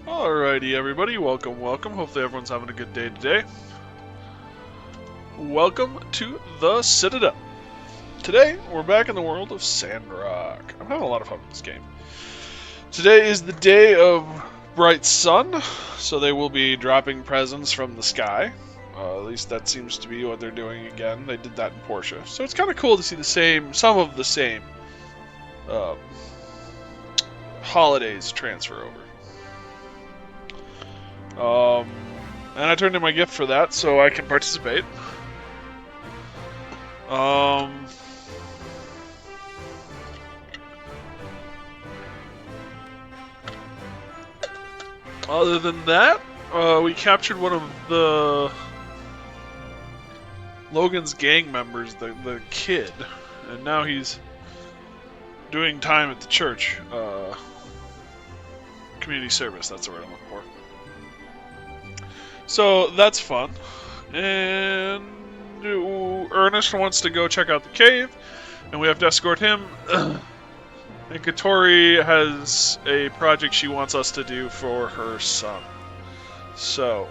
Alrighty, everybody, welcome, welcome. Hopefully everyone's having a good day today. Welcome to the Citadel. Today, we're back in the world of Sandrock. I'm having a lot of fun with this game. Today is the day of bright sun, so they will be dropping presents from the sky. At least that seems to be what they're doing again. They did that in Portia. So it's kind of cool to see some of the same holidays transfer over. And I turned in my gift for that, so I can participate. Other than that, we captured one of the Logan's gang members, the kid, and now he's doing time at the church. Community service, that's the word I'm looking for. So that's fun. And Ernest wants to go check out the cave, and we have to escort him. And Katori has a project she wants us to do for her son. So,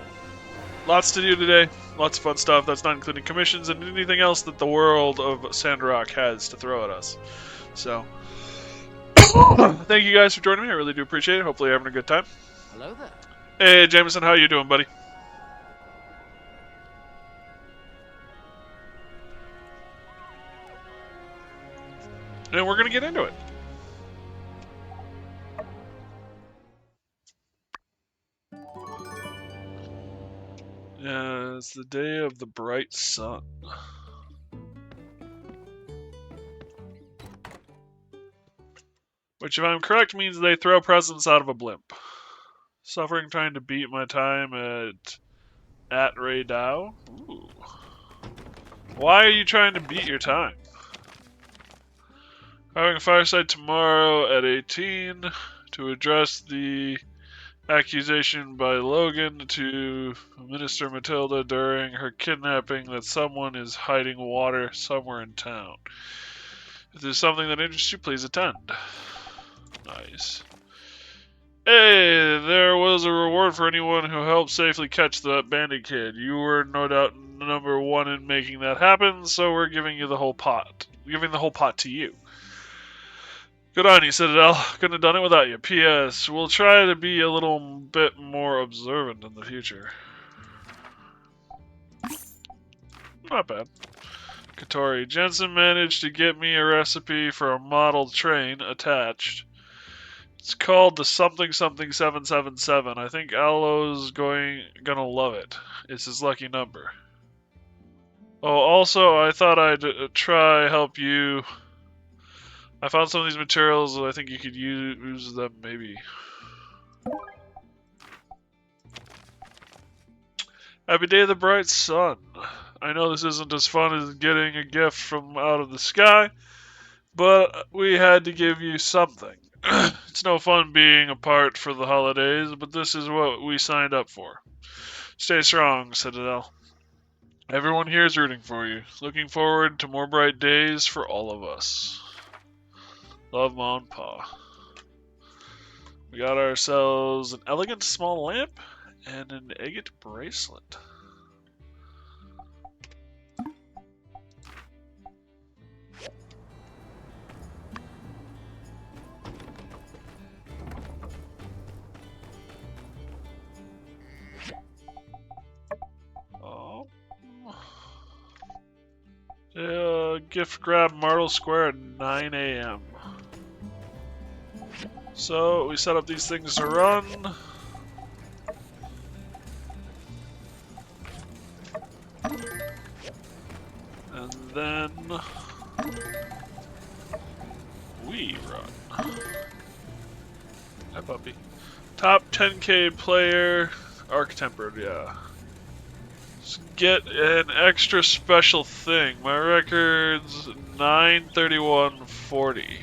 lots to do today. Lots of fun stuff. That's not including commissions and anything else that the world of Sandrock has to throw at us. So, thank you guys for joining me. I really do appreciate it. Hopefully you're having a good time. Hello there. Hey, Jameson, how you doing, buddy? And we're going to get into it. Yeah, it's the day of the bright sun. Which, if I'm correct, means they throw presents out of a blimp. Suffering trying to beat my time at Ray Dow? Ooh. Why are you trying to beat your time? Having a fireside tomorrow at 18 to address the accusation by Logan to Minister Matilda during her kidnapping that someone is hiding water somewhere in town. If there's something that interests you, please attend. Nice. Hey, there was a reward for anyone who helped safely catch that bandit kid. You were no doubt number one in making that happen, so we're giving you the whole pot. Giving the whole pot to you. Good on you, Citadel. Couldn't have done it without you. P.S. We'll try to be a little bit more observant in the future. Not bad. Katori. Jensen managed to get me a recipe for a model train attached. It's called the something 777. I think Alo's gonna love it. It's his lucky number. Oh, also, I thought I'd try help you. I found some of these materials, I think you could use them, maybe. Happy day of the bright sun. I know this isn't as fun as getting a gift from out of the sky, but we had to give you something. It's no fun being apart for the holidays, but this is what we signed up for. Stay strong, Citadel. Everyone here is rooting for you. Looking forward to more bright days for all of us. Love, Ma and Pa. We got ourselves an elegant small lamp and an agate bracelet. Gift grab Martel Square at 9 a.m. So we set up these things to run. And then we run. Hi, puppy. Top 10k player, arc tempered, yeah. Get an extra special thing. My record's 9:31:40.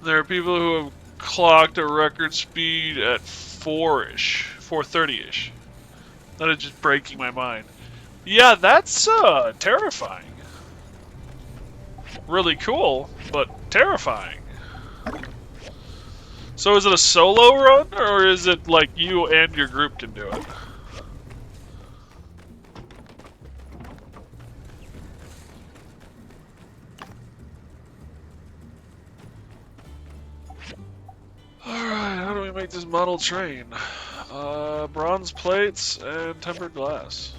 There are people who have clocked a record speed at 4:30ish. That is just breaking my mind. Yeah, that's terrifying. Really cool, but terrifying. So is it a solo run, or is it like you and your group can do it? Alright, how do we make this model train? Bronze plates and tempered glass.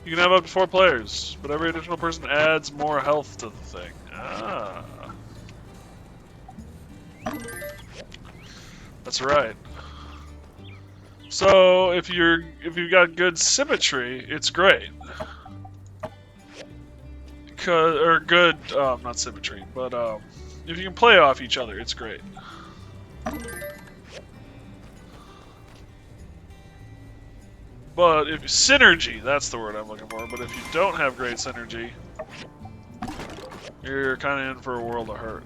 You can have up to 4 players, but every additional person adds more health to the thing. Ah. That's right. So if you've got good symmetry, it's great. Not symmetry, but if you can play off each other, it's great. But if synergy, that's the word I'm looking for. But if you don't have great synergy, you're kind of in for a world of hurt.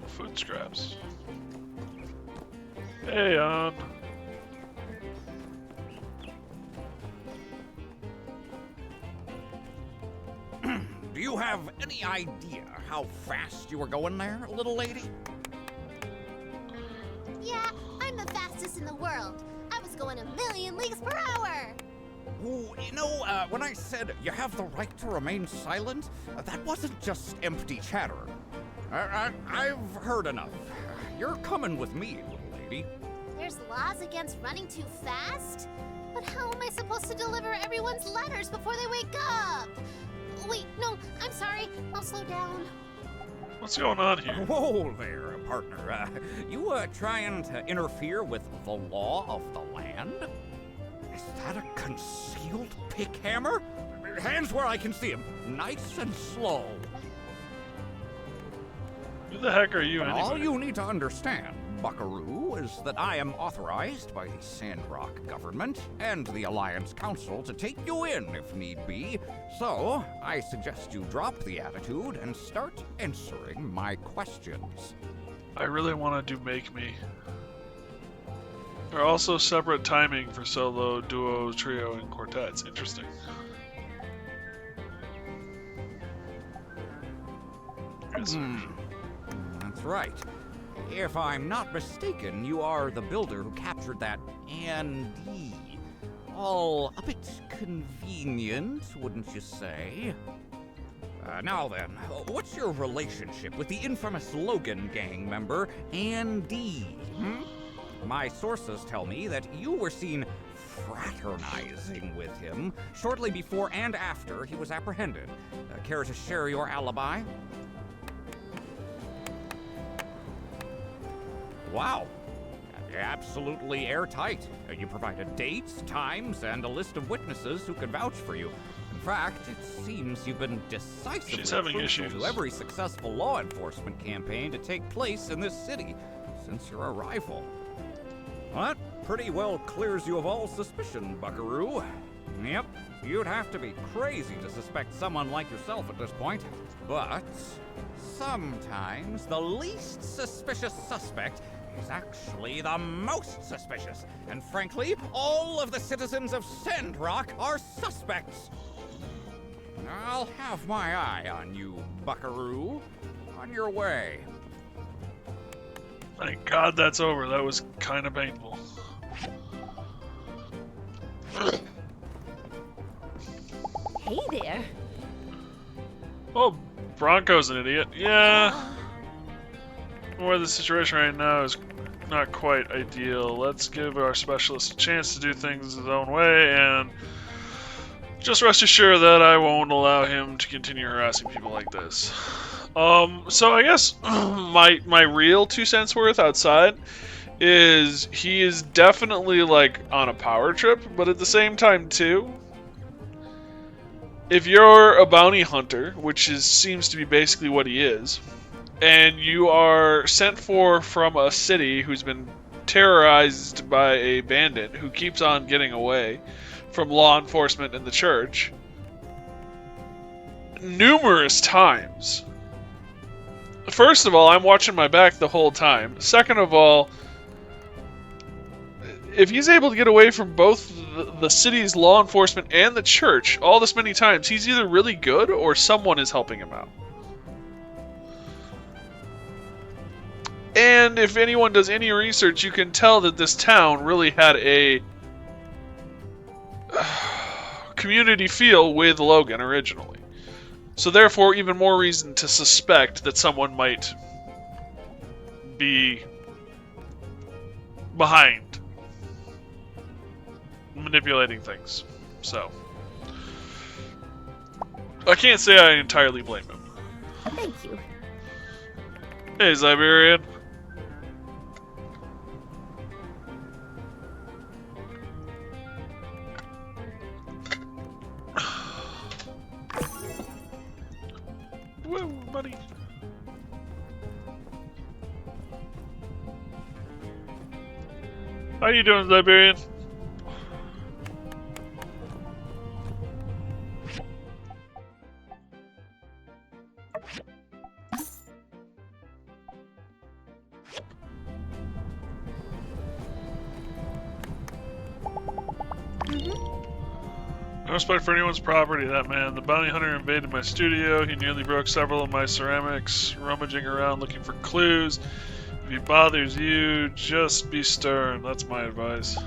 Food scraps. Hey, Do you have any idea how fast you were going there, little lady? Yeah, I'm the fastest in the world. I was going 1,000,000 leagues per hour. Ooh, when I said you have the right to remain silent, that wasn't just empty chatter. I've heard enough. You're coming with me, little lady. There's laws against running too fast? But how am I supposed to deliver everyone's letters before they wake up? Wait, no, I'm sorry. I'll slow down. what's going on here? Whoa there, partner. You trying to interfere with the law of the land? Is that a concealed pick hammer? Hands where I can see him. Nice and slow. Who the heck are you anyway? All you need to understand, Buckaroo, is that I am authorized by the Sandrock government and the Alliance Council to take you in if need be. So, I suggest you drop the attitude and start answering my questions. I really want to do Make Me. There are also separate timing for solo, duo, trio, and quartets. Interesting. That's right. If I'm not mistaken, you are the builder who captured that Andy. All a bit convenient, wouldn't you say? Now then, what's your relationship with the infamous Logan gang member, Andy? My sources tell me that you were seen fraternizing with him shortly before and after he was apprehended. Care to share your alibi? Wow. Absolutely airtight. You provided dates, times, and a list of witnesses who could vouch for you. In fact, it seems you've been decisively crucial to every successful law enforcement campaign to take place in this city since your arrival. Well, that pretty well clears you of all suspicion, Buckaroo. Yep, you'd have to be crazy to suspect someone like yourself at this point. But sometimes the least suspicious suspect is actually the most suspicious. And frankly, all of the citizens of Sandrock are suspects. I'll have my eye on you, Buckaroo. On your way. Thank God that's over. That was kind of painful. Hey there. Oh, Bronco's an idiot. Yeah. Where the situation right now is not quite ideal. Let's give our specialist a chance to do things his own way, and just rest assured that I won't allow him to continue harassing people like this. So I guess my real 2 cents worth outside is he is definitely like on a power trip, but at the same time too, if you're a bounty hunter, which seems to be basically what he is, and you are sent for from a city who's been terrorized by a bandit who keeps on getting away from law enforcement and the church numerous times. First of all, I'm watching my back the whole time. Second of all, if he's able to get away from both the city's law enforcement and the church all this many times, he's either really good or someone is helping him out. And if anyone does any research, you can tell that this town really had a community feel with Logan originally. So therefore, even more reason to suspect that someone might be behind manipulating things. So I can't say I entirely blame him. Thank you. Hey, Siberian. Woo, money. How you doing, Siberian? No respect for anyone's property, that man. The bounty hunter invaded my studio. He nearly broke several of my ceramics, rummaging around looking for clues. If he bothers you, just be stern. That's my advice.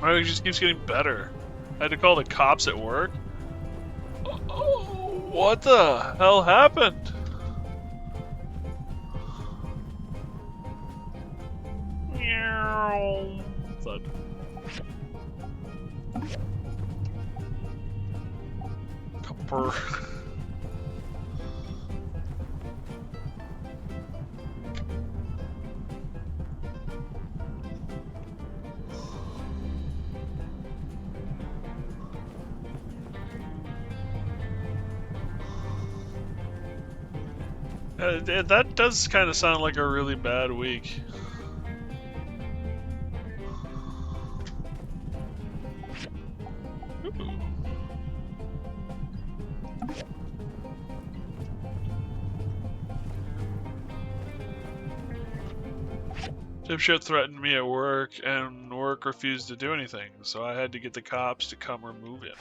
Oh, he just keeps getting better. I had to call the cops at work. Oh, what the hell happened? Thud. Copper. That does kind of sound like a really bad week. Dipshit threatened me at work, and work refused to do anything, so I had to get the cops to come remove him.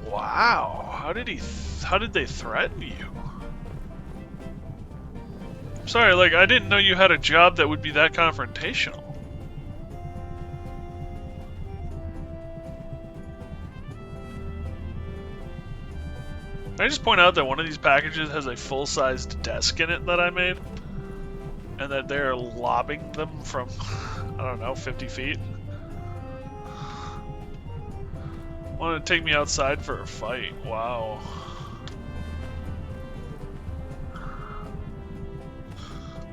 Wow, how did they threaten you? Sorry, like, I didn't know you had a job that would be that confrontational. Can I just point out that one of these packages has a full-sized desk in it that I made? And that they're lobbing them from, I don't know, 50 feet? Want to take me outside for a fight? Wow.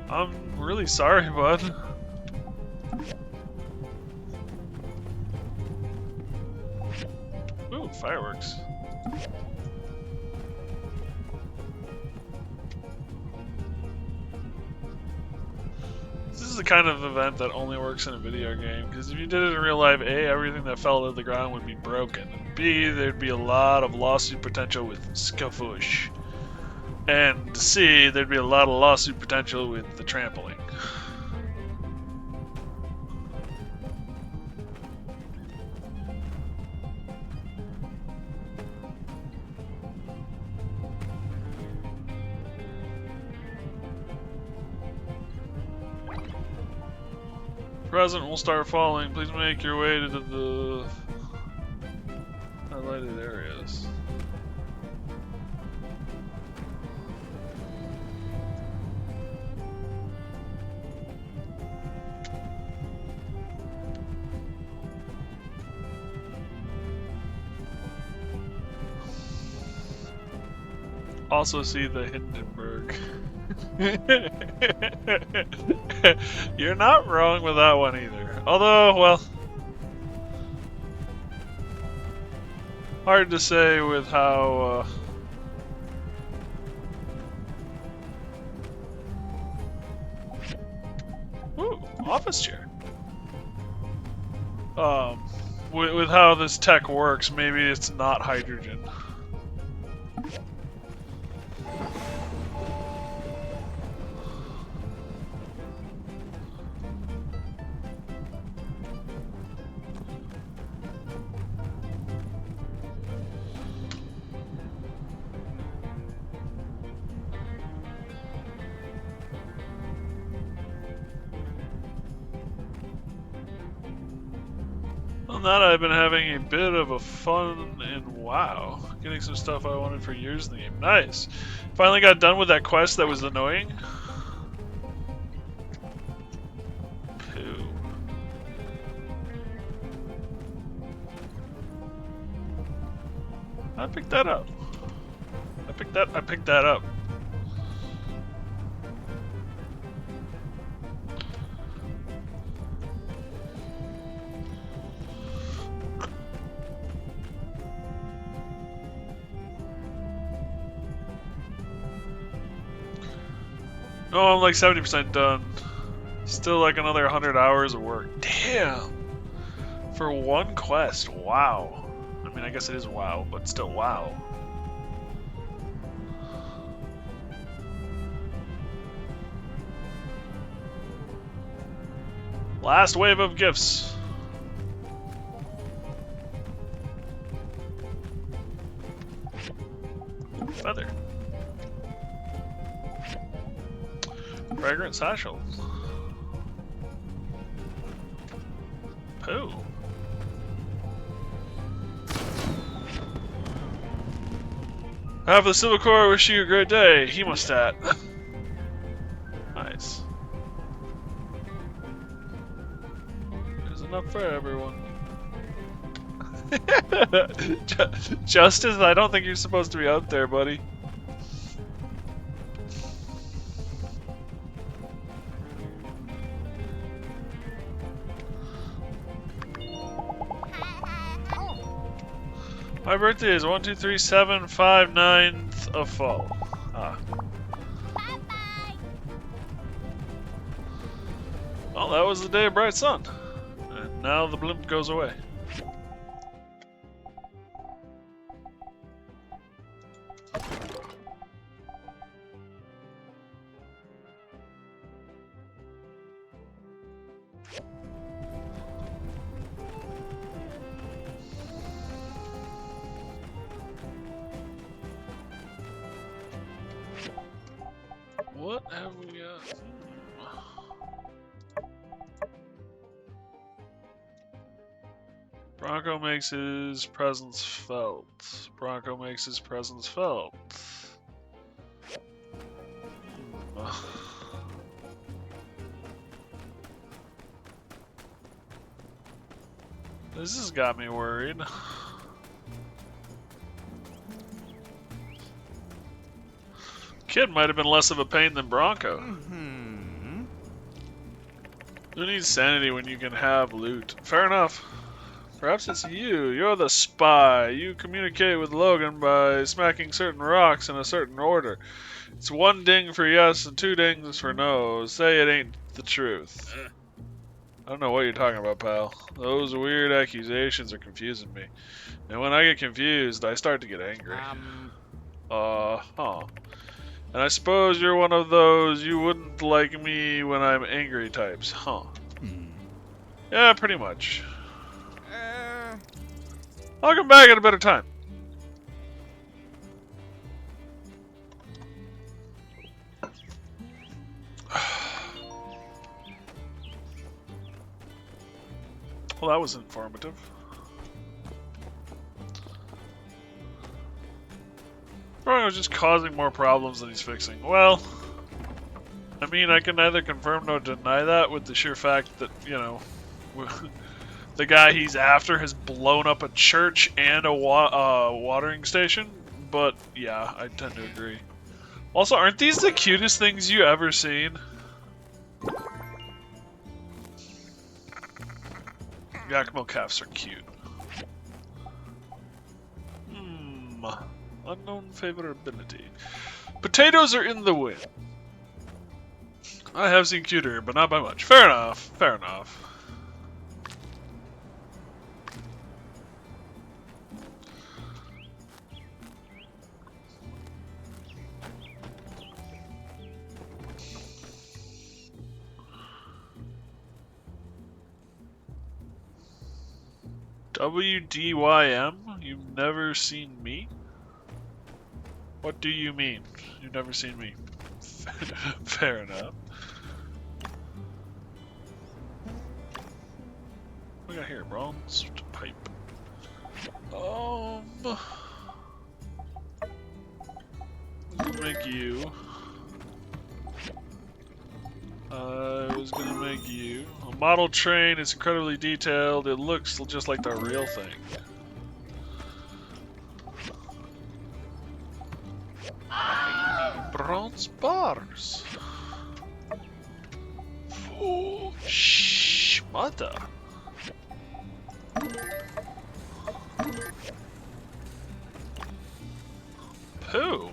I'm really sorry, bud. Ooh, fireworks. This is the kind of event that only works in a video game, because if you did it in real life, A, everything that fell to the ground would be broken, and B, there'd be a lot of lawsuit potential with Scafush. And C, there'd be a lot of lawsuit potential with the trampling. Present will start falling. Please make your way to the highlighted areas. Also see the Hindenburg. You're not wrong with that one either. Although, well, Hard to say with how... Ooh, office chair. With how this tech works, maybe it's not hydrogen. On that, I've been having a bit of a fun and wow, getting some stuff I wanted for years in the game. Nice. Finally got done with that quest that was annoying. Poo. I picked that up. I picked that up. No, I'm like 70% done. Still like another 100 hours of work. Damn! For one quest, wow. I mean, I guess it is wow, but still wow. Last wave of gifts. Feather. Fragrant satchel. Poo. Half the Civil Corps wish you a great day. Hemostat. Nice. There's enough for everyone. Justice, I don't think you're supposed to be out there, buddy. My birthday is 1, 2, 3, 7, 5, 9th of fall. Ah. Bye-bye. Well, that was the day of bright sun. And now the blimp goes away. What have we got? Bronco makes his presence felt. Bronco makes his presence felt. This has got me worried. Kid might have been less of a pain than Bronco. Who needs sanity when you can have loot? Fair enough. Perhaps it's you. You're the spy. You communicate with Logan by smacking certain rocks in a certain order. It's 1 ding for yes and 2 dings for no. Say it ain't the truth. I don't know what you're talking about, pal. Those weird accusations are confusing me. And when I get confused, I start to get angry. And I suppose you're one of those you wouldn't like me when I'm angry types, huh? Yeah, pretty much. I'll come back at a better time. Well, that was informative. Bronco's just causing more problems than he's fixing. Well, I mean, I can neither confirm nor deny that with the sheer fact that, you know, the guy he's after has blown up a church and a watering station. But, yeah, I tend to agree. Also, aren't these the cutest things you ever seen? Yakimo calves are cute. Unknown favorability. Potatoes are in the win. I have seen cuter, but not by much. Fair enough. Fair enough. WDYM? You've never seen me? What do you mean? You've never seen me? Fair enough. What do we got here? Bronze pipe. We'll make you. I was gonna make you. A model train is incredibly detailed. It looks just like the real thing. Bronze bars. Oh, mother. Pooh.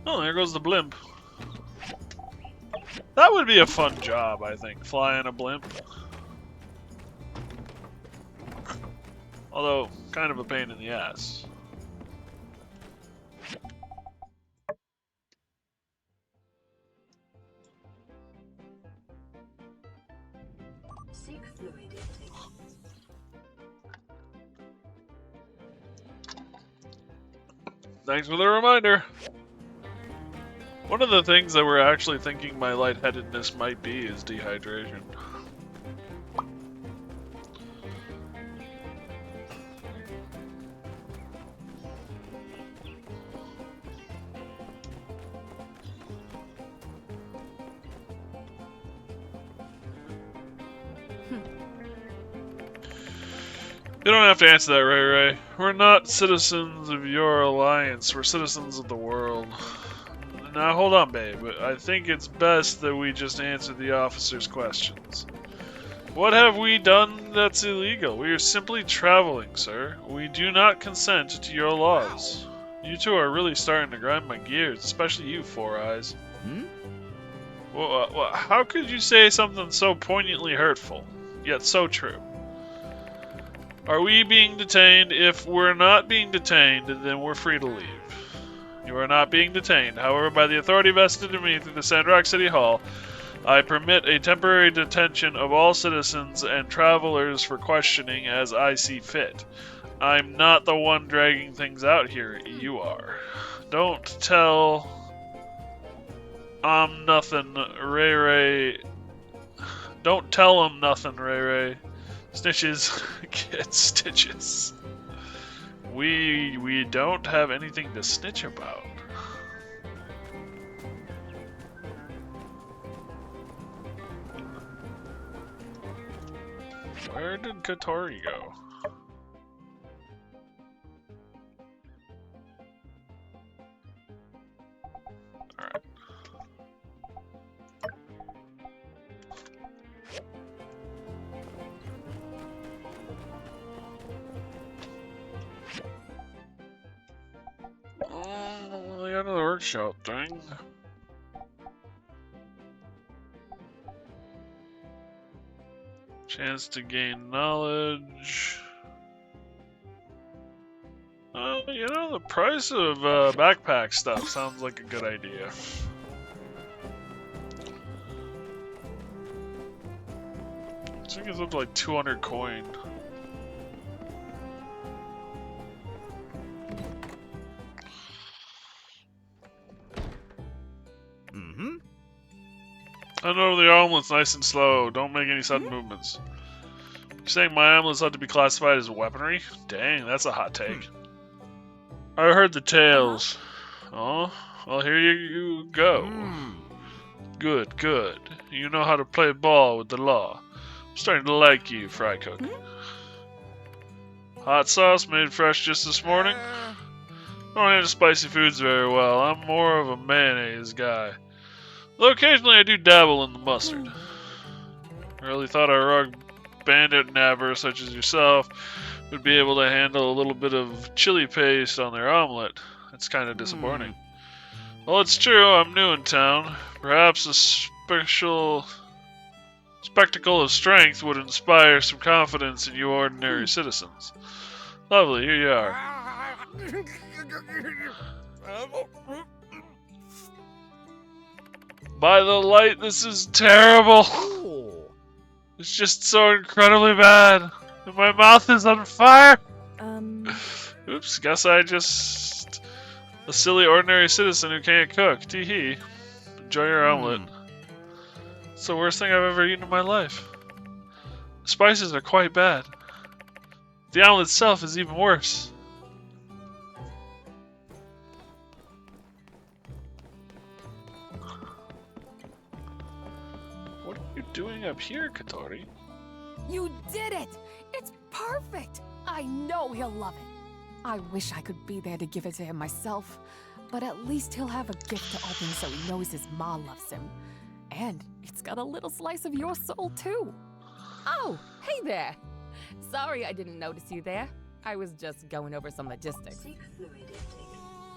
Oh, there goes the blimp. That would be a fun job, I think, flying a blimp. Although, kind of a pain in the ass. Thanks for the reminder. One of the things that we're actually thinking my lightheadedness might be is dehydration. You don't have to answer that, Ray Ray. We're not citizens of your alliance. We're citizens of the world. Now, hold on, babe. I think it's best that we just answer the officer's questions. What have we done that's illegal? We are simply traveling, sir. We do not consent to your laws. You two are really starting to grind my gears, especially you, Four Eyes. Well, how could you say something so poignantly hurtful, yet so true? Are we being detained? If we're not being detained, then we're free to leave. You are not being detained. However, by the authority vested in me through the Sandrock City Hall, I permit a temporary detention of all citizens and travelers for questioning as I see fit. I'm not the one dragging things out here. You are. Don't tell nothing, Ray Ray. Don't tell him nothing, Ray Ray. Snitches get stitches. We don't have anything to snitch about. Where did Katori go? Alright. Oh, I got another workshop thing. Chance to gain knowledge. You know, the price of backpack stuff sounds like a good idea. I think it's up to like 200 coin. I know the omelet's nice and slow. Don't make any sudden movements. You're saying my omelets ought to be classified as weaponry? Dang, that's a hot take. I heard the tales. Oh, well, here you go. Good, good. You know how to play ball with the law. I'm starting to like you, fry cook. Hot sauce made fresh just this morning? I don't handle spicy foods very well. I'm more of a mayonnaise guy. Though occasionally I do dabble in the mustard. I really thought a rogue bandit nabber such as yourself would be able to handle a little bit of chili paste on their omelet. It's kind of disappointing. Well, it's true, I'm new in town. Perhaps a special spectacle of strength would inspire some confidence in you ordinary citizens. Lovely, here you are. By the light, this is terrible. It's just so incredibly bad. And my mouth is on fire. Oops, guess I just... a silly ordinary citizen who can't cook. Tee-hee. Enjoy your omelet. It's the worst thing I've ever eaten in my life. The spices are quite bad. The omelet itself is even worse. What are you doing up here, Katori? You did it! It's perfect! I know he'll love it. I wish I could be there to give it to him myself, but at least he'll have a gift to open so he knows his ma loves him. And it's got a little slice of your soul, too. Oh, hey there. Sorry I didn't notice you there. I was just going over some logistics.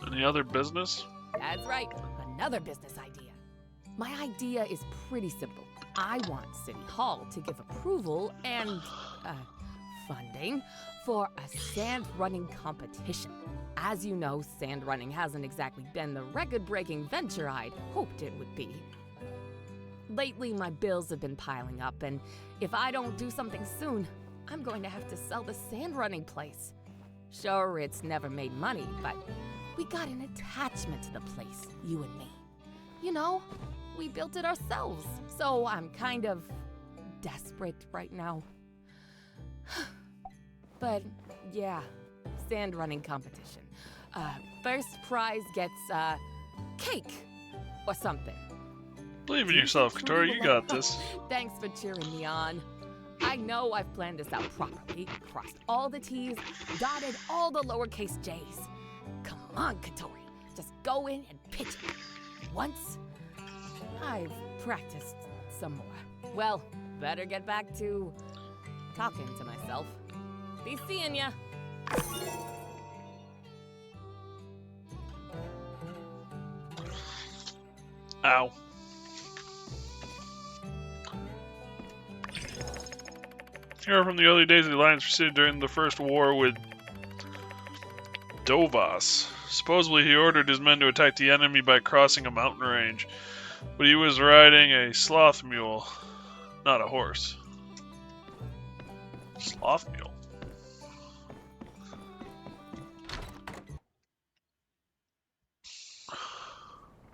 Any other business? That's right, another business idea. My idea is pretty simple. I want City Hall to give approval and, funding for a sand running competition. As you know, sand running hasn't exactly been the record-breaking venture I'd hoped it would be. Lately, my bills have been piling up, and if I don't do something soon, I'm going to have to sell the sand running place. Sure, it's never made money, but we got an attachment to the place, you and me. You know, we built it ourselves, so I'm kind of desperate right now. But yeah, sand running competition. First prize gets cake or something. Believe in yourself, Katori. You got this. Thanks for cheering me on. I know I've planned this out properly, crossed all the T's, dotted all the lowercase J's. Come on, Katori. Just go in and pitch it. Once, I've practiced some more. Well, better get back to talking to myself. Be seeing ya. Ow. Here from the early days of the Alliance proceeded during the first war with Dovas. Supposedly he ordered his men to attack the enemy by crossing a mountain range, but he was riding a sloth mule, not a horse. Sloth mule.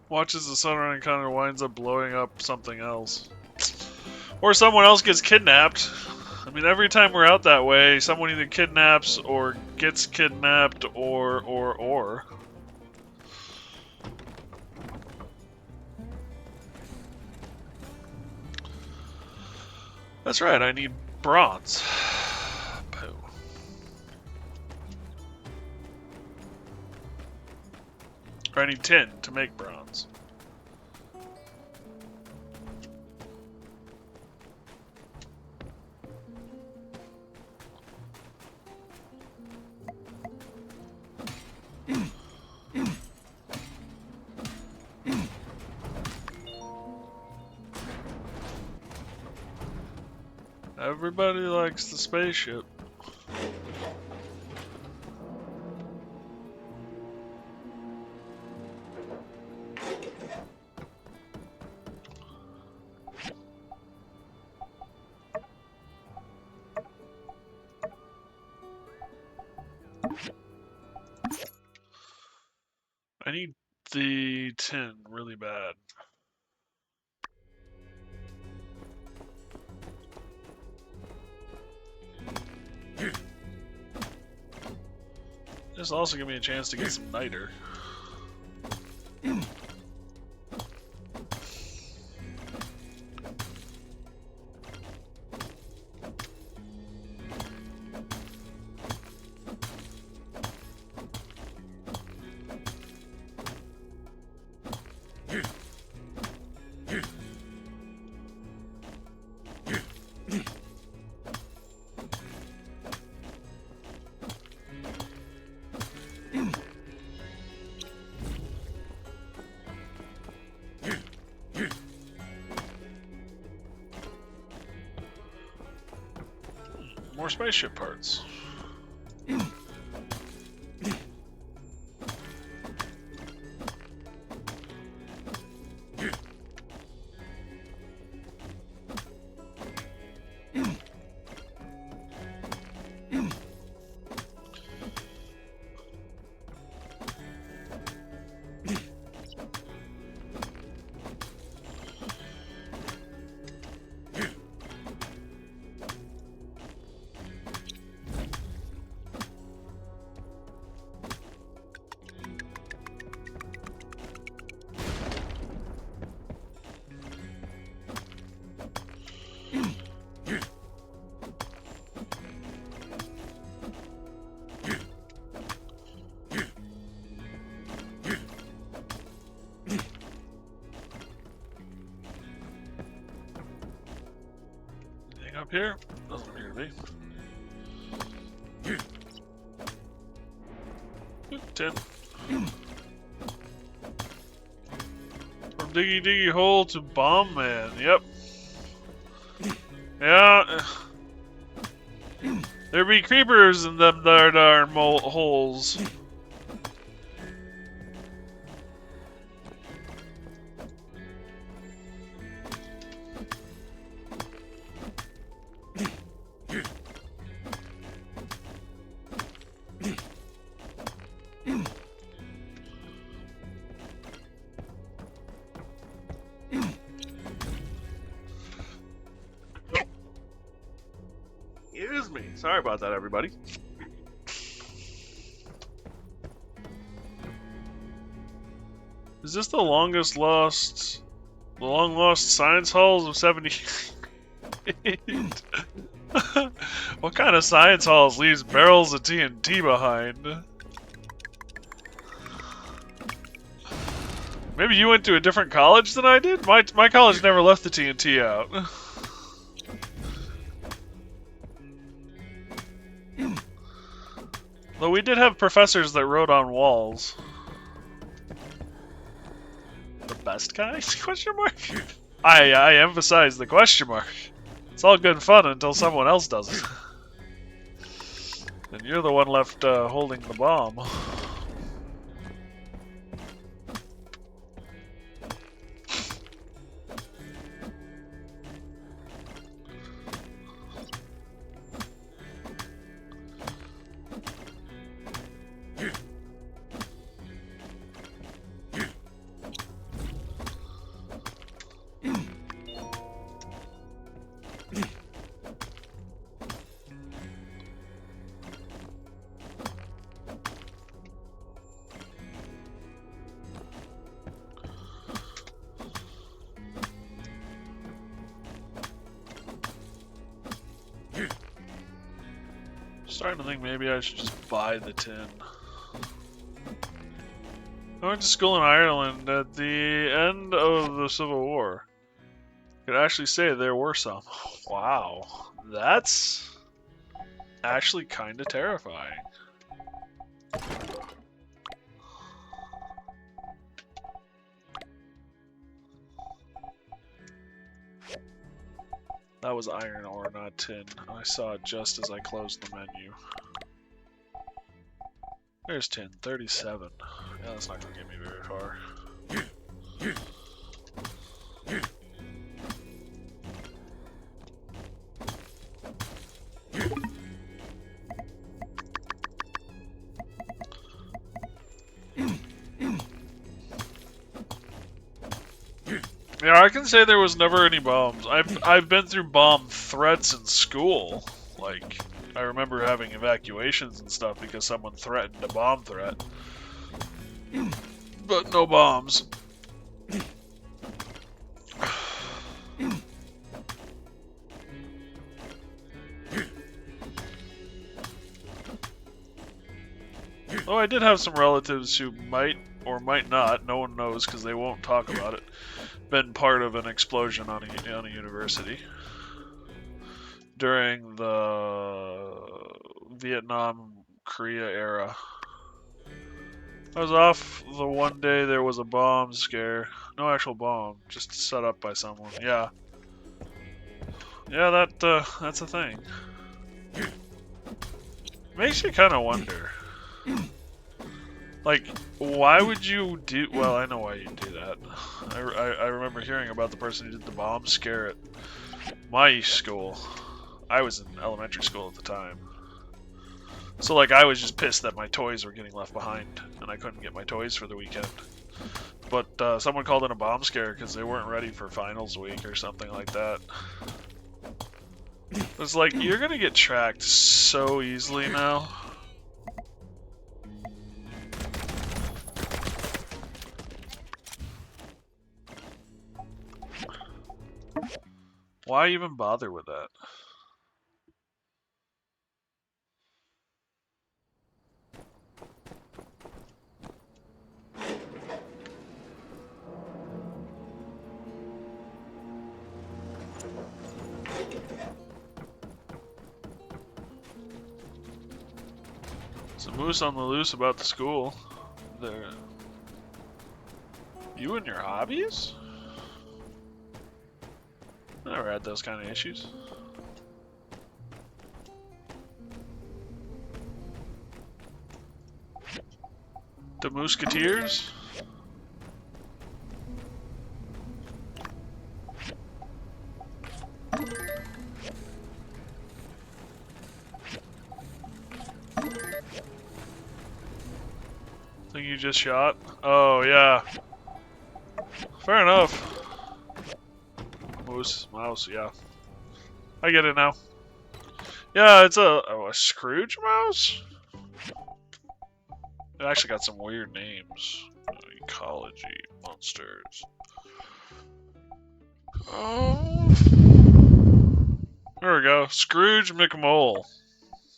Watches the Sunrun encounter winds up blowing up something else. Or someone else gets kidnapped. I mean, every time we're out that way, someone either kidnaps or gets kidnapped or. That's right, I need bronze. Pooh. Or I need tin to make bronze. Everybody likes the spaceship. I need the tin really bad. This will also give me a chance to get some niter. more spaceship parts. Up here? Doesn't appear to be. 10. From Diggy Diggy Hole to Bomb Man. Yep. Yeah. There be creepers in them darn holes. Excuse me. Sorry about that, everybody. Is this the long lost science halls of 78? What kind of science halls leaves barrels of TNT behind? Maybe you went to a different college than I did? My college never left the TNT out. Though we did have professors that wrote on walls. The best kind? Question mark? I emphasize the question mark. It's all good fun until someone else does it. And you're the one left holding the bomb. Starting to think maybe I should just buy the tin. I went to school in Ireland at the end of the Civil War. Could actually say there were some. Wow, that's actually kind of terrifying. That was iron ore, not tin. I saw it just as I closed the menu. There's tin, 37. Yeah, that's not gonna get me very far. Yeah, I can say there was never any bombs. I've been through bomb threats in school. Like, I remember having evacuations and stuff because someone threatened a bomb threat. But no bombs. Oh, I did have some relatives who might or might not, no one knows because they won't talk about it, been part of an explosion on a university during the Vietnam-Korea era. I was off the one day there was a bomb scare. No actual bomb, just set up by someone. Yeah. Yeah, that's a thing. Makes you kind of wonder. Like, why would you do... Well, I know why you'd do that. I remember hearing about the person who did the bomb scare at my school. I was in elementary school at the time. So, like, I was just pissed that my toys were getting left behind, and I couldn't get my toys for the weekend. But someone called in a bomb scare because they weren't ready for finals week or something like that. It's like, you're gonna get tracked so easily now. Why even bother with that? Some moose on the loose about the school. There. You and your hobbies? Never had those kind of issues. The Musketeers? Thing you just shot? Oh, yeah. Fair enough. Mouse, yeah. I get it now. Yeah, it's a Scrooge mouse? It actually got some weird names. Ecology monsters. Oh. There we go. Scrooge McMole.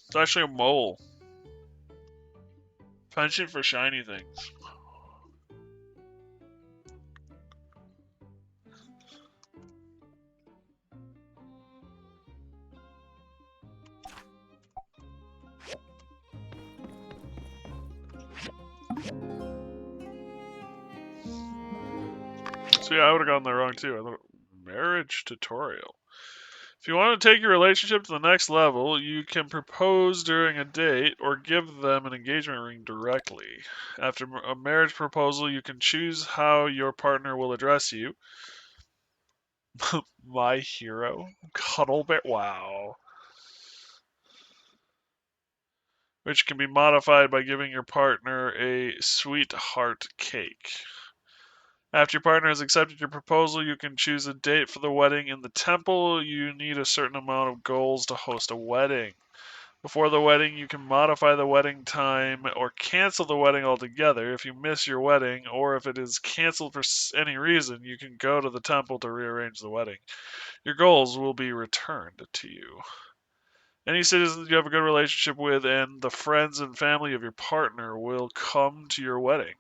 It's actually a mole. Penchant for shiny things. So yeah, I would have gotten that wrong too. I thought marriage tutorial. If you want to take your relationship to the next level, you can propose during a date or give them an engagement ring directly. After a marriage proposal, you can choose how your partner will address you. My hero? Cuddle bear? Wow. Which can be modified by giving your partner a sweetheart cake. After your partner has accepted your proposal, you can choose a date for the wedding in the temple. You need a certain amount of goals to host a wedding. Before the wedding, you can modify the wedding time or cancel the wedding altogether. If you miss your wedding, or if it is canceled for any reason, you can go to the temple to rearrange the wedding. Your goals will be returned to you. Any citizens you have a good relationship with and the friends and family of your partner will come to your wedding.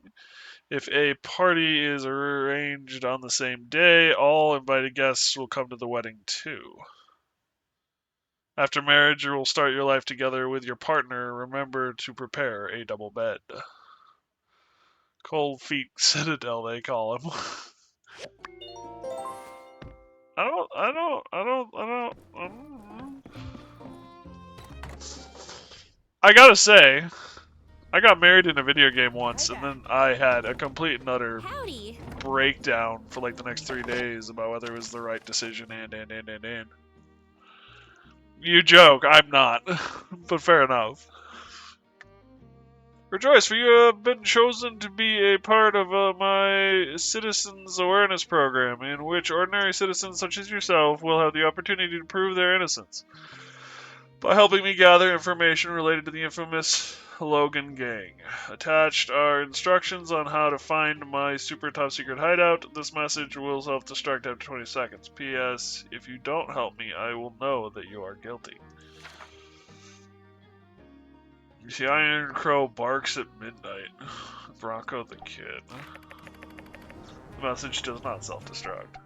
If a party is arranged on the same day, all invited guests will come to the wedding too. After marriage, you will start your life together with your partner. Remember to prepare a double bed. Cold Feet Citadel, they call him. I gotta say, I got married in a video game once, and then I had a complete and utter breakdown for like the next 3 days about whether it was the right decision and. You joke, I'm not. But fair enough. Rejoice, for you have been chosen to be a part of my Citizens Awareness Program, in which ordinary citizens such as yourself will have the opportunity to prove their innocence by helping me gather information related to the infamous Logan Gang. Attached are instructions on how to find my super top secret hideout. This message will self-destruct after 20 seconds. P.S. If you don't help me, I will know that you are guilty. You see, Iron Crow barks at midnight. Bronco the Kid. The message does not self-destruct.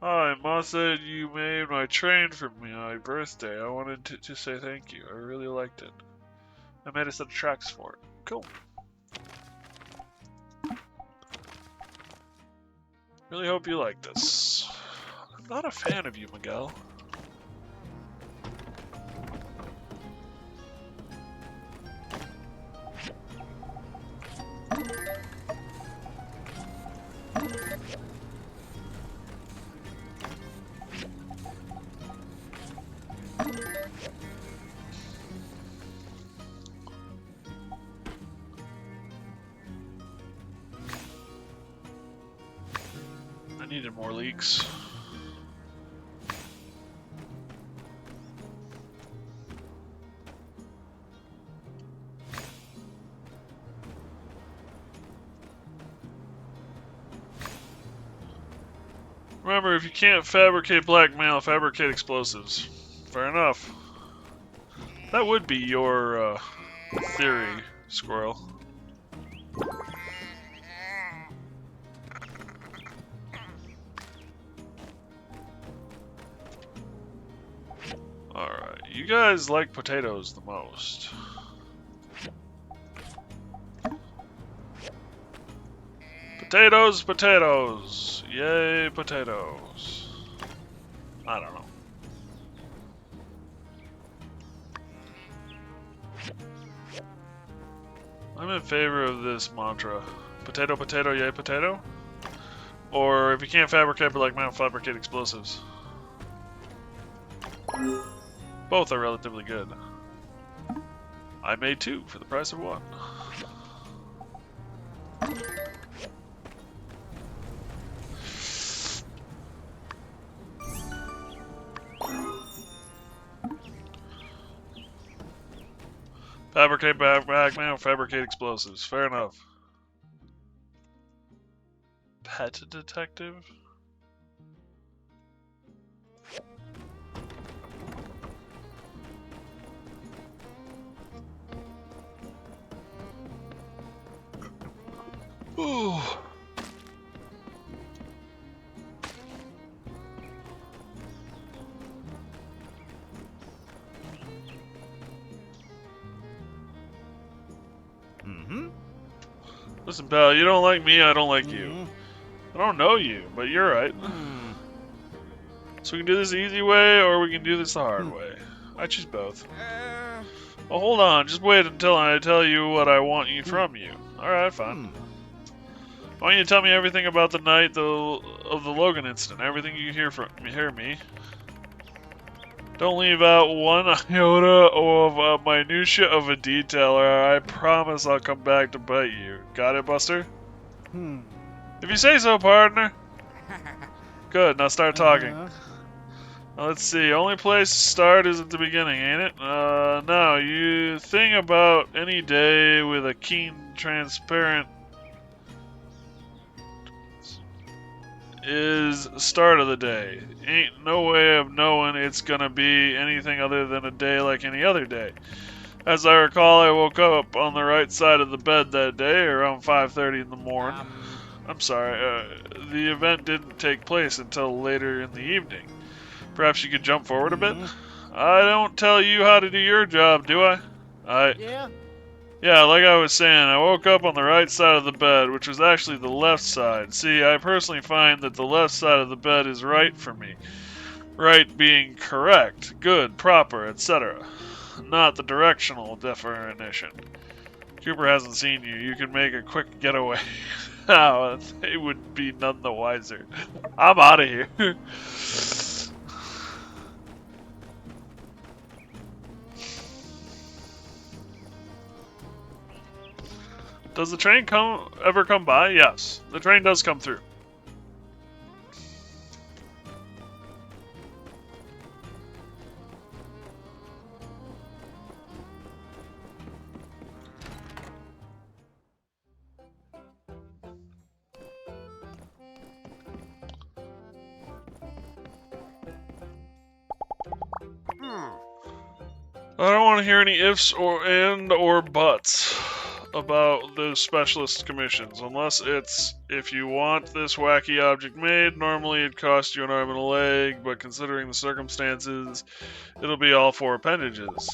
Hi, Ma said you made my train for me on my birthday. I wanted to say thank you. I really liked it. I made a set of tracks for it. Cool. Really hope you like this. I'm not a fan of you, Miguel. I needed more leeks. Remember, if you can't fabricate blackmail, fabricate explosives. Fair enough. That would be your theory, Squirrel. Alright, you guys like potatoes the most. Potatoes, potatoes! Yay, potatoes. I don't know. I'm in favor of this mantra. Potato, potato, yay, potato? Or if you can't fabricate blackmail, fabricate explosives. Both are relatively good. I made 2 for the price of 1. Fabricate blackmail, fabricate explosives. Fair enough. Pet detective? Ooh. Listen, pal, you don't like me, I don't like you. I don't know you, but you're right. So we can do this the easy way, or we can do this the hard way. I choose both. Well, hold on, just wait until I tell you what I want you from you. Alright, fine. I want you to tell me everything about the night of the Logan incident, everything you hear me. Don't leave out one iota of a minutia of a detail, or I promise I'll come back to bite you. Got it, Buster? If you say so, partner. Good, now start talking. Now, let's see, only place to start is at the beginning, ain't it? No, you think about any day with a keen, transparent is start of the day. Ain't no way of knowing it's gonna be anything other than a day like any other day. As I recall, I woke up on the right side of the bed that day, around 5:30 in the morning. I'm sorry, the event didn't take place until later in the evening. Perhaps you could jump forward a bit? I don't tell you how to do your job, do I? Yeah, like I was saying, I woke up on the right side of the bed, which was actually the left side. See, I personally find that the left side of the bed is right for me. Right being correct, good, proper, etc. Not the directional definition. Cooper hasn't seen you. You can make a quick getaway. Now, they would be none the wiser. I'm out of here. Does the train ever come by? Yes, the train does come through. I don't want to hear any ifs or buts about the specialist commissions, unless it's, if you want this wacky object made, normally it'd cost you an arm and a leg, but considering the circumstances, it'll be all 4 appendages.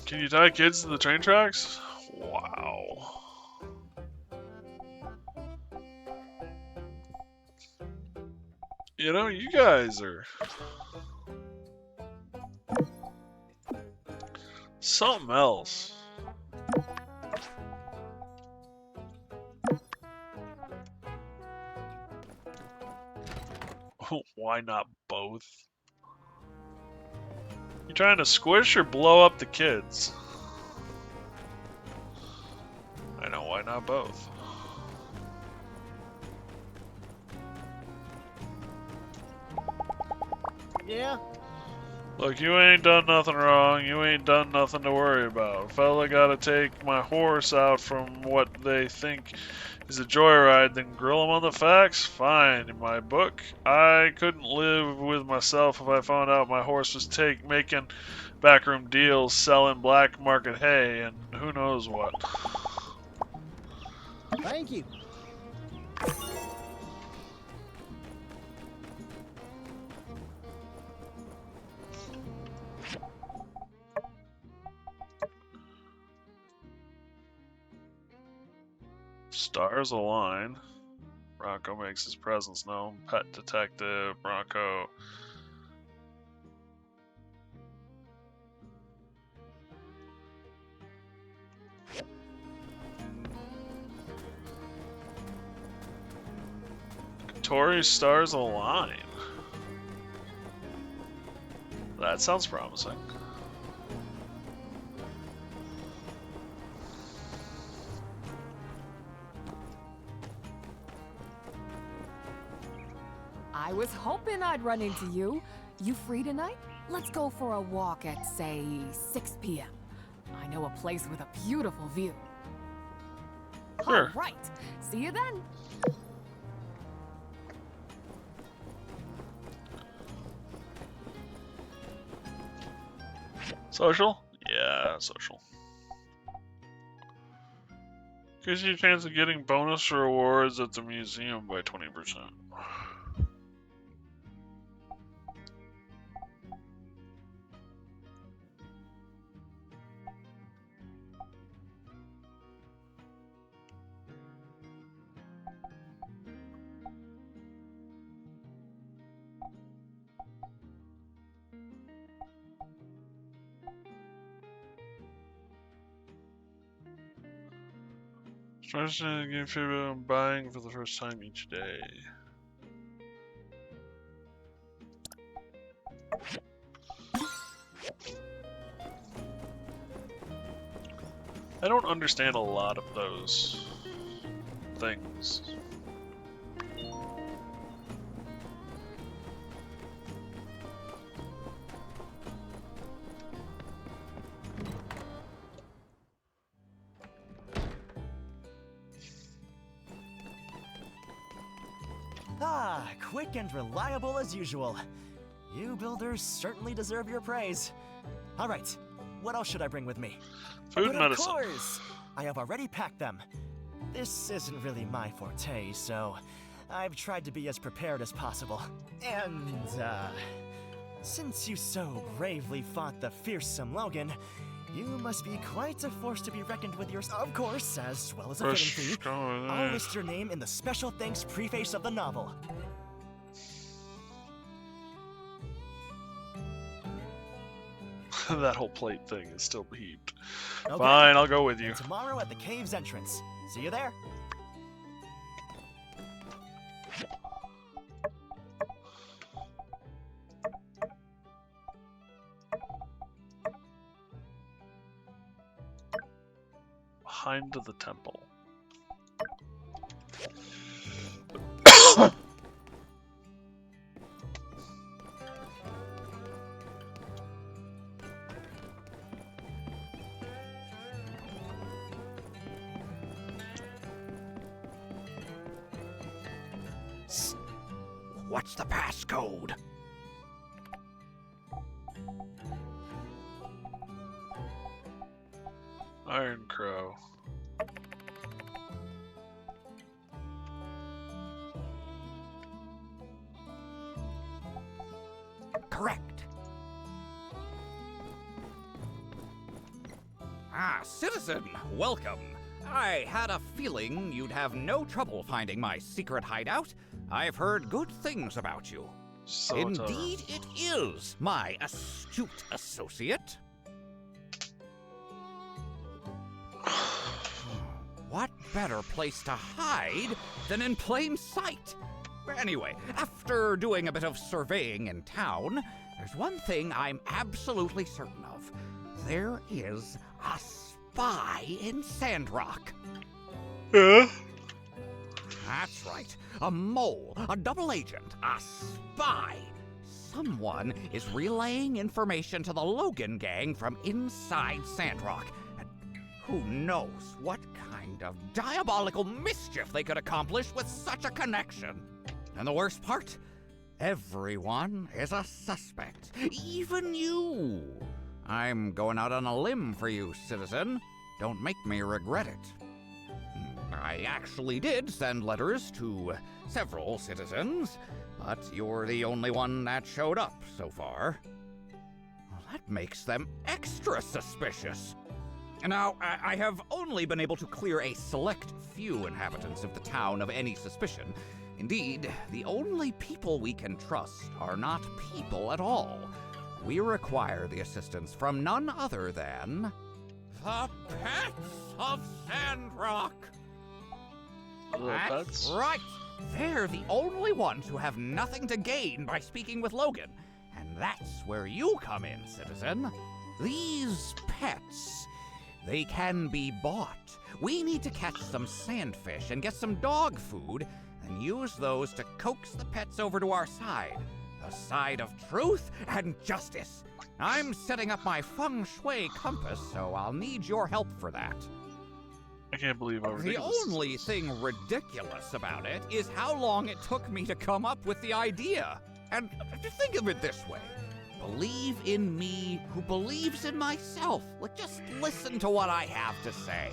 Can you tie kids to the train tracks? Wow. You know, you guys are something else. Why not both? You trying to squish or blow up the kids? Why not both? Yeah? Look, you ain't done nothing wrong. You ain't done nothing to worry about. Fella gotta take my horse out from what they think is a joyride, then grill him on the facts? Fine. In my book, I couldn't live with myself if I found out my horse was making backroom deals, selling black market hay, and who knows what. Thank you. Stars align. Bronco makes his presence known. Pet detective, Bronco. Tori's stars align. That sounds promising. I was hoping I'd run into you. You free tonight? Let's go for a walk at, say, 6 p.m. I know a place with a beautiful view. Sure. All right. See you then. Social? Yeah, social. Gives you a chance of getting bonus rewards at the museum by 20%. Starts to give feedback on buying for the first time each day. I don't understand a lot of those things. Ah, quick and reliable as usual. You builders certainly deserve your praise. All right, what else should I bring with me? Food But and medicine. Of course! I have already packed them. This isn't really my forte, so I've tried to be as prepared as possible. And, since you so bravely fought the fearsome Logan, you must be quite a force to be reckoned with of course, as well as a fitting fee. I'll list your name in the special thanks preface of the novel. That whole plate thing is still heaped. Okay. Fine, I'll go with you. And tomorrow at the cave's entrance. See you there. Behind the temple. What's the passcode? Iron Crow. Correct. Ah, citizen, welcome. I had a feeling you'd have no trouble finding my secret hideout. I've heard good things about you. So Indeed it is, my astute associate. What better place to hide than in plain sight? Anyway, after doing a bit of surveying in town, there's one thing I'm absolutely certain of. There is a spy in Sandrock. Yeah? That's right. A mole, a double agent, a spy. Someone is relaying information to the Logan gang from inside Sandrock. And who knows what kind of diabolical mischief they could accomplish with such a connection. And the worst part? Everyone is a suspect. Even you. I'm going out on a limb for you, citizen. Don't make me regret it. I actually did send letters to several citizens, but you're the only one that showed up so far. Well, that makes them extra suspicious. Now, I have only been able to clear a select few inhabitants of the town of any suspicion. Indeed, the only people we can trust are not people at all. We require the assistance from none other than the pets of Sandrock. That's right. They're the only ones who have nothing to gain by speaking with Logan. And that's where you come in, citizen. These pets, they can be bought. We need to catch some sandfish and get some dog food and use those to coax the pets over to our side. The side of truth and justice. I'm setting up my feng shui compass, so I'll need your help for that. I can't believe how ridiculous. The only thing ridiculous about it is how long it took me to come up with the idea. And think of it this way. Believe in me who believes in myself. Just listen to what I have to say.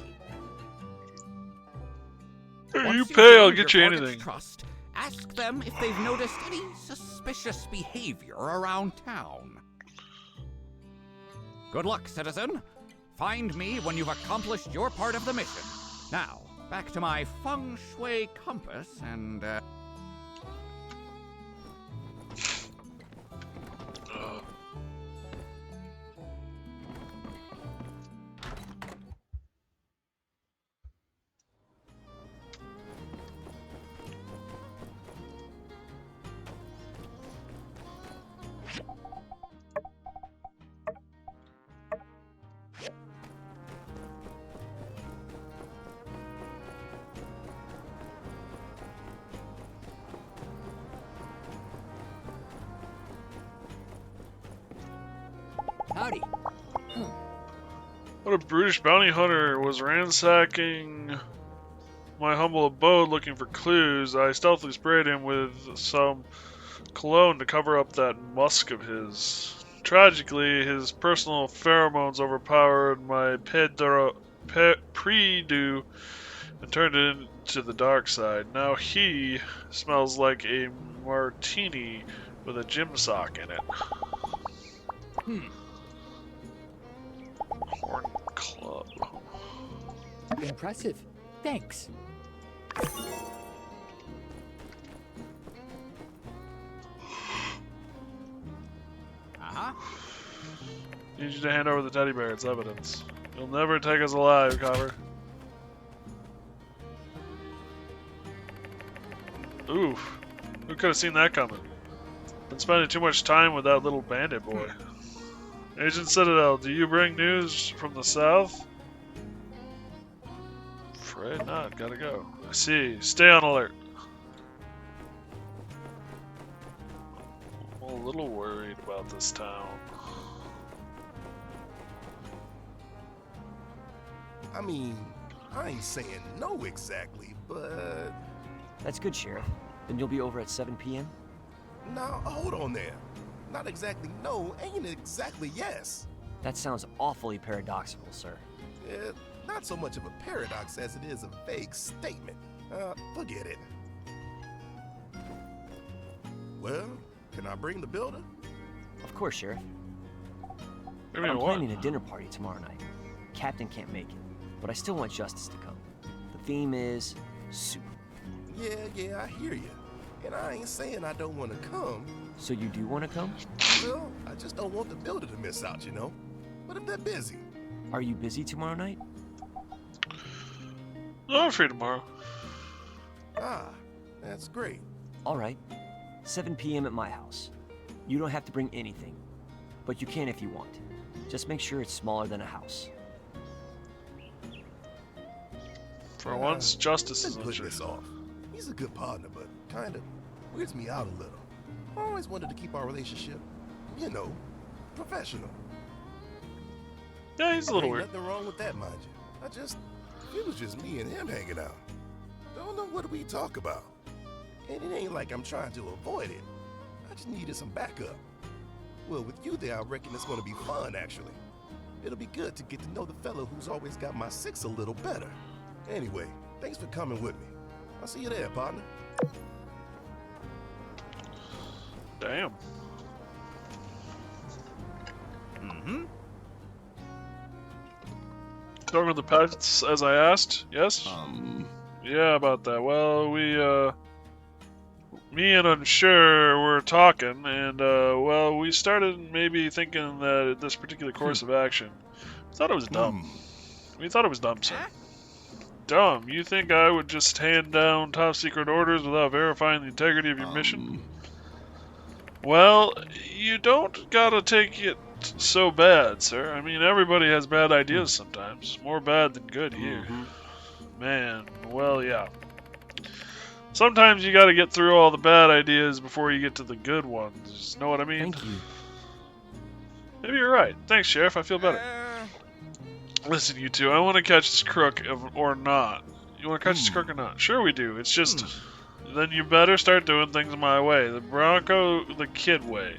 You pay, I'll get you target's anything. Trust, ask them if they've noticed any suspicious behavior around town. Good luck, citizen. Find me when you've accomplished your part of the mission. Now, back to my feng shui compass and, Howdy. What a brutish bounty hunter was ransacking my humble abode looking for clues. I stealthily sprayed him with some cologne to cover up that musk of his. Tragically, his personal pheromones overpowered my pre-dew and turned it into the dark side. Now he smells like a martini with a gym sock in it. Horn Club. Impressive. Thanks. Need you to hand over the teddy bear. It's evidence. You'll never take us alive, Copper. Oof. Who could have seen that coming? Been spending too much time with that little bandit boy. Agent Citadel, do you bring news from the south? Afraid not. Gotta go. I see. Stay on alert. I'm a little worried about this town. I mean, I ain't saying no exactly, but... That's good, Sheriff. Then you'll be over at 7 p.m.? Now, hold on there. Not exactly no, ain't exactly yes. That sounds awfully paradoxical, sir. Not so much of a paradox as it is a vague statement. Forget it. Well, can I bring the builder? Of course, Sheriff. I'm planning a dinner party tomorrow night. Captain can't make it, but I still want Justice to come. The theme is soup. Yeah, I hear you. And I ain't saying I don't want to come. So you do want to come? Well, I just don't want the builder to miss out, you know? What if they're busy? Are you busy tomorrow night? No, I'm free tomorrow. Ah, that's great. All right. 7 p.m. at my house. You don't have to bring anything, but you can if you want. Just make sure it's smaller than a house. For once, justice is Let's put this off. He's a good partner, but kinda weirds me out a little. I always wanted to keep our relationship, you know, professional. Yeah, he's a little weird. Nothing wrong with that, mind you. It was just me and him hanging out. Don't know what we talk about. And it ain't like I'm trying to avoid it. I just needed some backup. Well, with you there, I reckon it's gonna be fun, actually. It'll be good to get to know the fellow who's always got my six a little better. Anyway, thanks for coming with me. I'll see you there, partner. Damn. Talking with the pets, as I asked, yes? Yeah, about that. Well, me and Unsure were talking, and, well, we started maybe thinking that this particular course of action, we thought it was dumb. We thought it was dumb, sir. Dumb? You think I would just hand down top secret orders without verifying the integrity of your mission? Well, you don't gotta take it so bad, sir. I mean, everybody has bad ideas sometimes. More bad than good here. Man, well, yeah. Sometimes you gotta get through all the bad ideas before you get to the good ones. Know what I mean? Thank you. Maybe you're right. Thanks, Sheriff. I feel better. Listen, you two, I want to catch this crook or not. You want to catch this crook or not? Sure we do. It's just... Then you better start doing things my way. The Bronco the Kid way.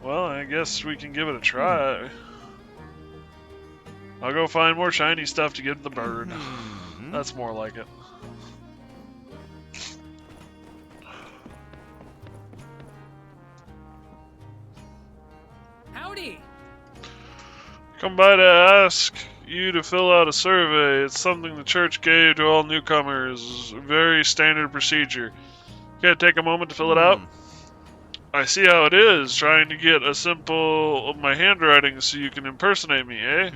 Well, I guess we can give it a try. I'll go find more shiny stuff to give the bird. That's more like it. Howdy! Come by to ask you to fill out a survey. It's something the church gave to all newcomers. Very standard procedure. Okay, take a moment to fill it out. I see how it is, trying to get a simple of my handwriting so you can impersonate me, eh?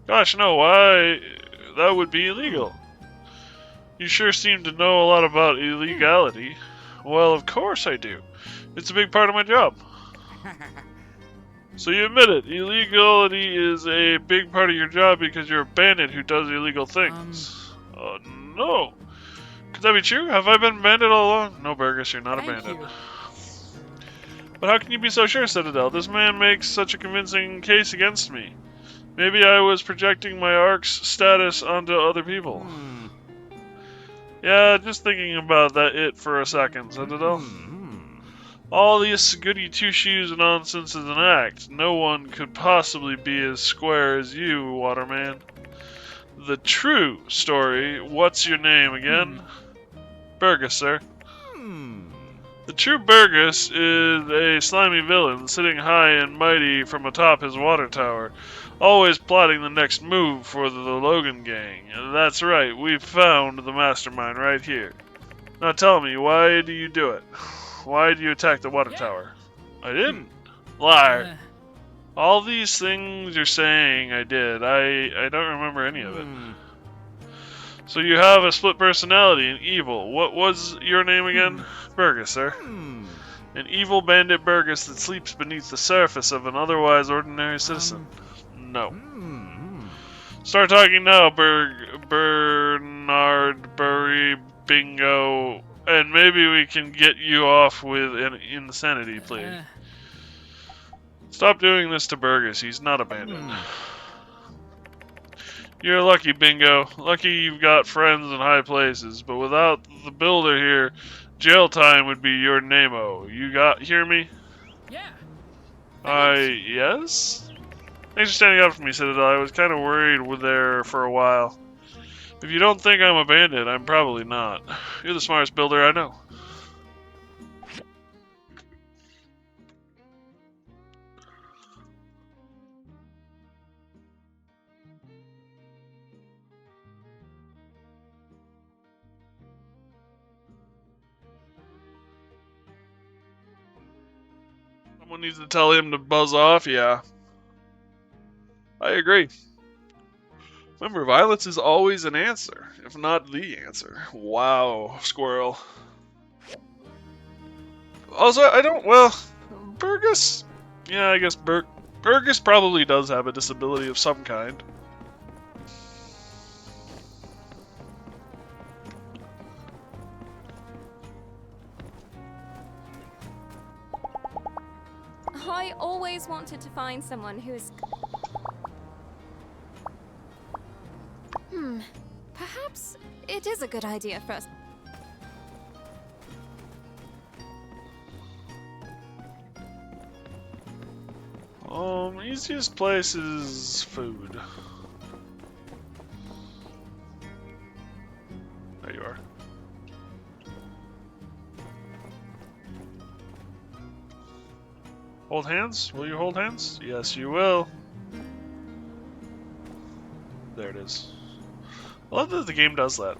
Gosh, no, why? That would be illegal. You sure seem to know a lot about illegality. Well, of course I do. It's a big part of my job. So you admit it. Illegality is a big part of your job because you're a bandit who does illegal things. No. Could that be true? Have I been a bandit all along? No, Burgess, you're not a bandit. But how can you be so sure, Citadel? This man makes such a convincing case against me. Maybe I was projecting my ARC's status onto other people. Yeah, just thinking about that for a second, Citadel. All this goody two-shoes nonsense is an act. No one could possibly be as square as you, Waterman. The true story, what's your name again? Burgess, sir. The true Burgess is a slimy villain, sitting high and mighty from atop his water tower, always plotting the next move for the Logan gang. That's right, we've found the mastermind right here. Now tell me, why do you do it? Why do you attack the water tower? I didn't. Liar. All these things you're saying I did, I don't remember any of it. So you have a split personality and evil. What was your name again? Burgess, sir. An evil bandit Burgess that sleeps beneath the surface of an otherwise ordinary citizen. No. Start talking now, Bernard, Burry, Bingo, and maybe we can get you off with an insanity plea. Stop doing this to Burgess. He's not a bandit. You're lucky, Bingo. Lucky you've got friends in high places, but without the builder here, jail time would be your name-o. Hear me? Yeah. Yes? Thanks for standing up for me, Citadel. I was kind of worried there for a while. If you don't think I'm a bandit, I'm probably not. You're the smartest builder I know. Someone needs to tell him to buzz off, yeah. I agree. Remember, violence is always an answer, if not the answer. Wow, squirrel. Also, Burgess? Yeah, I guess Burgess probably does have a disability of some kind. always wanted to find someone who's... Perhaps it is a good idea for us. Easiest place is food. There you are. Hold hands? Will you hold hands? Yes, you will. There it is. I love that the game does that.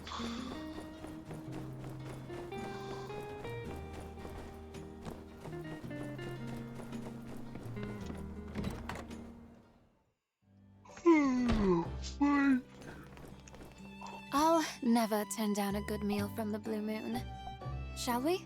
I'll never turn down a good meal from the Blue Moon. Shall we?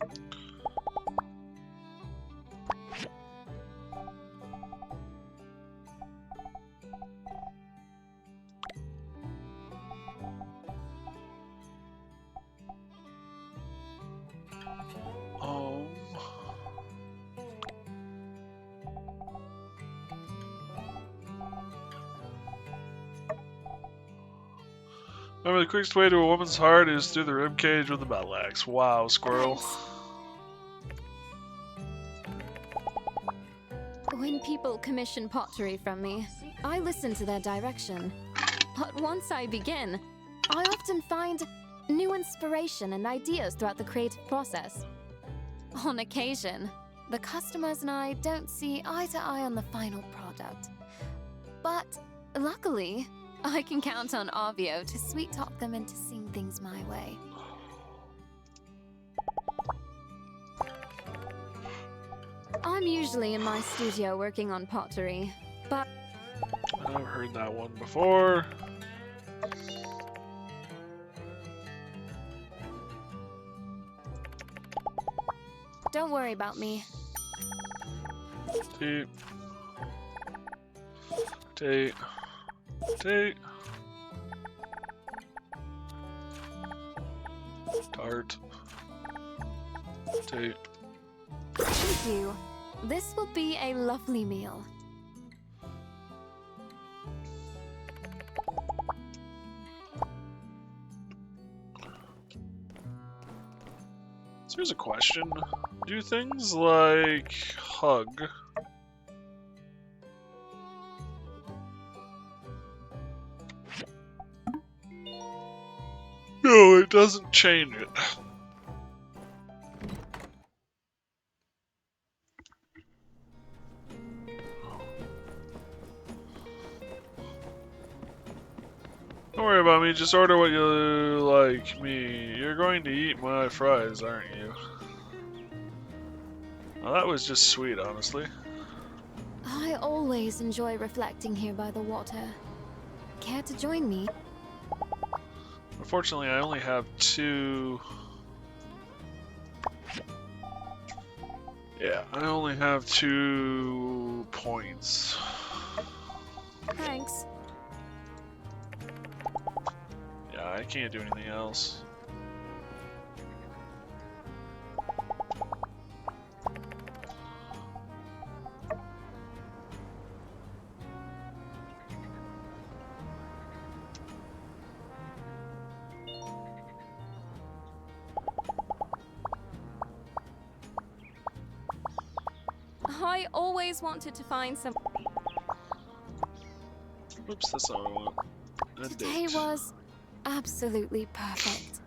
Remember, the quickest way to a woman's heart is through the ribcage with a battle axe. Wow, squirrel. When people commission pottery from me, I listen to their direction. But once I begin, I often find new inspiration and ideas throughout the creative process. On occasion, the customers and I don't see eye to eye on the final product. But luckily, I can count on Arvio to sweet-talk them into seeing things my way. I'm usually in my studio working on pottery, but... I've heard that one before. Don't worry about me. Tate. Tate. Tate. Tart. Tate. Thank you. This will be a lovely meal. So here's a question. Do things like hug no, it doesn't change it. Don't worry about me, just order what you like me. You're going to eat my fries, aren't you? Well, that was just sweet, honestly. I always enjoy reflecting here by the water. Care to join me? Unfortunately, I only have 2... Yeah, I only have 2 points. Thanks. Yeah, I can't do anything else. I always wanted to find some... Oops, that's not what I want. A Today date. was absolutely perfect.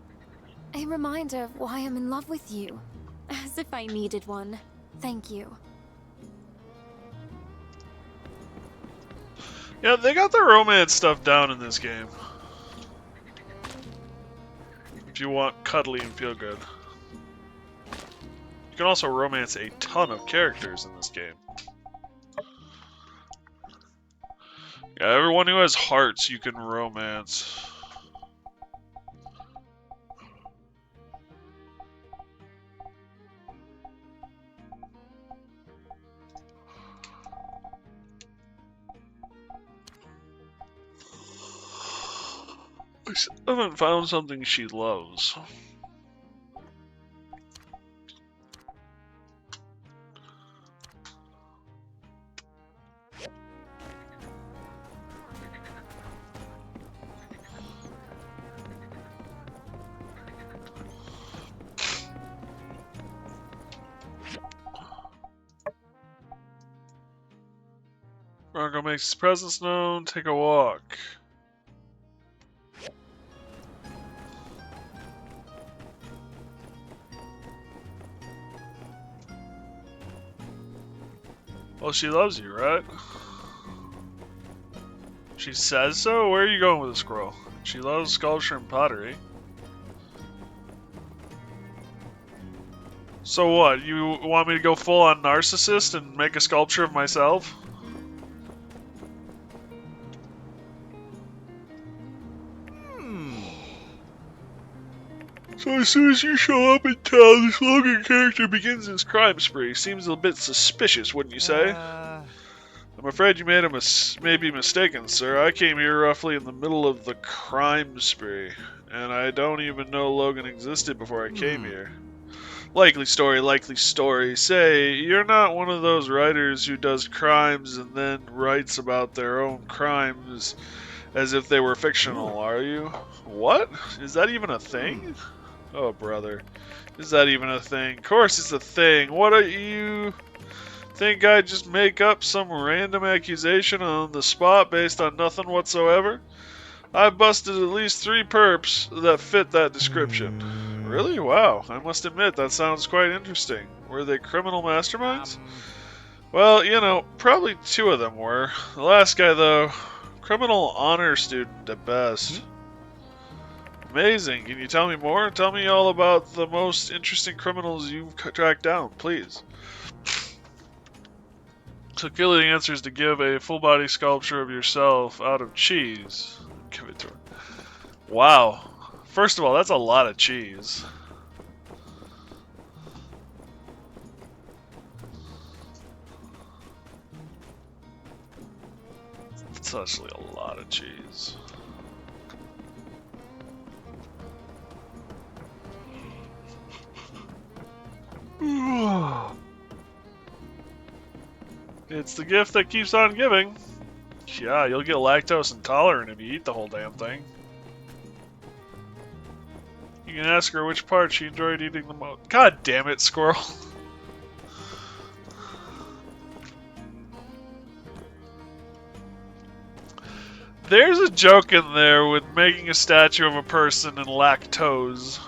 A reminder of why I'm in love with you. As if I needed one. Thank you. Yeah, they got the romance stuff down in this game. If you want cuddly and feel good. You can also romance a ton of characters in this game. Yeah, everyone who has hearts you can romance. I still haven't found something she loves. Bronco makes his presence known. Take a walk. Well, she loves you, right? She says so? Where are you going with this girl? She loves sculpture and pottery. So what? You want me to go full on narcissist and make a sculpture of myself? So as soon as you show up in town, this Logan character begins his crime spree. Seems a bit suspicious, wouldn't you say? I'm afraid you may be mistaken, sir. I came here roughly in the middle of the crime spree, and I don't even know Logan existed before I came here. Likely story. Say, you're not one of those writers who does crimes and then writes about their own crimes as if they were fictional, are you? What? Is that even a thing? Oh, brother. Is that even a thing? Of course it's a thing. What do you think I'd just make up some random accusation on the spot based on nothing whatsoever? I busted at least 3 perps that fit that description. Really? Wow. I must admit, that sounds quite interesting. Were they criminal masterminds? Well, you know, probably 2 of them were. The last guy, though, criminal honor student at best. Amazing. Can you tell me more? Tell me all about the most interesting criminals you've tracked down, please. So clearly the answer is to give a full-body sculpture of yourself out of cheese. Give it to her. Wow. First of all, that's a lot of cheese. It's actually a lot of cheese. It's the gift that keeps on giving. Yeah, you'll get lactose intolerant if you eat the whole damn thing. You can ask her which part she enjoyed eating the most. God damn it, squirrel. There's a joke in there with making a statue of a person in lactose.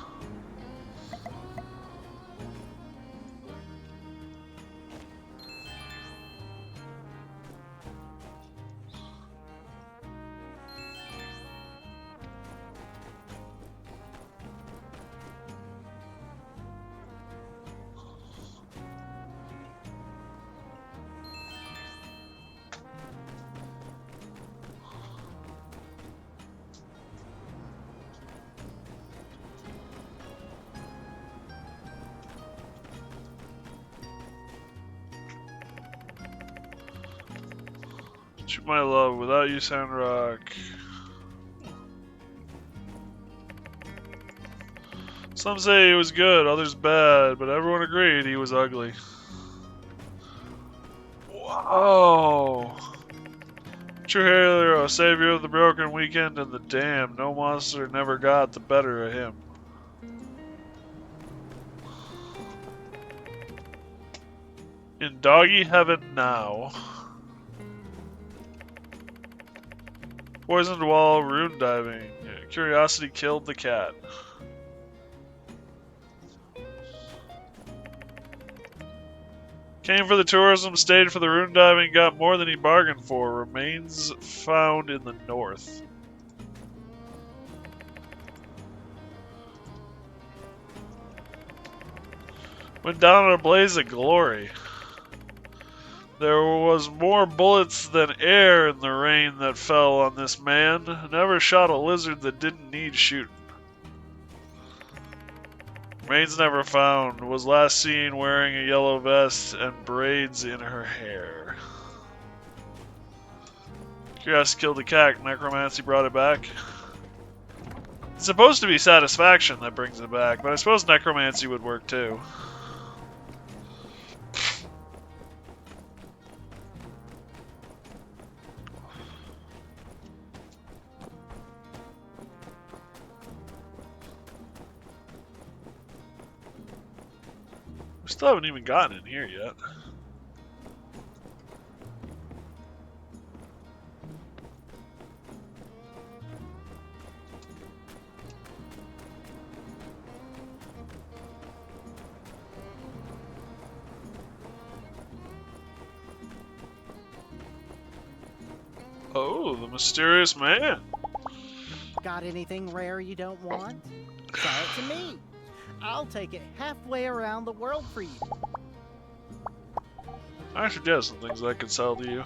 You my love, without you, Sandrock. Some say he was good, others bad, but everyone agreed he was ugly. Whoa! True hero, savior of the broken weekend and the damned. No monster never got the better of him. In doggy heaven now. Poisoned wall, rune diving. Curiosity killed the cat. Came for the tourism, stayed for the rune diving, got more than he bargained for. Remains found in the north. Went down in a blaze of glory. There was more bullets than air in the rain that fell on this man. Never shot a lizard that didn't need shooting. Remains never found. Was last seen wearing a yellow vest and braids in her hair. Curiosity killed the cat. Necromancy brought it back. It's supposed to be satisfaction that brings it back, but I suppose necromancy would work too. Still haven't even gotten in here yet. Oh, the mysterious man. Got anything rare you don't want? Sell it to me. I'll take it halfway around the world for you. I should have some things I can sell to you.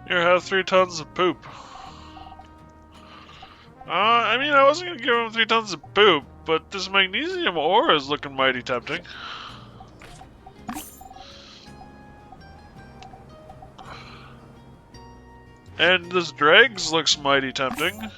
Here, have 3 tons of poop. I mean, I wasn't gonna give him 3 tons of poop, but this magnesium ore is looking mighty tempting. And this dregs looks mighty tempting.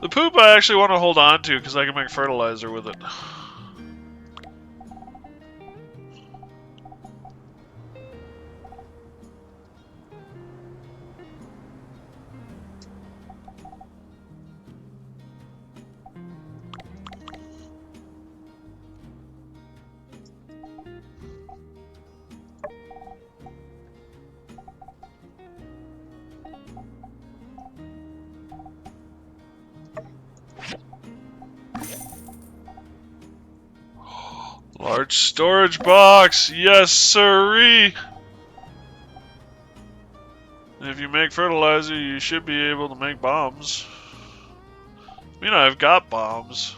The poop I actually want to hold on to because I can make fertilizer with it. Large storage box, yes sirree! If you make fertilizer, you should be able to make bombs. I mean, I've got bombs.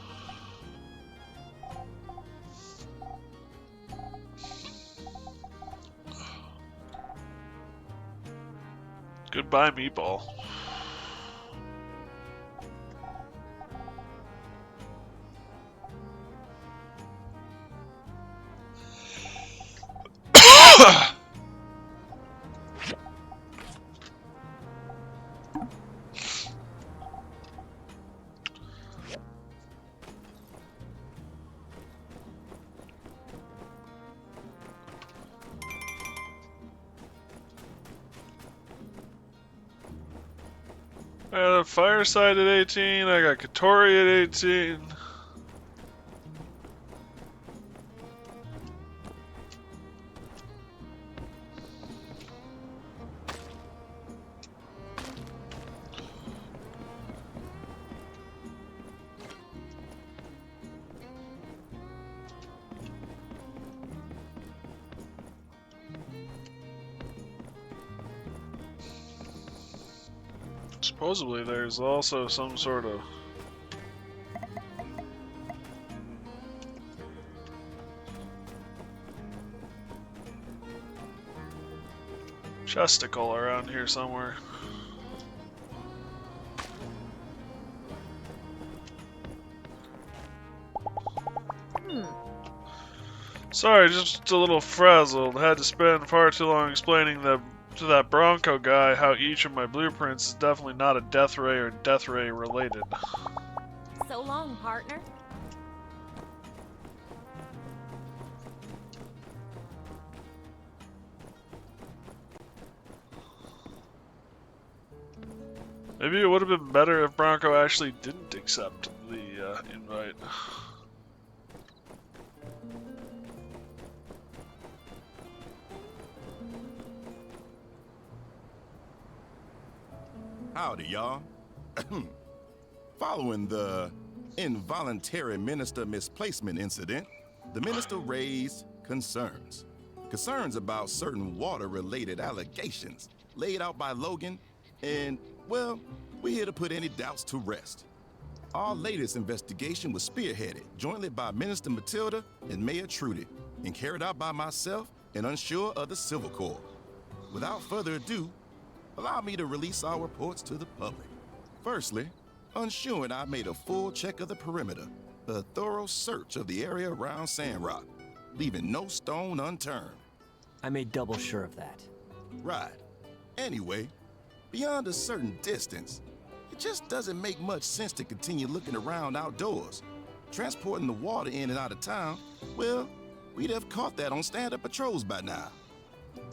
Goodbye, meatball. I got a Fireside at 18, I got Katori at 18. Supposedly there's also some sort of chesticle around here somewhere. Sorry, just a little frazzled. Had to spend far too long explaining to that Bronco guy how each of my blueprints is definitely not a death ray or death ray related. So long, partner. Maybe it would have been better if Bronco actually didn't accept the invite. Howdy, y'all. Following the involuntary minister misplacement incident, the minister raised concerns. Concerns about certain water-related allegations laid out by Logan, and, well, we're here to put any doubts to rest. Our latest investigation was spearheaded jointly by Minister Matilda and Mayor Trudy, and carried out by myself and Unsure of the Civil Corps. Without further ado, allow me to release our reports to the public. Firstly, Unsure and I made a full check of the perimeter, a thorough search of the area around Sandrock, leaving no stone unturned. I made double sure of that. Right. Anyway, beyond a certain distance, it just doesn't make much sense to continue looking around outdoors. Transporting the water in and out of town, well, we'd have caught that on stand-up patrols by now.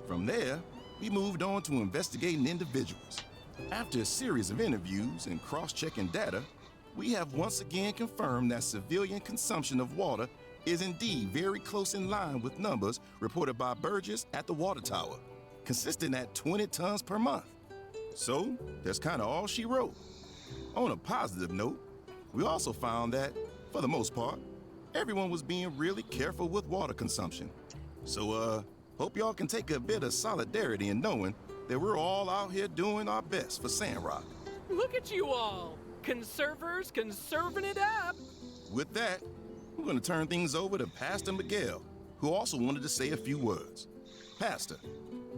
From there, we moved on to investigating individuals. After a series of interviews and cross-checking data, we have once again confirmed that civilian consumption of water is indeed very close in line with numbers reported by Burgess at the water tower, consistent at 20 tons per month. So, that's kind of all she wrote. On a positive note, we also found that, for the most part, everyone was being really careful with water consumption. So, hope y'all can take a bit of solidarity in knowing that we're all out here doing our best for Sandrock. Look at you all! Conservers conserving it up! With that, we're going to turn things over to Pastor Miguel, who also wanted to say a few words. Pastor,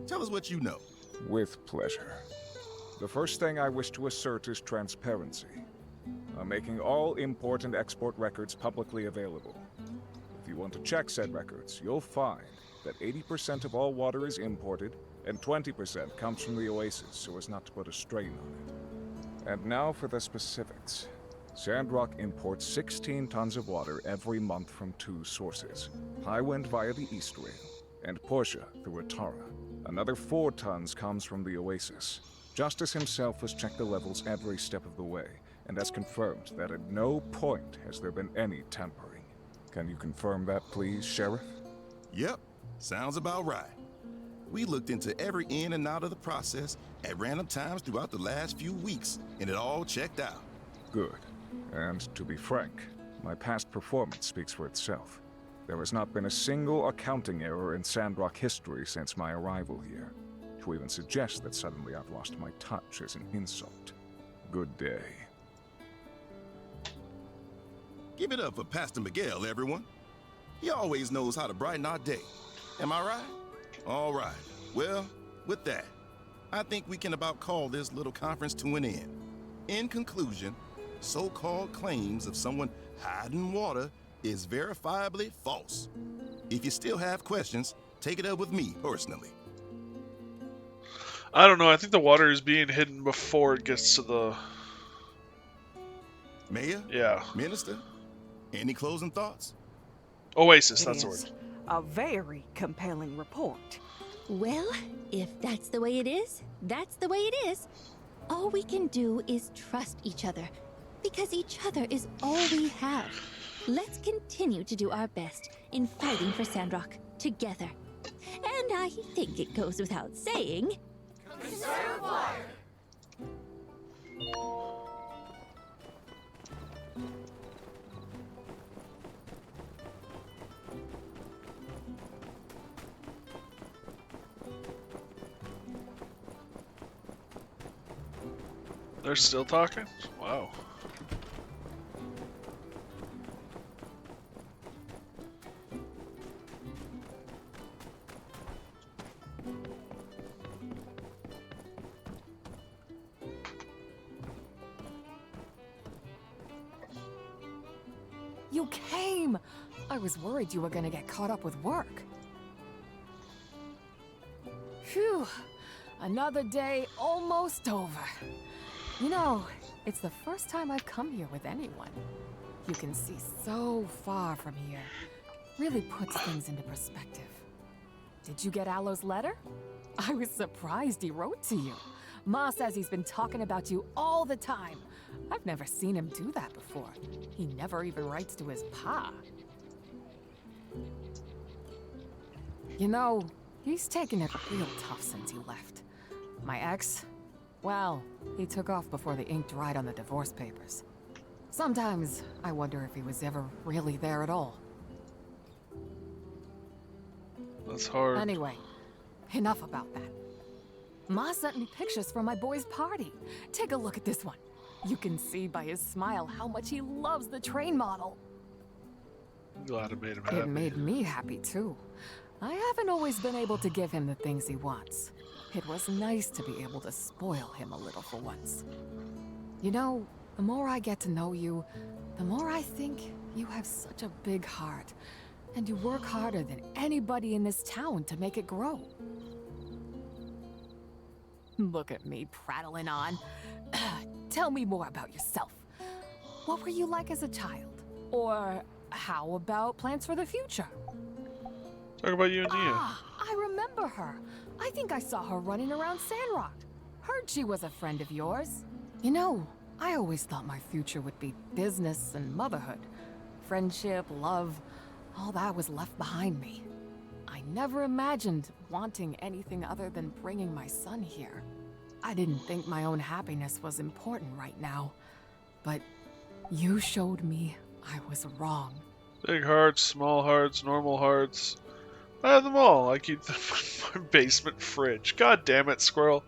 tell us what you know. With pleasure. The first thing I wish to assert is transparency. I'm making all import and export records publicly available. If you want to check said records, you'll find that 80% of all water is imported and 20% comes from the oasis so as not to put a strain on it. And now for the specifics. Sandrock imports 16 tons of water every month from 2 sources. Highwind via the East Rail, and Portia through Atara. Another 4 tons comes from the oasis. Justice himself has checked the levels every step of the way, and has confirmed that at no point has there been any tampering. Can you confirm that, please, Sheriff? Yep, sounds about right. We looked into every in and out of the process at random times throughout the last few weeks, and it all checked out. Good. And to be frank, my past performance speaks for itself. There has not been a single accounting error in Sandrock history since my arrival here. To even suggest that suddenly I've lost my touch is an insult. Good day. Give it up for Pastor Miguel, everyone. He always knows how to brighten our day. Am I right? All right. Well, with that, I think we can about call this little conference to an end. In conclusion, so-called claims of someone hiding water is verifiably false. If you still have questions, take it up with me personally. I don't know. I think the water is being hidden before it gets to the... Mayor? Yeah. Minister? Any closing thoughts? Oasis, that's the word. A very compelling report. Well, if that's the way it is, that's the way it is. All we can do is trust each other, because each other is all we have. Let's continue to do our best in fighting for Sandrock together. And I think it goes without saying... Conserve water! They're still talking? Wow. You came! I was worried you were gonna get caught up with work. Phew! Another day almost over. You know, it's the first time I've come here with anyone. You can see so far from here. Really puts things into perspective. Did you get Alo's letter? I was surprised he wrote to you. Ma says he's been talking about you all the time. I've never seen him do that before. He never even writes to his pa. You know, he's taken it real tough since he left. My ex, well, he took off before the ink dried on the divorce papers. Sometimes I wonder if he was ever really there at all. That's hard. Anyway, enough about that. Ma sent me pictures from my boy's party. Take a look at this one. You can see by his smile how much he loves the train model. I'm glad it made him happy. It made me happy too. I haven't always been able to give him the things he wants. It was nice to be able to spoil him a little for once. You know, the more I get to know you, the more I think you have such a big heart, and you work harder than anybody in this town to make it grow. Look at me prattling on. Tell me more about yourself. What were you like as a child? Or how about plans for the future? Talk about you and Nia. Ah, I remember her. I think I saw her running around Sandrock. Heard she was a friend of yours. You know, I always thought my future would be business and motherhood. Friendship, love, all that was left behind me. I never imagined wanting anything other than bringing my son here. I didn't think my own happiness was important right now. But you showed me I was wrong. Big hearts, small hearts, normal hearts. I have them all. I keep them in my basement fridge. God damn it, squirrel.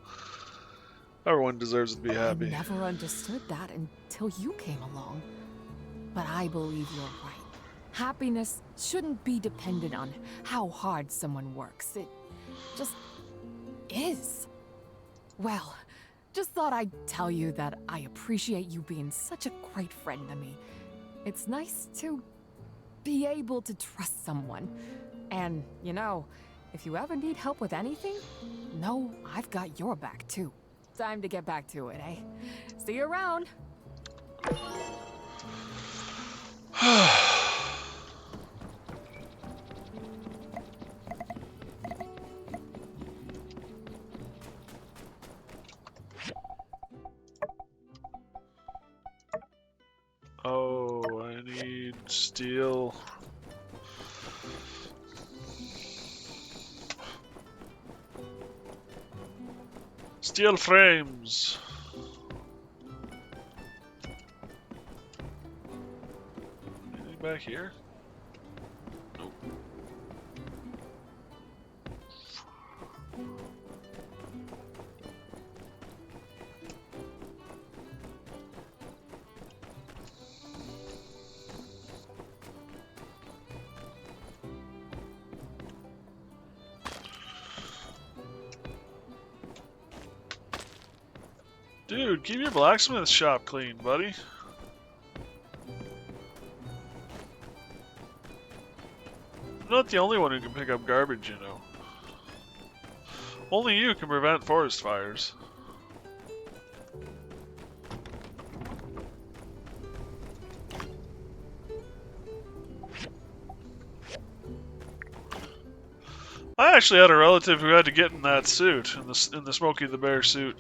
Everyone deserves to be happy. I never understood that until you came along. But I believe you're right. Happiness shouldn't be dependent on how hard someone works. It just is. Well, just thought I'd tell you that I appreciate you being such a great friend to me. It's nice to be able to trust someone. And, you know, if you ever need help with anything, know I've got your back too. Time to get back to it, eh? See you around. Oh, I need steel. Steel frames. Anything back here? Nope. Dude, keep your blacksmith shop clean, buddy. I'm not the only one who can pick up garbage, you know. Only you can prevent forest fires. I actually had a relative who had to get in that suit, in the Smokey the Bear suit.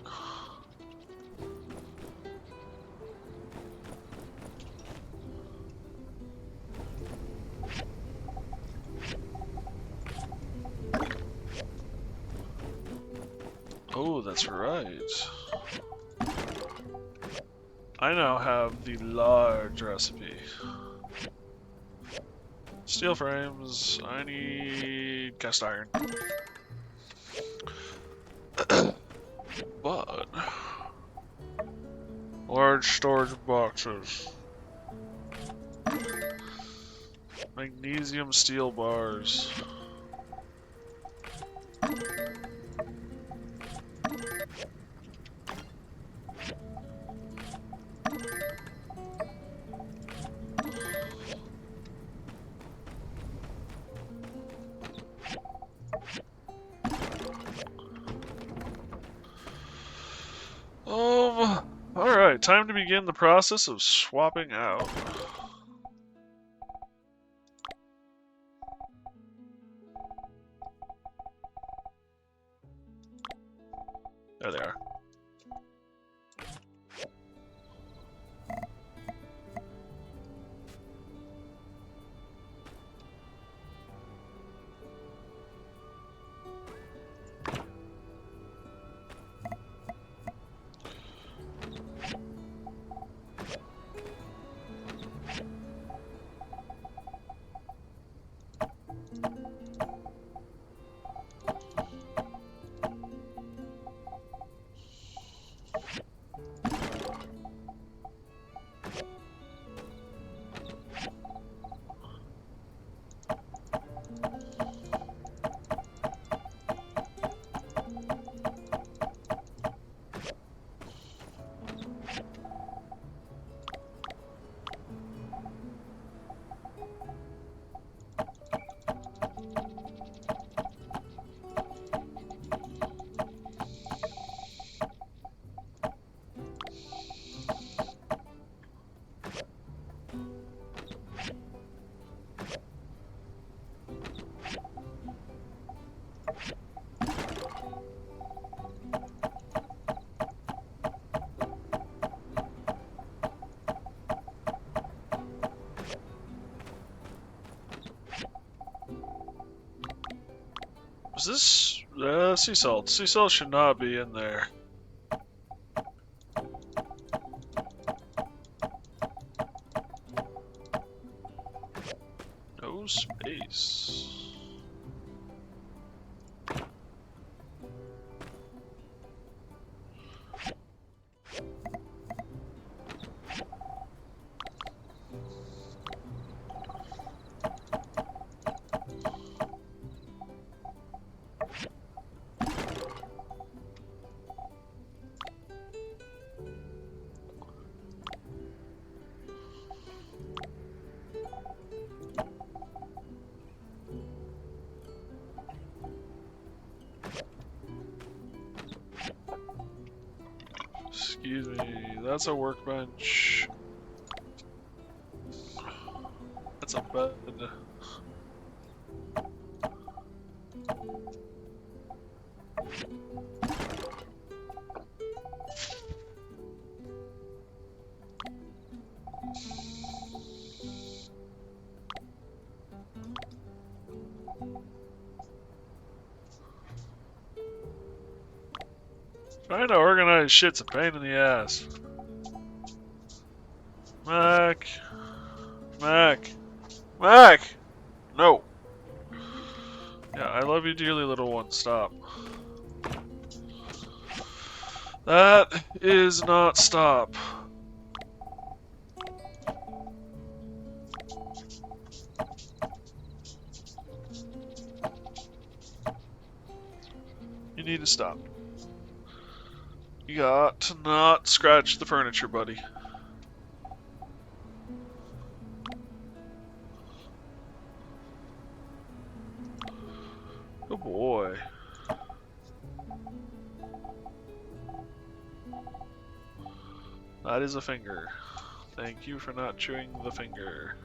Oh, that's right. I now have the large recipe. Steel frames. I need cast iron. But large storage boxes. Magnesium steel bars. Alright, time to begin the process of swapping out. There they are. Is this sea salt? Sea salt should not be in there. No space. Excuse me, that's a workbench. That's a bed. Trying to organize shit's a pain in the ass. Mac. No. Yeah, I love you dearly, little one. Stop. That is not stop. You need to stop. You got to not scratch the furniture, buddy. Good boy. That is a finger. Thank you for not chewing the finger.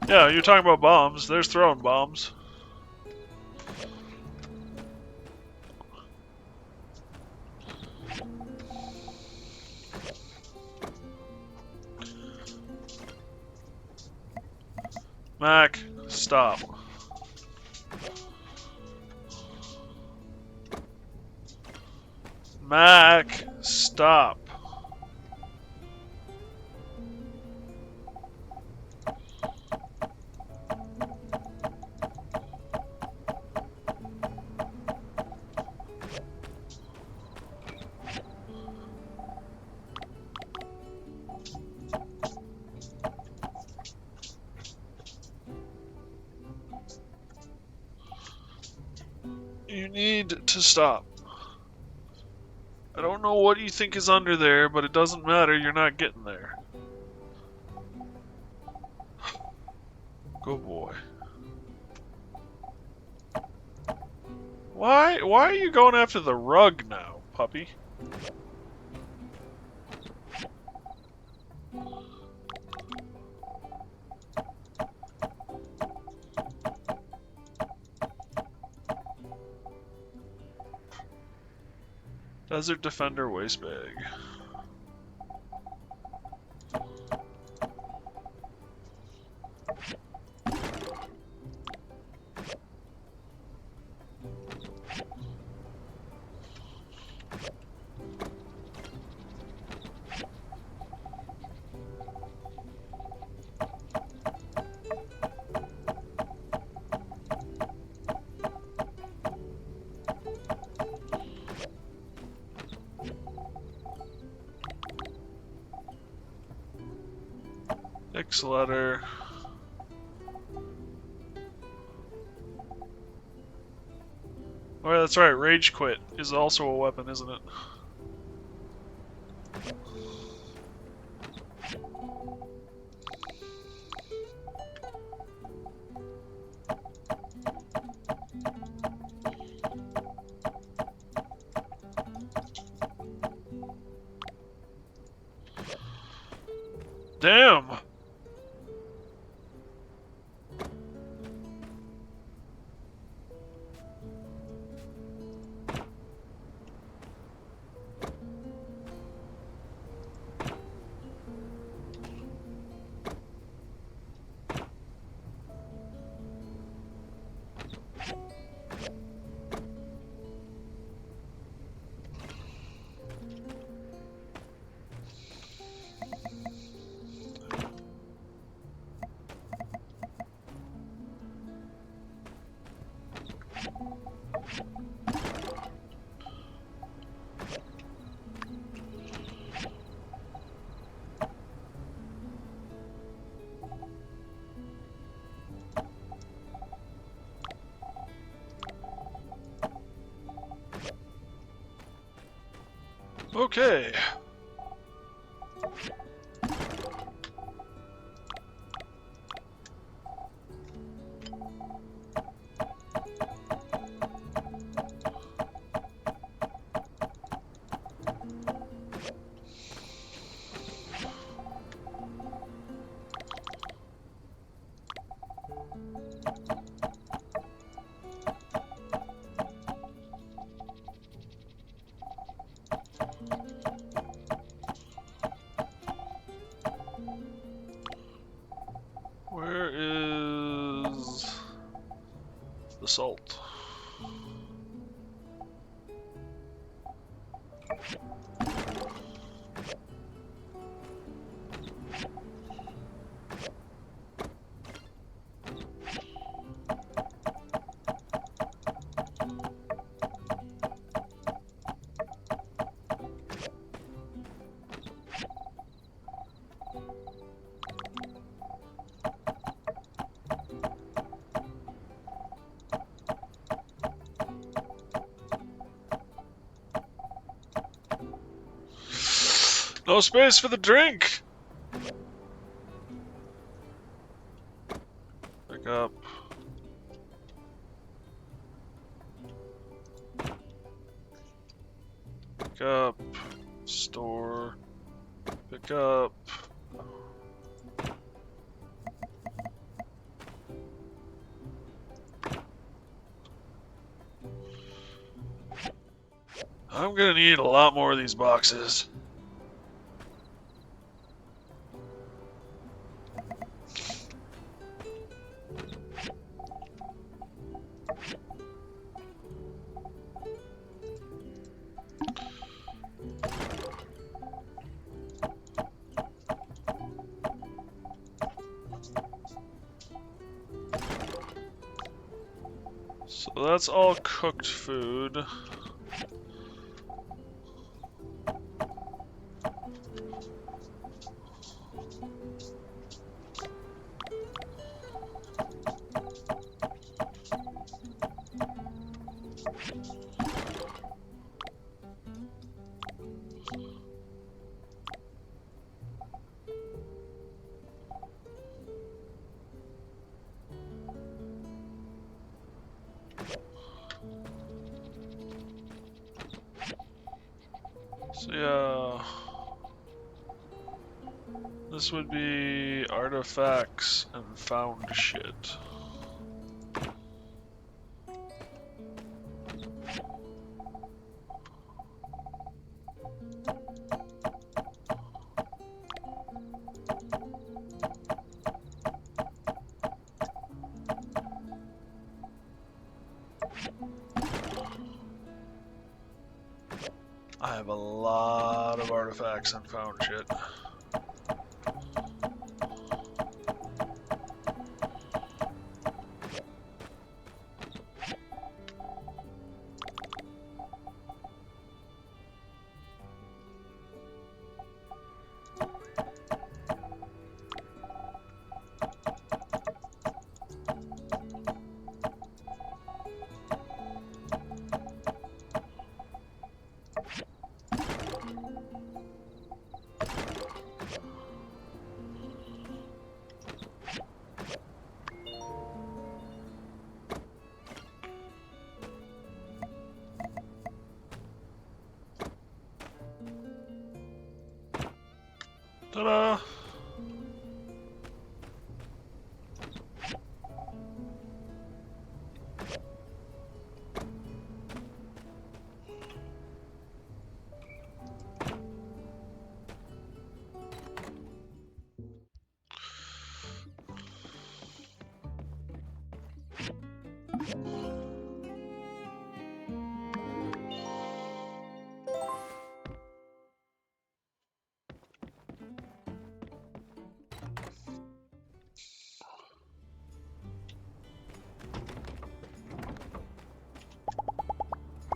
Yeah, you're talking about bombs. There's throwing bombs. Mac, stop. Mac, stop. You need to stop. I don't know what you think is under there, but it doesn't matter, you're not getting there. Good boy. Why are you going after the rug now, puppy? Desert Defender waste bag. X letter. Oh, that's right. Rage quit is also a weapon, isn't it? Damn. Okay. Where is the salt? No space for the drink! Pick up. Pick up. Store. Pick up. I'm gonna need a lot more of these boxes. So that's all cooked food. So yeah, this would be artifacts and found shit. I have a lot of artifacts and found shit. Ta-da!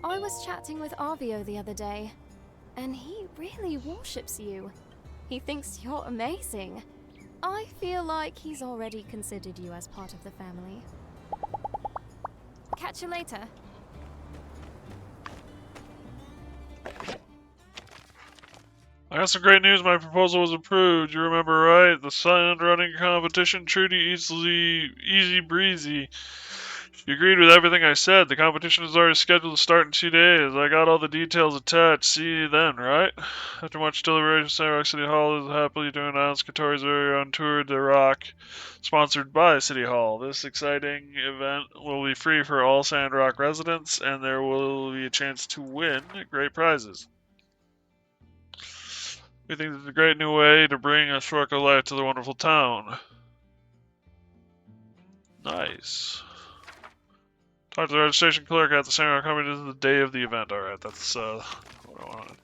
I was chatting with Arvio the other day, and he really worships you. He thinks you're amazing. I feel like he's already considered you as part of the family. Catch you later. I got some great news. My proposal was approved. You remember, right? The sand running competition, Trudy, easy breezy. She agreed with everything I said. The competition is already scheduled to start in 2 days. I got all the details attached. See you then, right? After much deliberation, Sandrock City Hall is happily to announce Katori's very own Tour de Rock, sponsored by City Hall. This exciting event will be free for all Sandrock residents, and there will be a chance to win great prizes. We think this is a great new way to bring a sparkle life to the wonderful town. Nice. Talk to the registration clerk at the Sandrock Company. This is the day of the event. Alright, that's what I wanted.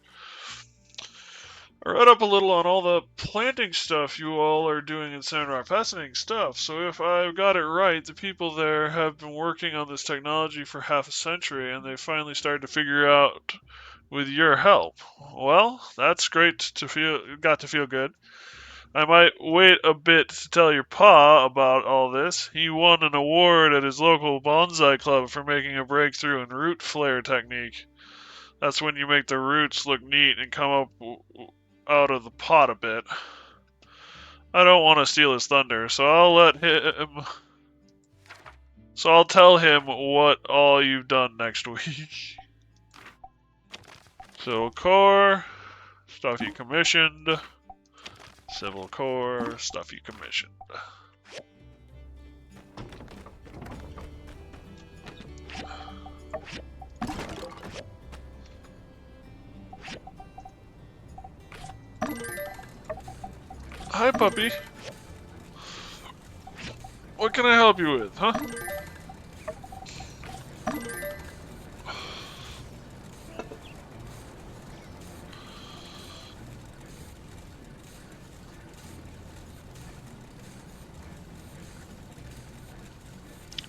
I read up a little on all the planting stuff you all are doing in Sandrock. Fascinating stuff. So if I've got it right, the people there have been working on this technology for half a century, and they finally started to figure out with your help. Well, that's great to feel. Got to feel good. I might wait a bit to tell your pa about all this. He won an award at his local bonsai club for making a breakthrough in root flare technique. That's when you make the roots look neat and come up out of the pot a bit. I don't want to steal his thunder, so I'll tell him what all you've done next week. Civil Corps, stuff you commissioned. Civil Corps, stuff you commissioned. Hi, puppy. What can I help you with, huh?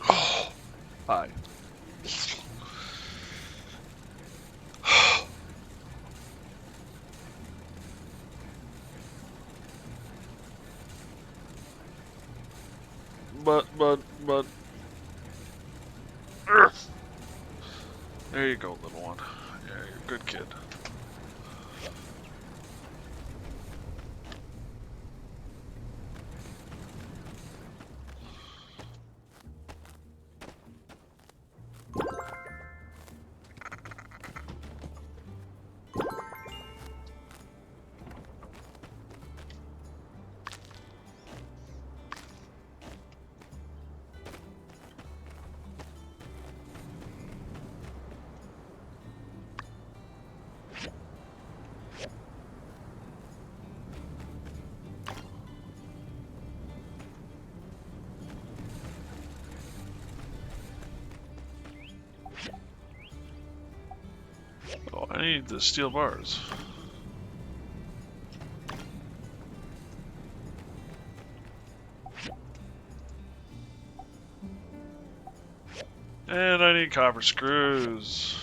Oh, hi. But. There you go, little one. Yeah, you're a good kid. Oh, I need the steel bars. And I need copper screws.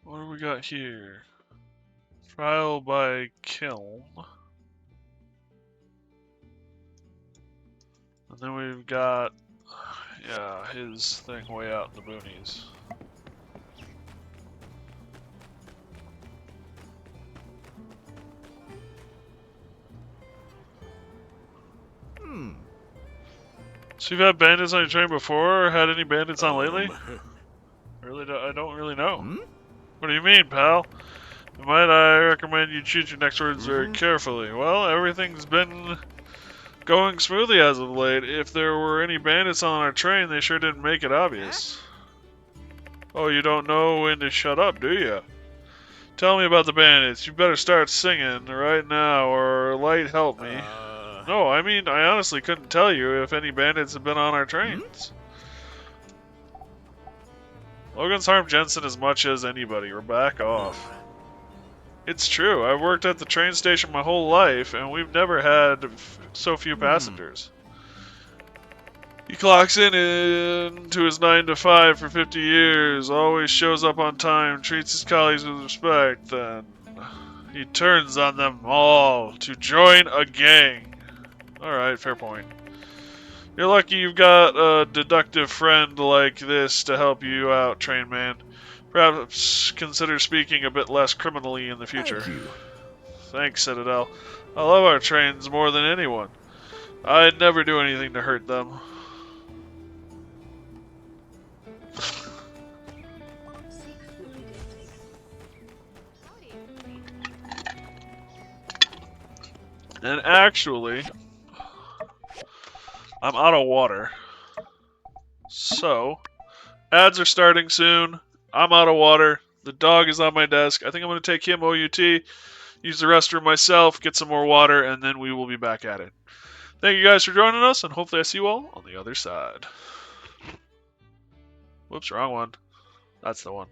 What do we got here? Trial by kiln. And then we've got, yeah, his thing way out in the boonies. So you've had bandits on your train before, or had any bandits on lately? I don't really know. What do you mean, pal? Might I recommend you choose your next words very carefully? Well, everything's been going smoothly as of late. If there were any bandits on our train, they sure didn't make it obvious. Oh, you don't know when to shut up, do you? Tell me about the bandits. You better start singing right now, or light help me. No, I mean, I honestly couldn't tell you if any bandits have been on our trains. Logan's harmed Jensen as much as anybody. We're back off. It's true. I've worked at the train station my whole life, and we've never had so few passengers. He clocks in to his 9 to 5 for 50 years, always shows up on time, treats his colleagues with respect, then He turns on them all to join a gang. Alright, fair point. You're lucky you've got a deductive friend like this to help you out, train man. Perhaps consider speaking a bit less criminally in the future. Thank you. Thanks, Citadel. I love our trains more than anyone. I'd never do anything to hurt them. And actually, I'm out of water. So, ads are starting soon. I'm out of water. The dog is on my desk. I think I'm going to take him OUT, use the restroom myself, get some more water, and then we will be back at it. Thank you guys for joining us, and hopefully I see you all on the other side. Whoops, wrong one. That's the one.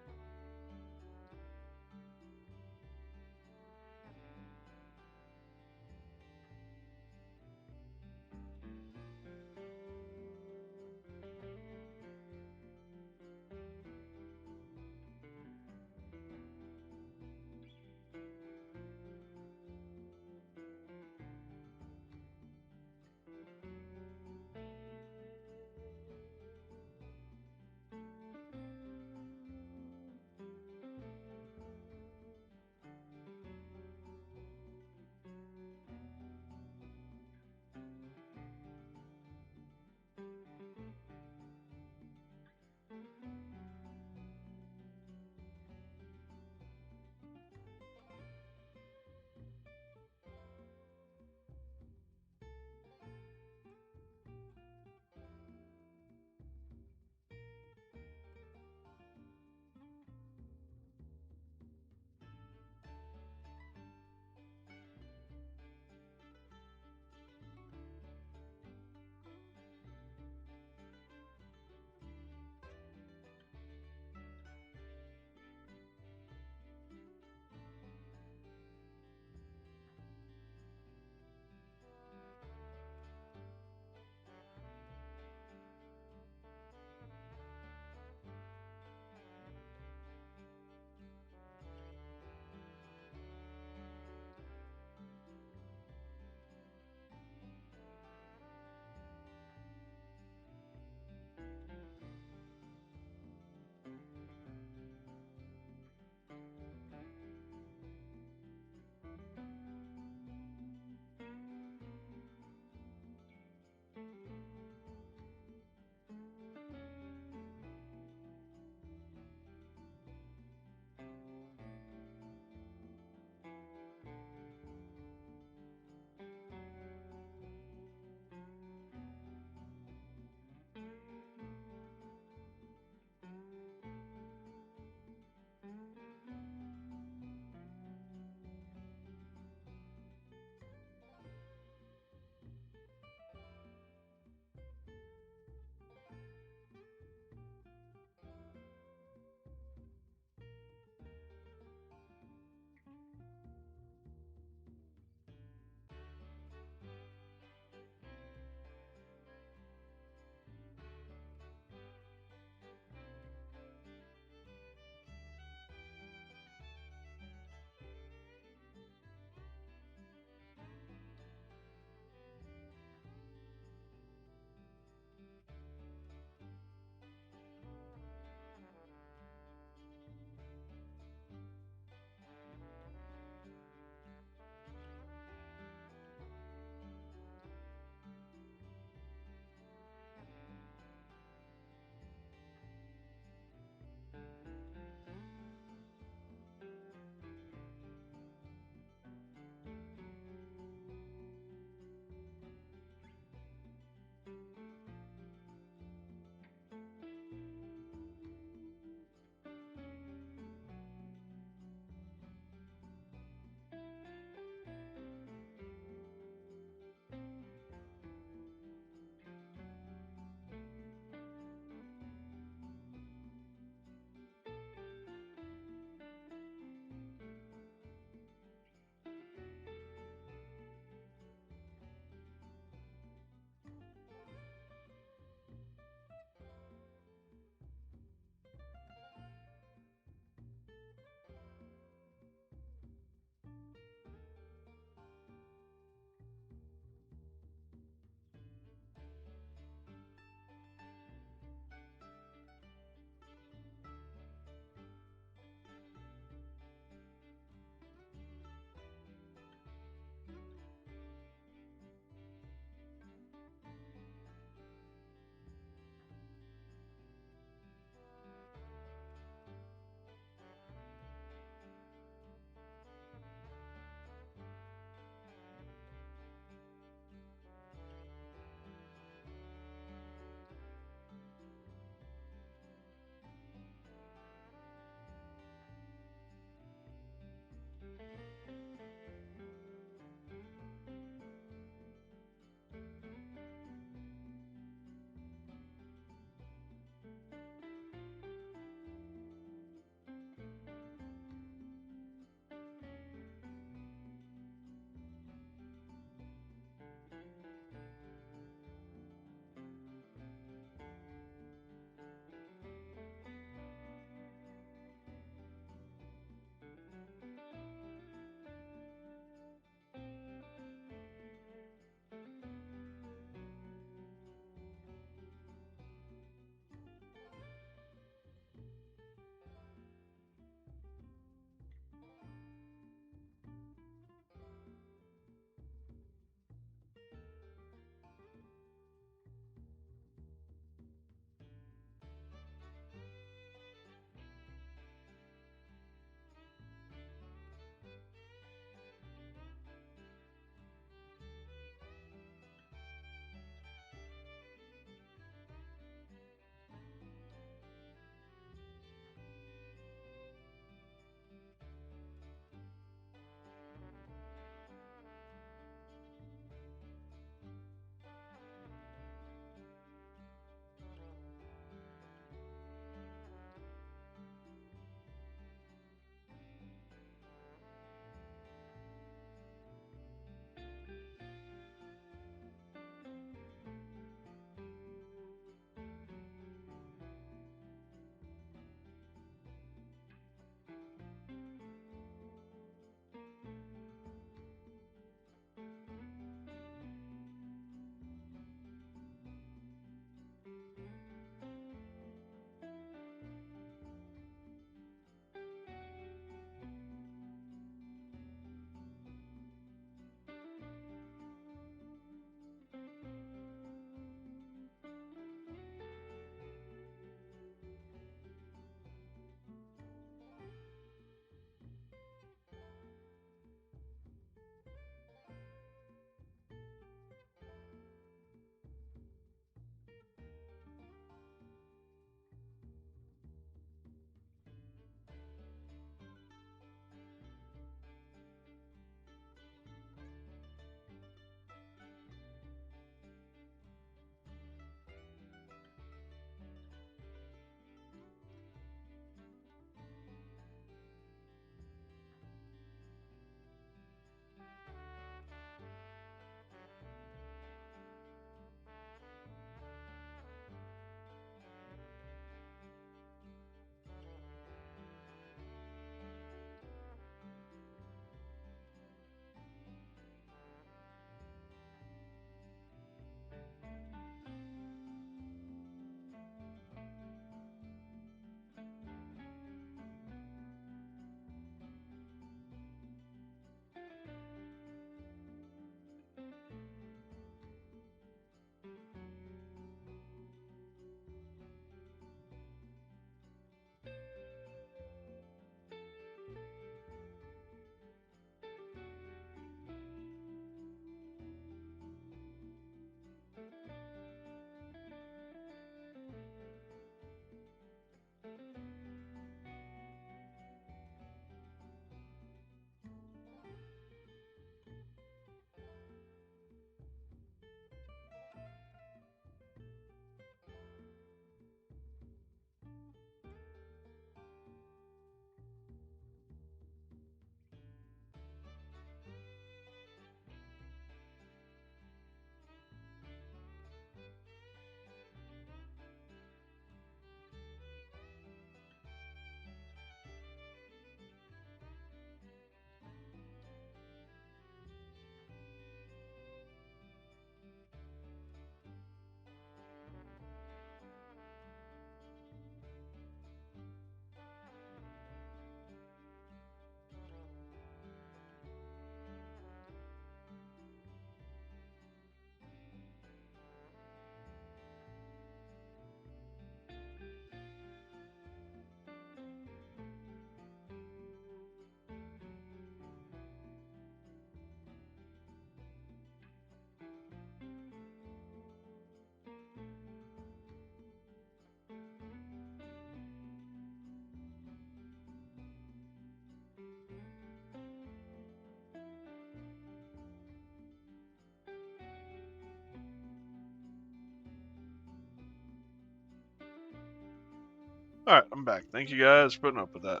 Alright, I'm back. Thank you guys for putting up with that.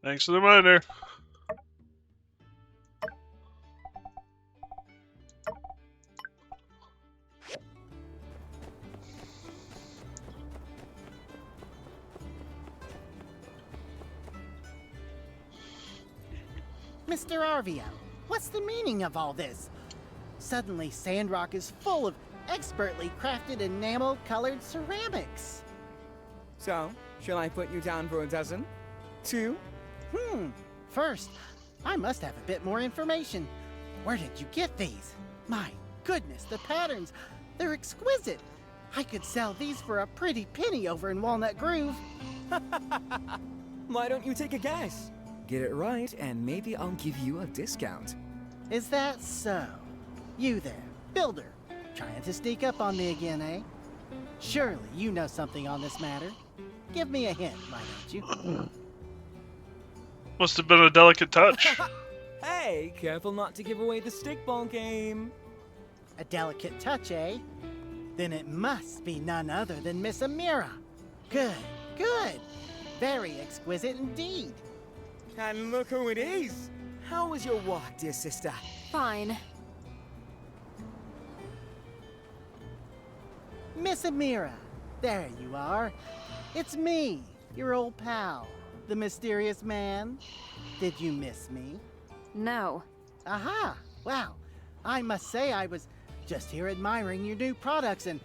Thanks for the reminder. Mr. Arvio, what's the meaning of all this? Suddenly, Sandrock is full of expertly crafted enamel-colored ceramics. So, shall I put you down for a dozen? 2? First, I must have a bit more information. Where did you get these? My goodness, the patterns, they're exquisite. I could sell these for a pretty penny over in Walnut Grove. Why don't you take a guess? Get it right, and maybe I'll give you a discount. Is that so? You there, builder, trying to sneak up on me again, eh? Surely you know something on this matter. Give me a hint, why don't you? Must have been a delicate touch. Hey, careful not to give away the stickball game. A delicate touch, eh? Then it must be none other than Miss Amira. Good, good. Very exquisite indeed. And look who it is. How was your walk, dear sister? Fine. Miss Amira, there you are. It's me, your old pal, the mysterious man. Did you miss me? No. Aha! Wow. I must say I was just here admiring your new products and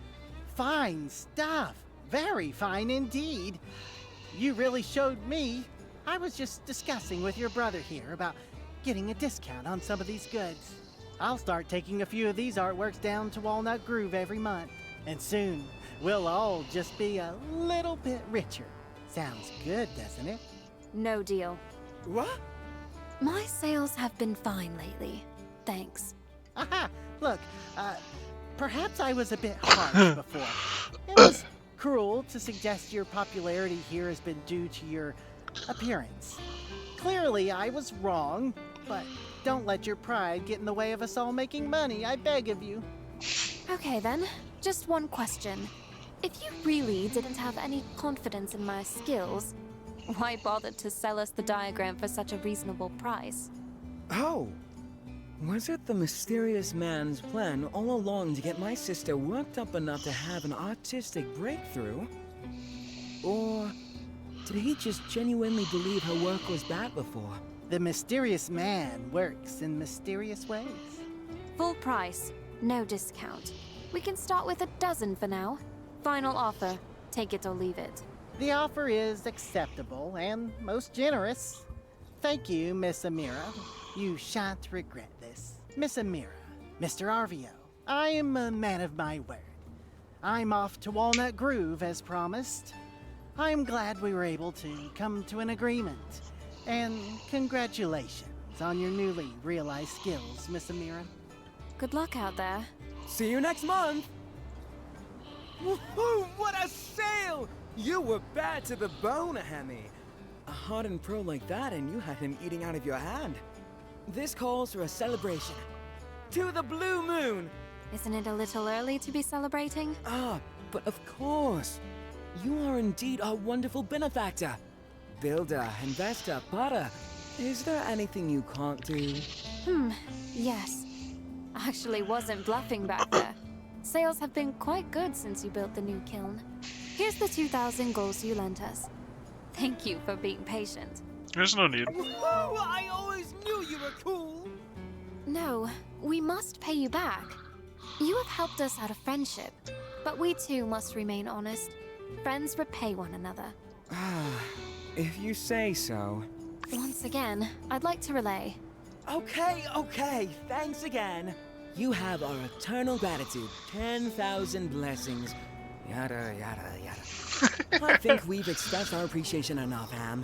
fine stuff. Very fine indeed. You really showed me. I was just discussing with your brother here about getting a discount on some of these goods. I'll start taking a few of these artworks down to Walnut Grove every month. And soon, we'll all just be a little bit richer. Sounds good, doesn't it? No deal. What? My sales have been fine lately. Thanks. Aha! Look, perhaps I was a bit harsh before. It was cruel to suggest your popularity here has been due to your appearance. Clearly, I was wrong, but don't let your pride get in the way of us all making money, I beg of you. Okay then, just one question. If you really didn't have any confidence in my skills, why bother to sell us the diagram for such a reasonable price? Oh, was it the mysterious man's plan all along to get my sister worked up enough to have an artistic breakthrough? Or did he just genuinely believe her work was bad before? The mysterious man works in mysterious ways. Full price, no discount. We can start with a dozen for now. Final offer, take it or leave it. The offer is acceptable and most generous. Thank you, Miss Amira. You shan't regret this. Miss Amira, Mr. Arvio, I am a man of my word. I'm off to Walnut Grove as promised. I'm glad we were able to come to an agreement. And congratulations on your newly realized skills, Miss Amira. Good luck out there. See you next month! Woohoo! What a sale! You were bad to the bone, Hemi. A hardened pro like that and you had him eating out of your hand. This calls for a celebration. To the blue moon! Isn't it a little early to be celebrating? Ah, but of course. You are indeed our wonderful benefactor. Builder, investor, potter. Is there anything you can't do? Yes. Actually wasn't bluffing back there. Sales have been quite good since you built the new kiln. Here's the 2,000 goals you lent us. Thank you for being patient. There's no need. Whoa, I always knew you were cool! No, we must pay you back. You have helped us out of friendship, but we too must remain honest. Friends repay one another. If you say so. Once again, I'd like to relay. Okay, thanks again. You have our eternal gratitude, 10,000 blessings, yada, yada, yada. I think we've expressed our appreciation enough, Ham.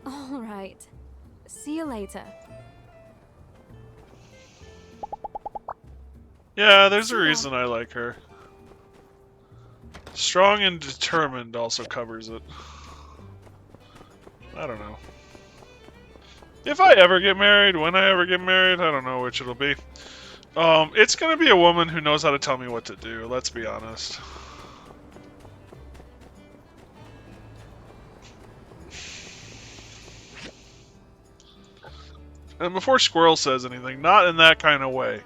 All right. See you later. Yeah, there's a reason I like her. Strong and determined also covers it. I don't know. If I ever get married, when I ever get married, I don't know which it'll be. It's gonna be a woman who knows how to tell me what to do, let's be honest. And before Squirrel says anything, not in that kind of way.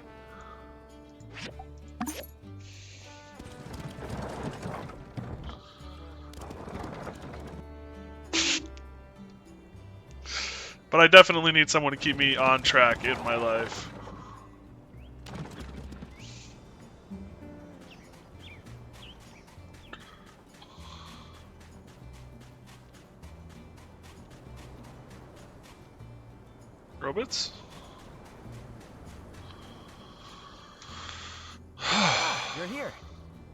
But I definitely need someone to keep me on track in my life. Robots? You're here.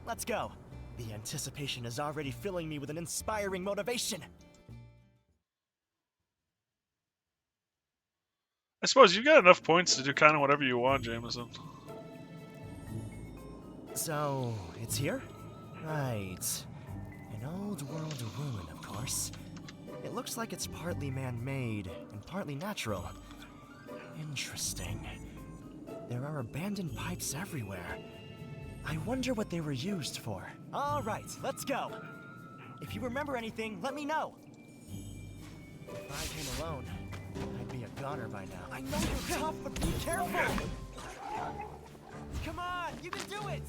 Let's go. The anticipation is already filling me with an inspiring motivation. I suppose you got enough points to do kind of whatever you want, Jameson. So, it's here? Right. An old world ruin, of course. It looks like it's partly man-made and partly natural. Interesting. There are abandoned pipes everywhere. I wonder what they were used for. All right, let's go. If you remember anything, let me know. If I came alone, I'd be a goner by now. I know you're tough, but be careful! Come on, you can do it!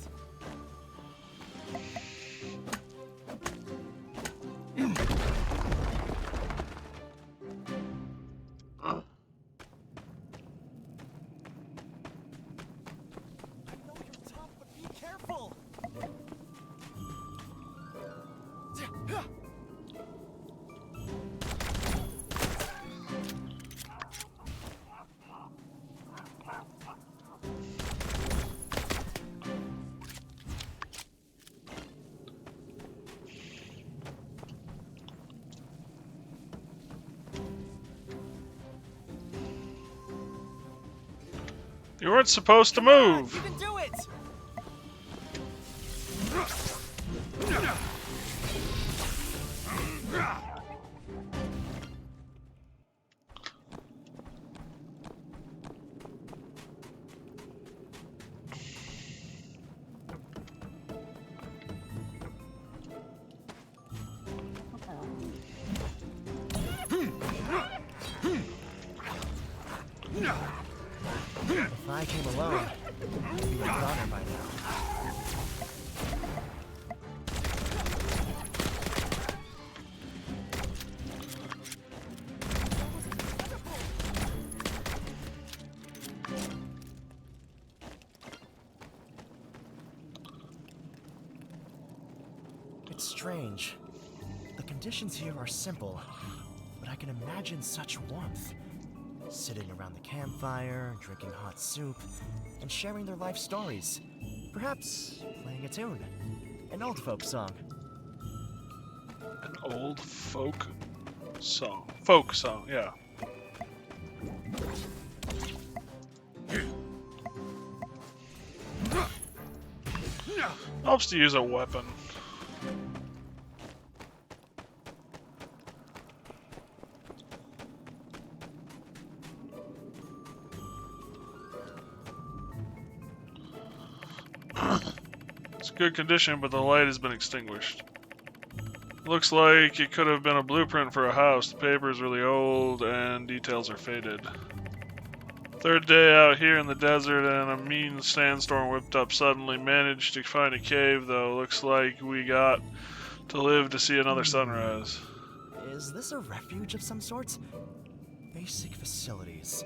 You weren't supposed to move! You can do it! If I came alone, I'd be a goner by now. It's strange. The conditions here are simple, but I can imagine such warmth. Sitting around the campfire, drinking hot soup, and sharing their life stories. Perhaps playing a tune. An old folk song. An old folk song. Folk song, yeah. Helps to use a weapon. It's good condition, but the light has been extinguished. Looks like it could have been a blueprint for a house. The paper is really old and details are faded. Third day out here in the desert and a mean sandstorm whipped up suddenly. Managed to find a cave though. Looks like we got to live to see another sunrise. Is this a refuge of some sort? Basic facilities.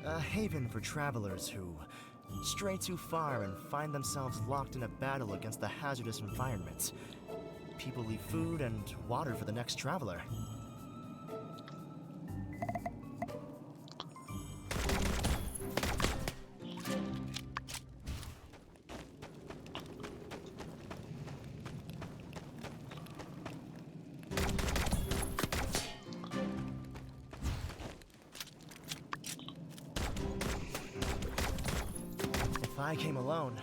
A haven for travelers who stray too far and find themselves locked in a battle against the hazardous environment. People leave food and water for the next traveler. If I came alone.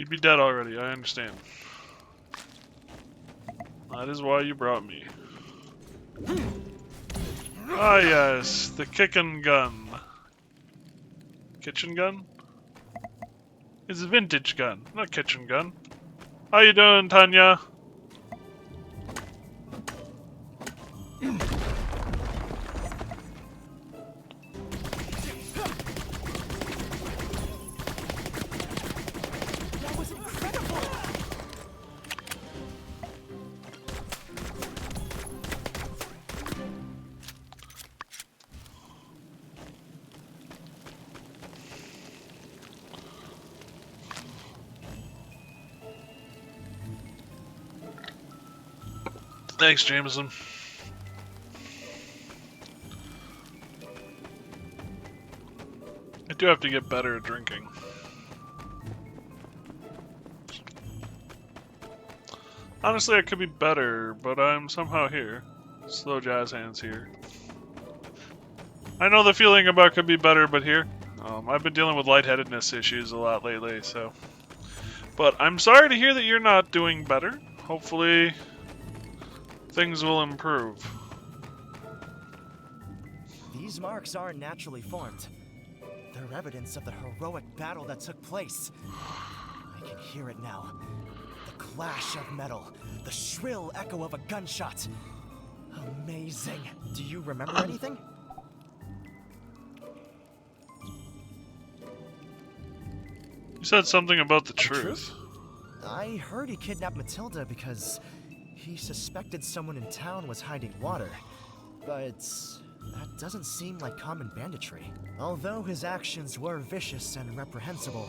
You'd be dead already, I understand. That is why you brought me. Ah yes, the kickin' gun. Kitchen gun? It's a vintage gun, not kitchen gun. How you doing, Tanya? That was incredible! Thanks, Jameson. I do have to get better at drinking. Honestly, I could be better, but I'm somehow here. Slow jazz hands here. I know the feeling about could be better, but here. I've been dealing with lightheadedness issues a lot lately, so. But I'm sorry to hear that you're not doing better. Hopefully, things will improve. These marks aren't naturally formed. They're evidence of the heroic battle that took place. I can hear it now. The clash of metal, the shrill echo of a gunshot. Amazing. Do you remember anything? You said something about the truth. I heard he kidnapped Matilda because he suspected someone in town was hiding water. But that doesn't seem like common banditry. Although his actions were vicious and reprehensible,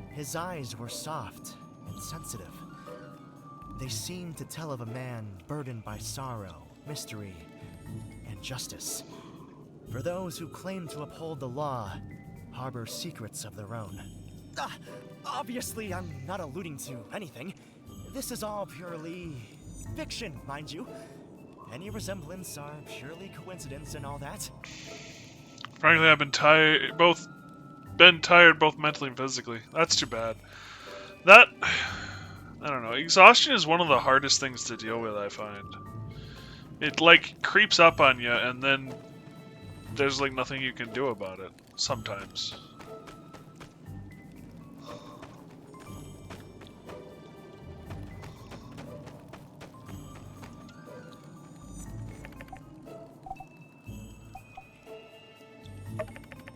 his eyes were soft and sensitive. They seemed to tell of a man burdened by sorrow, mystery, and justice. For those who claim to uphold the law, harbor secrets of their own. Obviously, I'm not alluding to anything. This is all purely fiction, mind you. Any resemblance are purely coincidence and all that. Frankly, I've been tired, both mentally and physically. That's too bad. I don't know. Exhaustion is one of the hardest things to deal with, I find. It, like, creeps up on you, and then there's, like, nothing you can do about it, sometimes.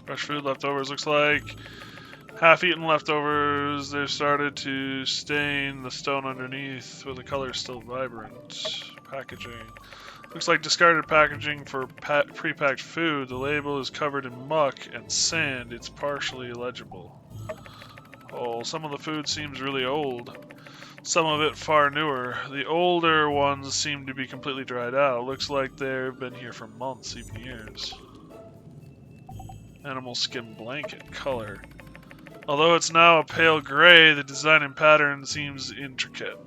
Fresh food leftovers, looks like half-eaten leftovers. They've started to stain the stone underneath with the color still vibrant. Packaging. Looks like discarded packaging for pre-packed food. The label is covered in muck and sand. It's partially illegible. Oh, some of the food seems really old. Some of it far newer. The older ones seem to be completely dried out. Looks like they've been here for months, even years. Animal skin blanket color. Although it's now a pale gray, the design and pattern seems intricate.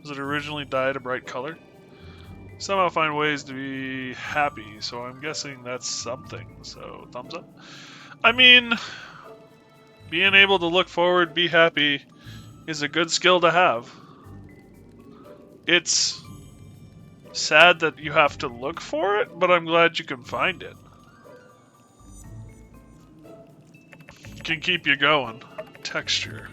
Was it originally dyed a bright color? Somehow find ways to be happy, so I'm guessing that's something. So, thumbs up. I mean, being able to look forward, be happy, is a good skill to have. It's sad that you have to look for it, but I'm glad you can find it. Can keep you going. Texture.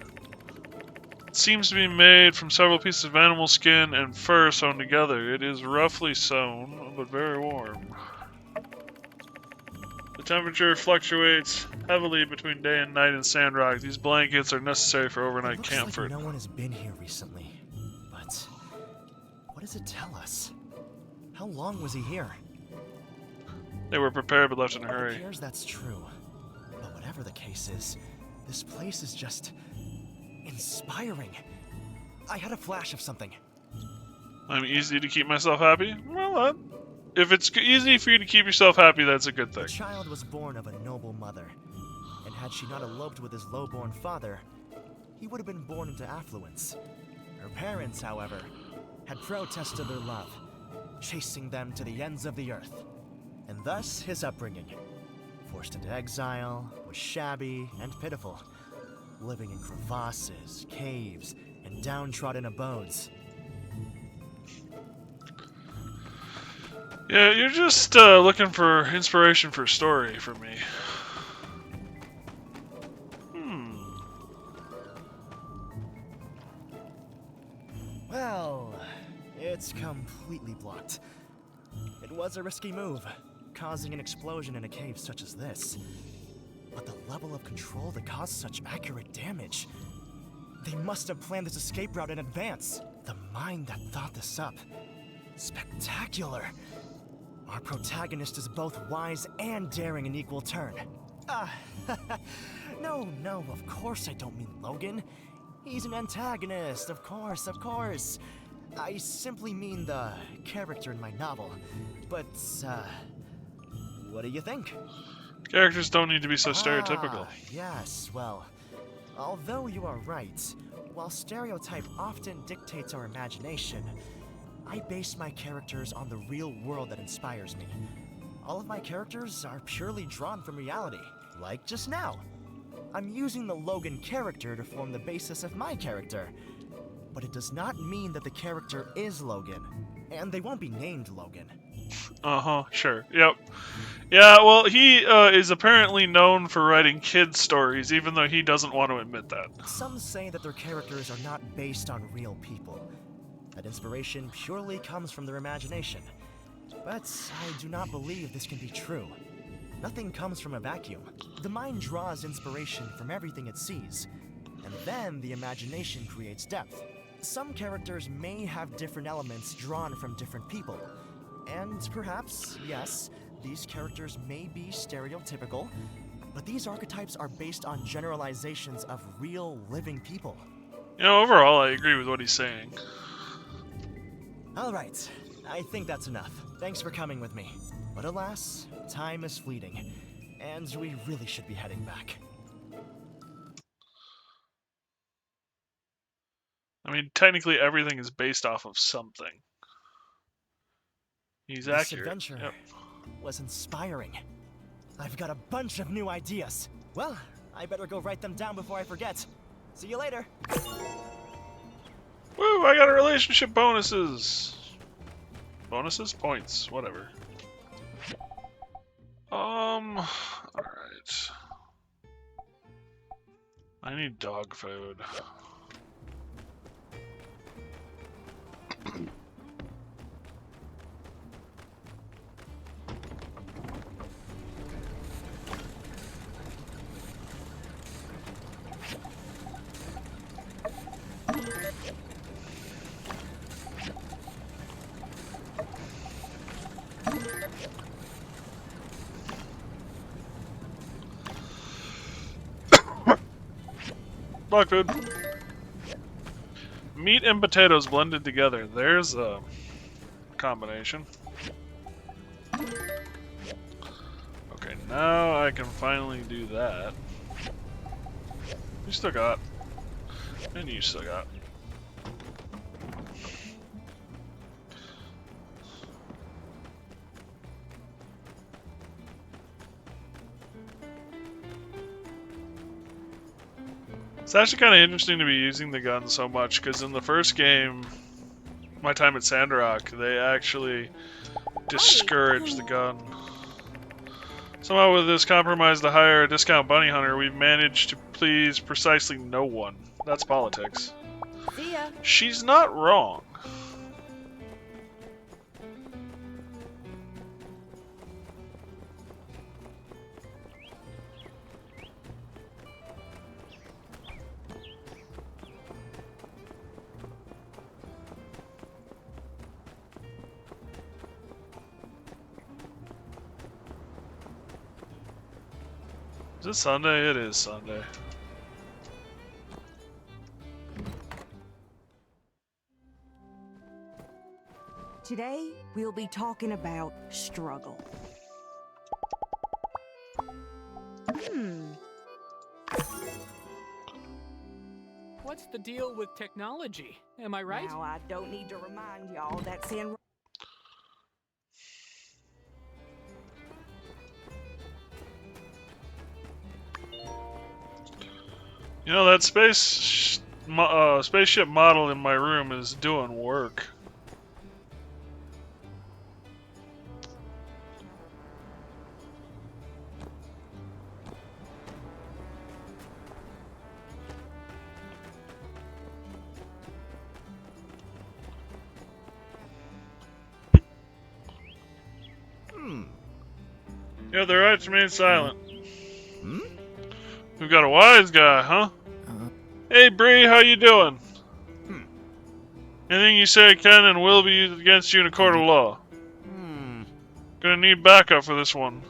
It seems to be made from several pieces of animal skin and fur sewn together. It is roughly sewn, but very warm. The temperature fluctuates heavily between day and night in Sandrock. These blankets are necessary for overnight comfort. Like no one has been here recently. But what does it tell us? How long was he here? They were prepared but left in a It hurry. appears that's true. But whatever the case is, this place is just inspiring. I had a flash of something. I'm easy to keep myself happy? Well, if it's easy for you to keep yourself happy, that's a good thing. The child was born of a noble mother, and had she not eloped with his low-born father, he would have been born into affluence. Her parents, however, had protested their love, chasing them to the ends of the earth. And thus his upbringing. Forced into exile, was shabby and pitiful. living in crevasses, caves, and downtrodden abodes. Yeah, you're just looking for inspiration for a story for me. Well, it's completely blocked. It was a risky move, causing an explosion in a cave such as this. But the level of control to cause such accurate damage... They must have planned this escape route in advance. The mind that thought this up. Spectacular. Our protagonist is both wise and daring in equal turn. No, of course I don't mean Logan. He's an antagonist, of course. I simply mean the character in my novel. But, what do you think? Characters don't need to be so stereotypical. Yes, well, although you are right, while stereotype often dictates our imagination, I base my characters on the real world that inspires me. All of my characters are purely drawn from reality, like just now. I'm using the Logan character to form the basis of my character. But it does not mean that the character is Logan, and they won't be named Logan. Sure, yep. Yeah, well, he is apparently known for writing kids' stories, even though he doesn't want to admit that. Some say that their characters are not based on real people. That inspiration purely comes from their imagination. But I do not believe this can be true. Nothing comes from a vacuum. The mind draws inspiration from everything it sees, and then the imagination creates depth. Some characters may have different elements drawn from different people, and perhaps, yes, these characters may be stereotypical, but these archetypes are based on generalizations of real, living people. You know, overall, I agree with what he's saying. Alright, I think that's enough. Thanks for coming with me. But alas, time is fleeting, and we really should be heading back. I mean, technically everything is based off of something. He's this accurate. Adventure was inspiring. I've got a bunch of new ideas. Well, I better go write them down before I forget. See you later. Woo, I got a relationship bonuses. Bonuses? Points, whatever. Alright. I need dog food. Dog food. Meat and potatoes blended together. There's a combination. Okay, now I can finally do that. You still got. And you still got. It's actually kind of interesting to be using the gun so much, because in the first game, my time at Sandrock, they actually discouraged the gun. Somehow with this compromise to hire a discount bounty hunter, we've managed to please precisely no one. That's politics. See ya. She's not wrong. Is it Sunday? It is Sunday. Today, we'll be talking about struggle. What's the deal with technology? Am I right? Now, I don't need to remind y'all that Sandrock... You know, that spaceship model in my room is doing work. Yeah, the right to remain silent. We've got a wise guy, huh? Hey, Bree, how you doing? Anything you say can and will be used against you in a court of law. Gonna need backup for this one.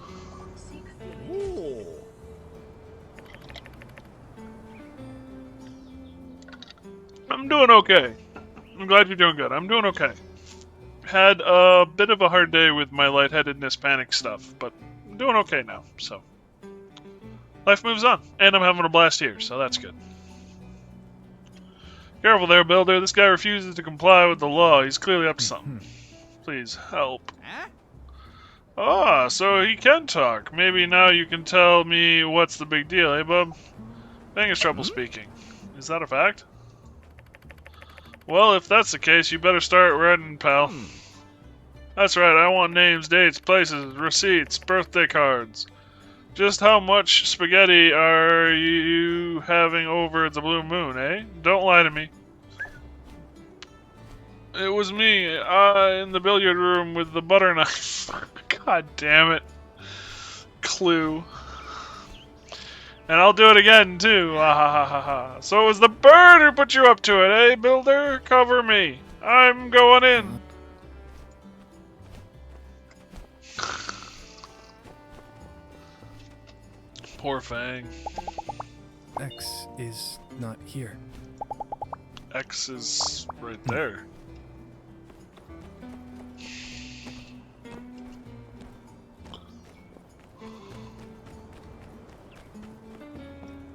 I'm doing okay. I'm glad you're doing good. I'm doing okay. Had a bit of a hard day with my lightheadedness panic stuff, but I'm doing okay now, so. Life moves on, and I'm having a blast here, so that's good. Careful there, Builder. This guy refuses to comply with the law. He's clearly up to something. Please, help. Ah, so he can talk. Maybe now you can tell me what's the big deal, eh, bub? Bang has trouble speaking. Is that a fact? Well, if that's the case, you better start writing, pal. That's right, I want names, dates, places, receipts, birthday cards. Just how much spaghetti are you having over at the Blue Moon, eh? Don't lie to me. It was me, in the billiard room with the butter knife. God damn it. Clue. And I'll do it again, too. Ah, ha, ha, ha, ha. So it was the bird who put you up to it, eh, Builder? Cover me. I'm going in. Poor Fang. X is not here. X is right there.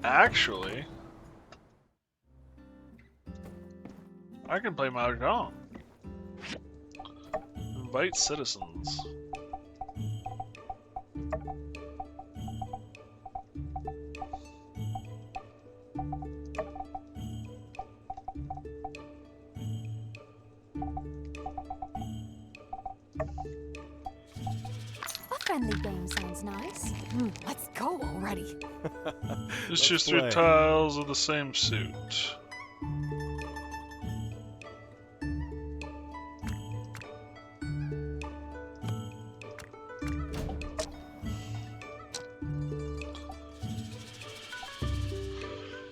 Actually, I can play Mahjong. Invite citizens. A friendly game sounds nice. Let's go already. It's just three tiles of the same suit.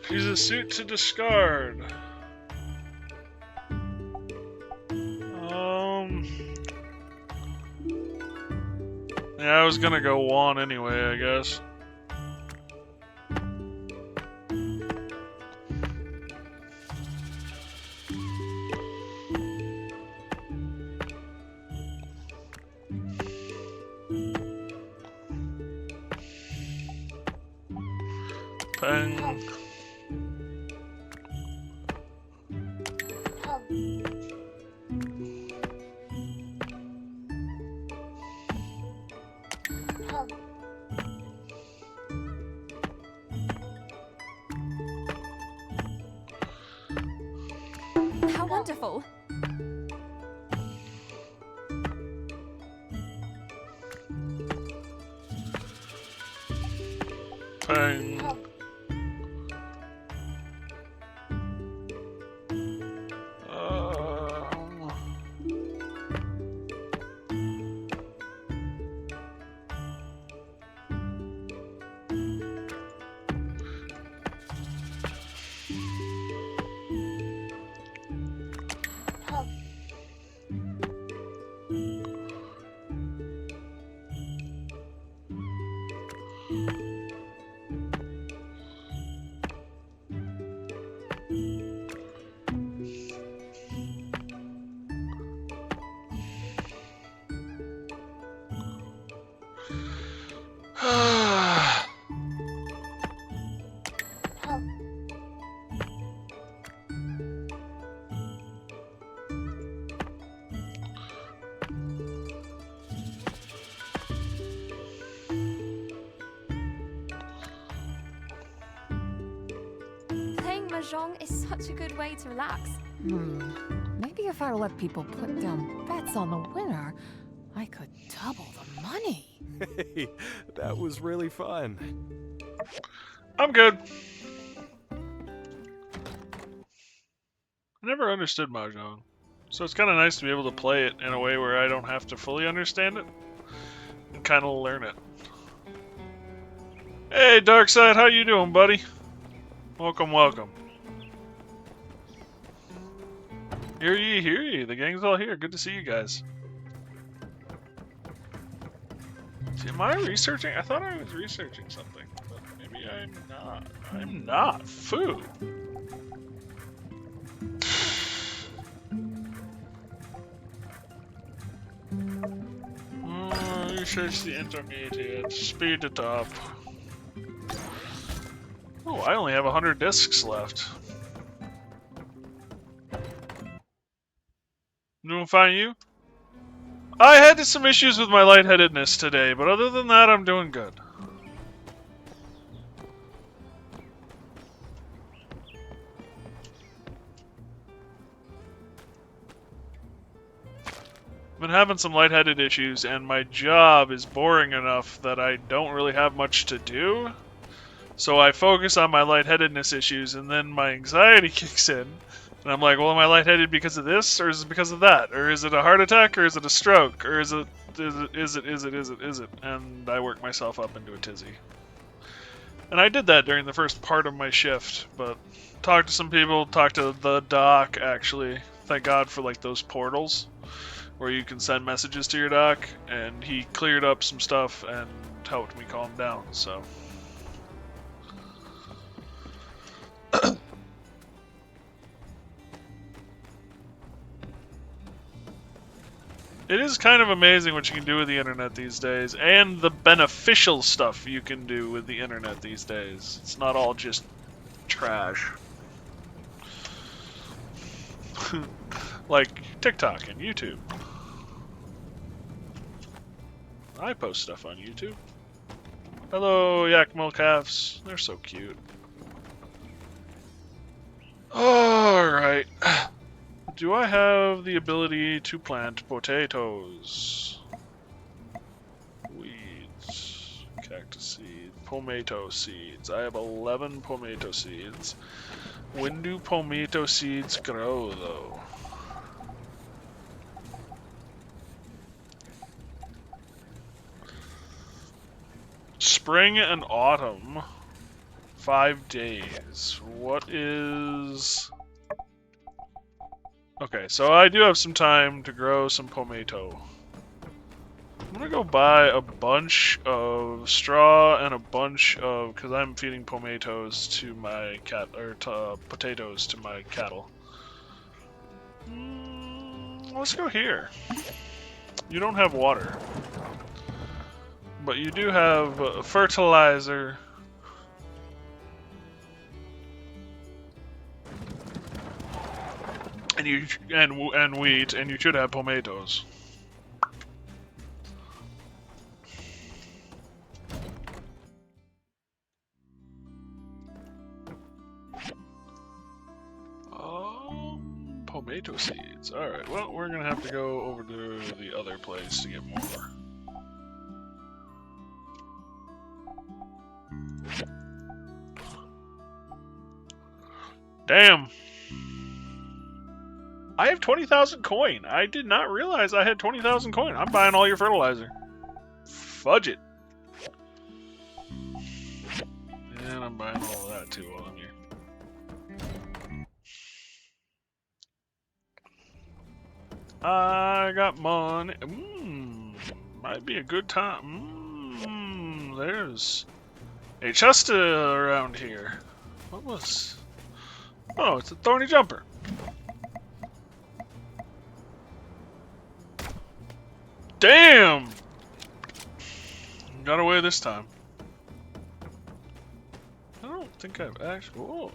Choose a suit to discard. Yeah, I was gonna go Juan anyway, I guess. Bang. How wonderful. Bang. Mahjong is such a good way to relax. Maybe if I let people put down bets on the winner, I could double the money. Hey, that was really fun. I'm good. I never understood Mahjong, so it's kind of nice to be able to play it in a way where I don't have to fully understand it and kind of learn it. Hey, Darkseid, how you doing, buddy? Welcome, welcome. Hear ye, hear ye. The gang's all here. Good to see you guys. See, am I researching? I thought I was researching something, but maybe I'm not. I'm not. Foo. Research the intermediate. Speed it up. Oh, I only have 100 discs left. Doing fine, you? I had some issues with my lightheadedness today, but other than that, I'm doing good. I've been having some lightheaded issues, and my job is boring enough that I don't really have much to do. So I focus on my lightheadedness issues, and then my anxiety kicks in. And I'm like, well, am I lightheaded because of this, or is it because of that? Or is it a heart attack, or is it a stroke? Or is it? And I work myself up into a tizzy. And I did that during the first part of my shift, but talked to some people, talked to the doc, actually. Thank God for, like, those portals where you can send messages to your doc, and he cleared up some stuff and helped me calm down, so... It is kind of amazing what you can do with the internet these days, and the beneficial stuff you can do with the internet these days. It's not all just trash. Like TikTok and YouTube. I post stuff on YouTube. Hello, yak milk calves. They're so cute. Alright. Do I have the ability to plant potatoes? Weeds. Cactus seed. Pomato seeds. I have 11 pomato seeds. When do pomato seeds grow, though? Spring and autumn. 5 days. What is... Okay, so I do have some time to grow some pomato. I'm gonna go buy a bunch of straw and a bunch of... because I'm feeding potatoes to my potatoes to my cattle. Let's go here. You don't have water. But you do have fertilizer. And wheat, and you should have tomatoes. Tomato seeds. Alright, well, we're gonna have to go over to the other place to get more. Damn! I have 20,000 coin. I did not realize I had 20,000 coin. I'm buying all your fertilizer. Fudge it. And I'm buying all of that too while I'm here. I got money. Might be a good time. There's a chest around here. What was... Oh, it's a thorny jumper. Damn! Got away this time. I don't think I've actually... Whoa.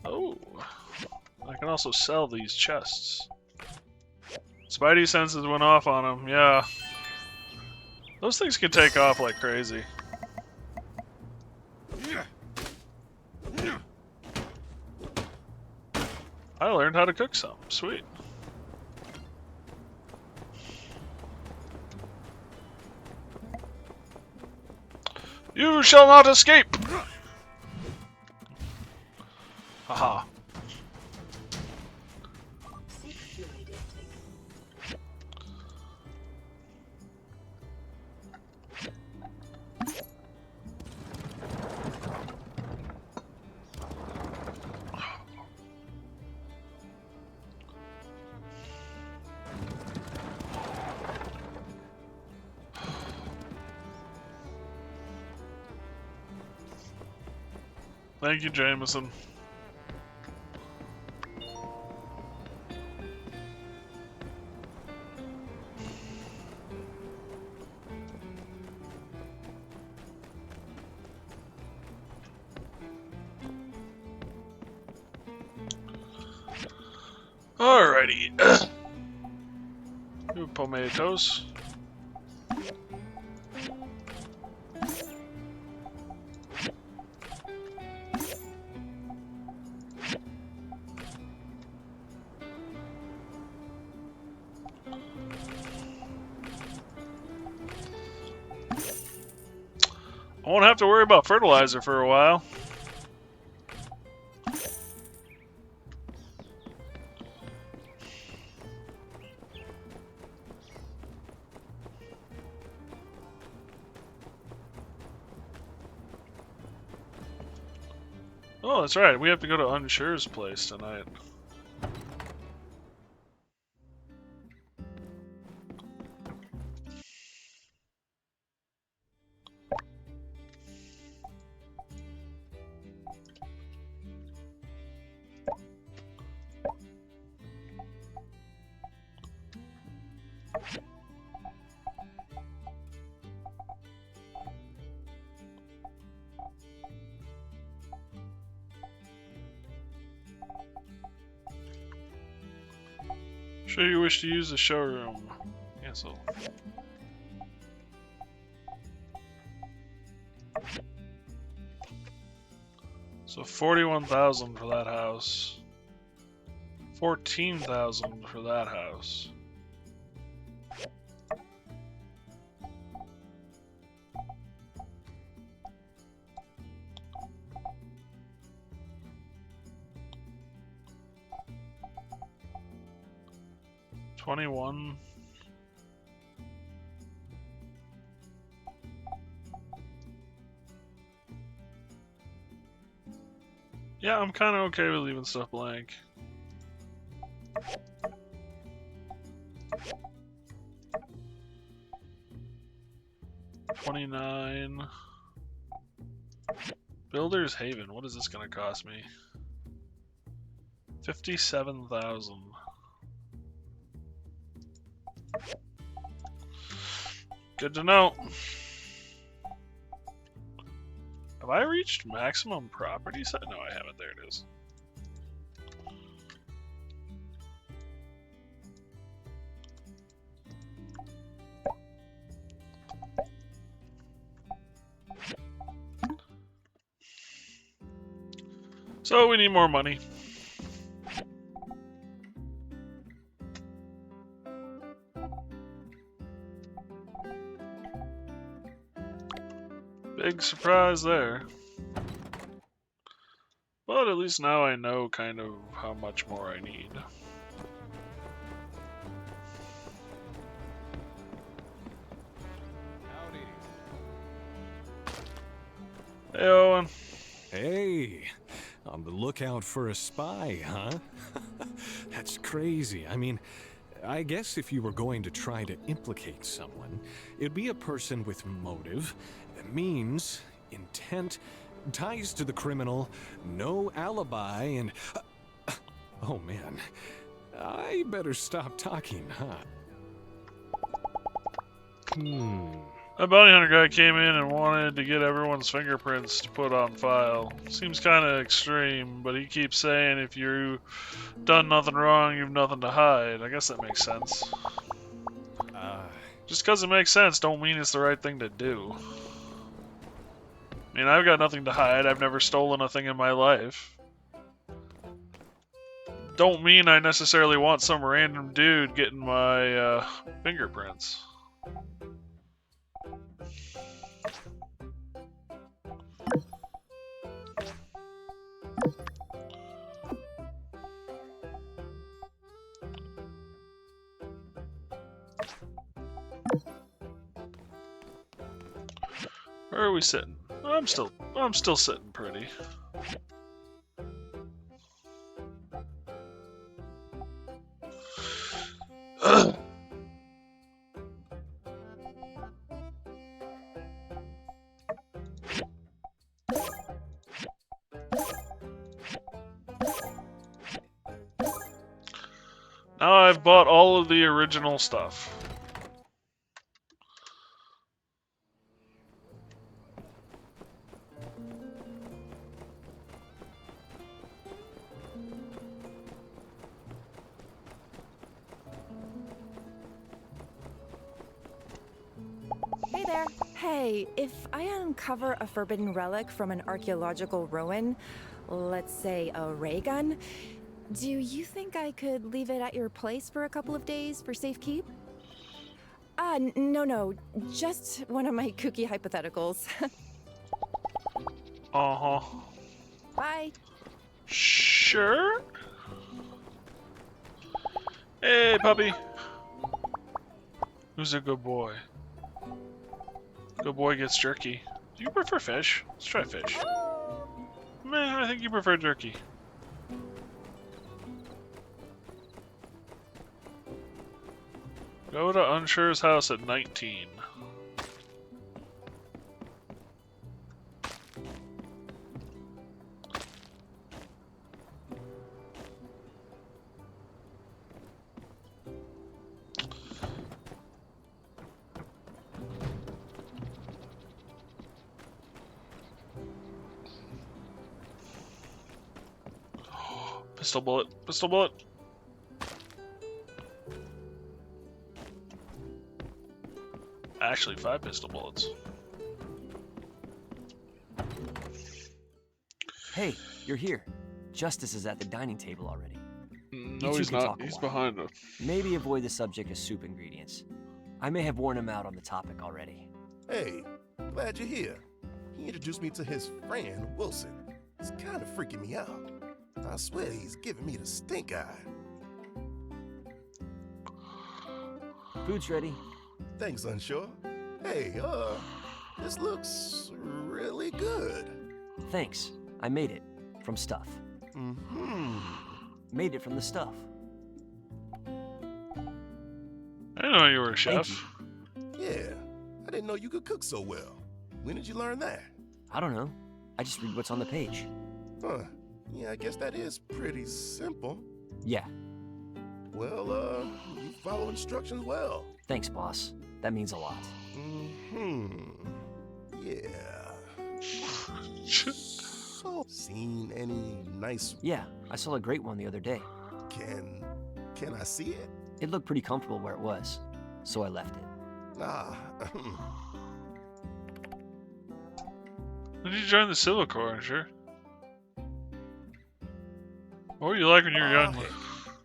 Oh. I can also sell these chests. Spidey senses went off on them, yeah. Those things can take off like crazy. I learned how to cook some. Sweet. You shall not escape! Haha. Thank you, Jameson. Alrighty. Two tomatoes. I won't have to worry about fertilizer for a while. Oh, that's right. We have to go to Unsure's place tonight. Sure you wish to use the showroom. Cancel. So 41,000 for that house. 14,000 for that house. $21. Yeah, I'm kind of okay with leaving stuff blank. $29. Builder's Haven. What is this going to cost me? 57,000. Good to know. Have I reached maximum property size? No, I haven't. There it is. So we need more money. Big surprise there. But at least now I know kind of how much more I need. Howdy. Hey, Owen. Hey, on the lookout for a spy, huh? That's crazy. I mean, I guess if you were going to try to implicate someone, it'd be a person with motive, means, intent, ties to the criminal, no alibi, and... oh man, I better stop talking, huh? That bounty hunter guy came in and wanted to get everyone's fingerprints to put on file. Seems kind of extreme, but he keeps saying if you've done nothing wrong, you've nothing to hide. I guess that makes sense. Just because it makes sense don't mean it's the right thing to do. I mean, I've got nothing to hide. I've never stolen a thing in my life. don't mean I necessarily want some random dude getting my fingerprints. Where are we sitting? I'm still sitting pretty. Now I've bought all of the original stuff. Hey there. Hey, if I uncover a forbidden relic from an archaeological ruin, let's say a ray gun, do you think I could leave it at your place for a couple of days for safekeep? No, just one of my kooky hypotheticals. Uh-huh. Bye. Sure. Hey, puppy. Who's a good boy? Good boy gets jerky. Do you prefer fish? Let's try fish. Meh, I think you prefer jerky. Go to Unsure's house at 19. Pistol bullet. Pistol bullet. Actually, 5 pistol bullets. Hey, you're here. Justice is at the dining table already. No, he's not. He's behind us. Maybe avoid the subject of soup ingredients. I may have worn him out on the topic already. Hey, glad you're here. He introduced me to his friend, Wholesome. It's kind of freaking me out. I swear he's giving me the stink eye. Food's ready. Thanks, Unsure. Hey, this looks really good. Thanks. I made it. From stuff. Mm-hmm. Made it from the stuff. I didn't know you were a chef. Yeah, I didn't know you could cook so well. When did you learn that? I don't know. I just read what's on the page. Huh. Yeah, I guess that is pretty simple. Yeah. Well, you follow instructions well. Thanks, boss. That means a lot. Mm-hmm. Yeah. So, seen any nice... Yeah, I saw a great one the other day. Can I see it? It looked pretty comfortable where it was, so I left it. When did you join the Civil Corps, Unsure? What were you like when you were young? Hey,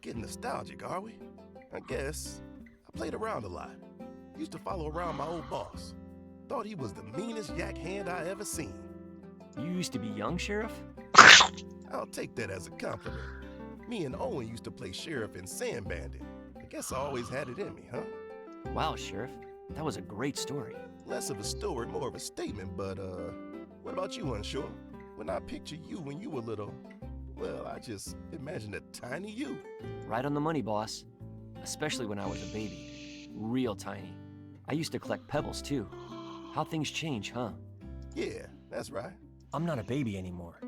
getting nostalgic, are we? I guess. I played around a lot. Used to follow around my old boss. Thought he was the meanest yak hand I ever seen. You used to be young, Sheriff? I'll take that as a compliment. Me and Owen used to play Sheriff and Sand Bandit. I guess I always had it in me, huh? Wow, Sheriff. That was a great story. Less of a story, more of a statement, but, what about you, Unsure? When I picture you when you were little, well, I just imagine a tiny you. Right on the money, boss. Especially when I was a baby. Real tiny. I used to collect pebbles, too. How things change, huh? Yeah, that's right. I'm not a baby anymore.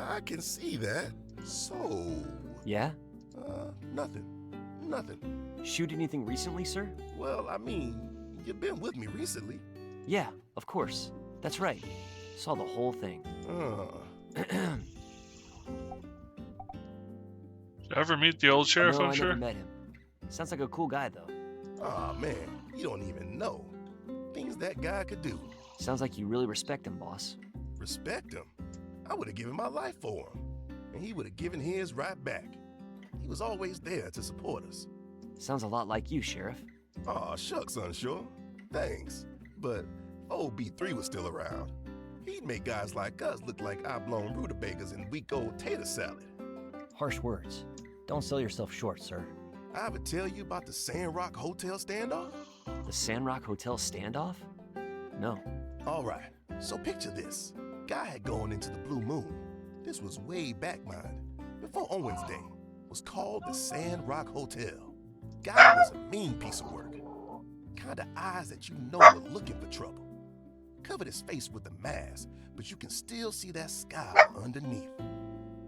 I can see that. So... Yeah? Nothing. Shoot anything recently, sir? Well, I mean, you've been with me recently. Yeah, of course. That's right. Saw the whole thing. Did you ever meet the old sheriff, No, Unsure? I never met him. Sounds like a cool guy, though. Aw, man, you don't even know. Things that guy could do. Sounds like you really respect him, boss. Respect him? I would have given my life for him. And he would have given his right back. He was always there to support us. Sounds a lot like you, Sheriff. Aw, shucks, Unsure. Thanks. But if old B3 was still around, he'd make guys like us look like oblong rutabagas and week-old tater salad. Harsh words. Don't sell yourself short, sir. I ever tell you about the Sandrock Hotel standoff? The Sandrock Hotel standoff? No. All right, so picture this. Guy had gone into the Blue Moon. This was way back, mind, before Owen's day. Was called the Sandrock Hotel. Guy was a mean piece of work. Kinda eyes that you know were looking for trouble. Covered his face with a mask, but you can still see that scowl underneath.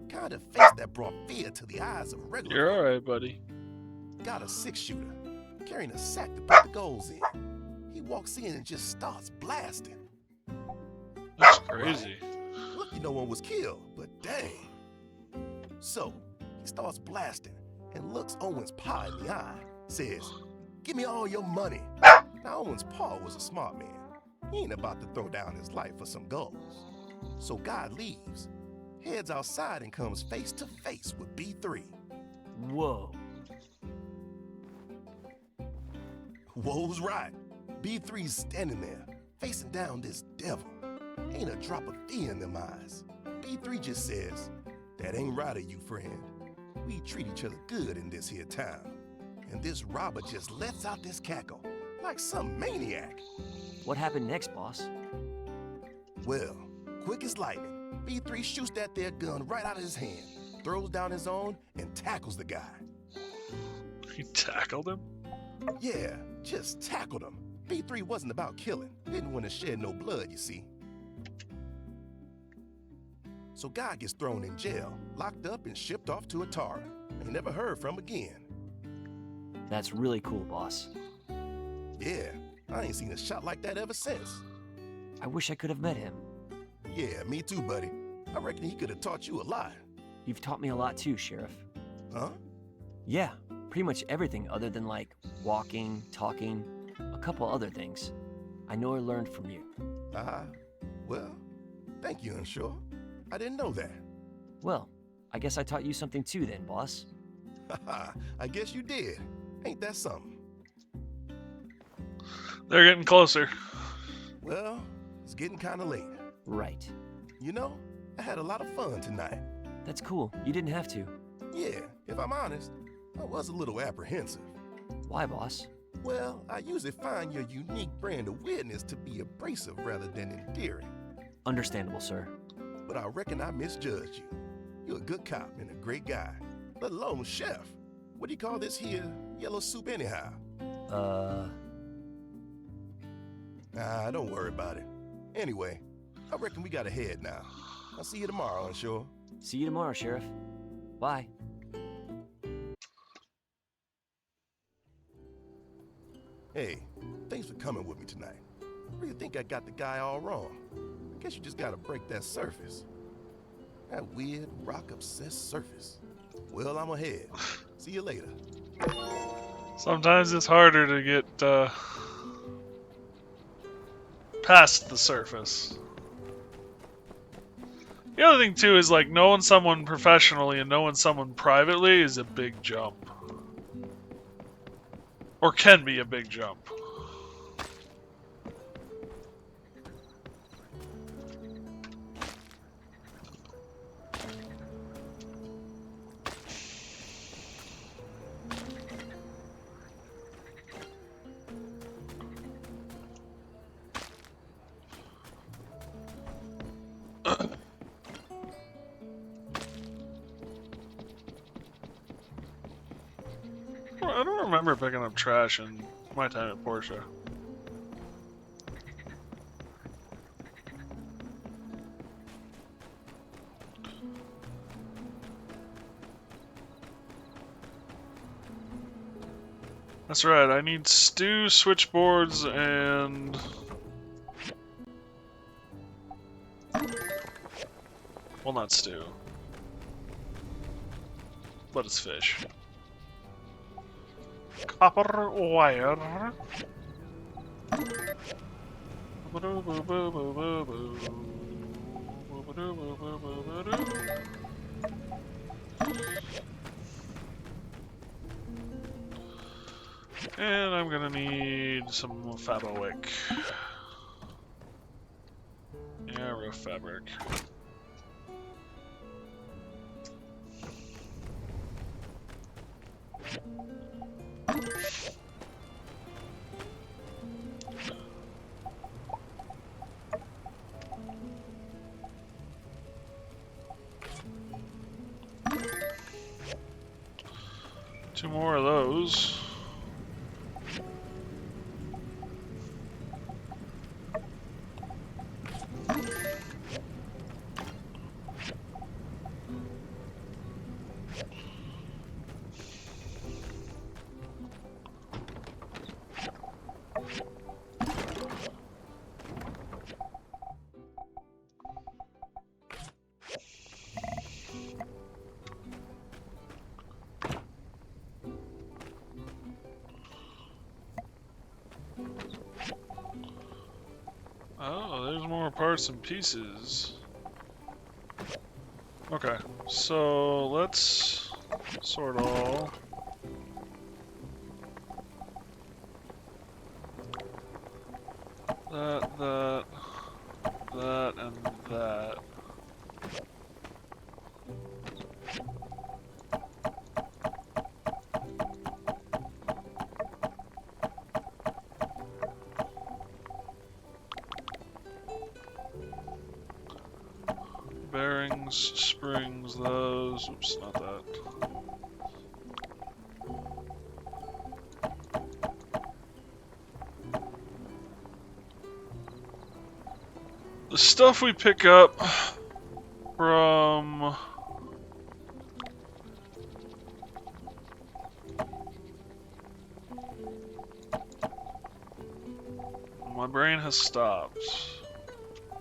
Kinda face that brought fear to the eyes of regular. You're alright, buddy. Got a 6-shooter, carrying a sack to put the goals in. He walks in and just starts blasting. That's crazy. Right. Lucky no one was killed, but dang. So, he starts blasting and looks Owen's pa in the eye, says, "Give me all your money." Now, Owen's pa was a smart man. He ain't about to throw down his life for some goals. So God leaves, heads outside and comes face to face with B3. Whoa. Whoa's right. B3's standing there, facing down this devil. Ain't a drop of fear in them eyes. B3 just says, "That ain't right of you, friend. We treat each other good in this here town." And this robber just lets out this cackle, like some maniac. What happened next, boss? Well, quick as lightning, B3 shoots that there gun right out of his hand, throws down his own, and tackles the guy. He tackled him? Yeah, just tackled him. B3 wasn't about killing. Didn't want to shed no blood, you see. So guy gets thrown in jail, locked up and shipped off to Atara. Ain't never heard from again. That's really cool, boss. Yeah, I ain't seen a shot like that ever since. I wish I could have met him. Yeah, me too, buddy. I reckon he could have taught you a lot. You've taught me a lot too, Sheriff. Huh? Yeah, pretty much everything other than like walking, talking, a couple other things. I know I learned from you. Well, thank you, Unsure. I didn't know that. Well, I guess I taught you something too then, boss. Haha, I guess you did. Ain't that something? They're getting closer. Well, it's getting kind of late. Right. You know, I had a lot of fun tonight. That's cool. You didn't have to. Yeah, if I'm honest, I was a little apprehensive. Why, boss? Well, I usually find your unique brand of weirdness to be abrasive rather than endearing. Understandable, sir. But I reckon I misjudged you. You're a good cop and a great guy, let alone chef. What do you call this here yellow soup anyhow? Nah, don't worry about it. Anyway, I reckon we gotta head now. I'll see you tomorrow, Unsure. See you tomorrow, Sheriff. Bye. Hey, thanks for coming with me tonight. I really think I got the guy all wrong. I guess you just gotta break that surface. That weird, rock-obsessed surface. Well, I'm ahead. See you later. Sometimes it's harder to get past the surface. The other thing too is like knowing someone professionally and knowing someone privately is a big jump. Or can be a big jump. I don't remember picking up trash in my time at Porsche. That's right, I need stew, switchboards, and... well, not stew. But it's fish. Copper wire. fabric. Aero fabric. Two more of those. Oh, there's more parts and pieces. Okay, so let's sort all. That, and that. Bearings, springs, those. Oops, not that. The stuff we pick up from my brain has stopped.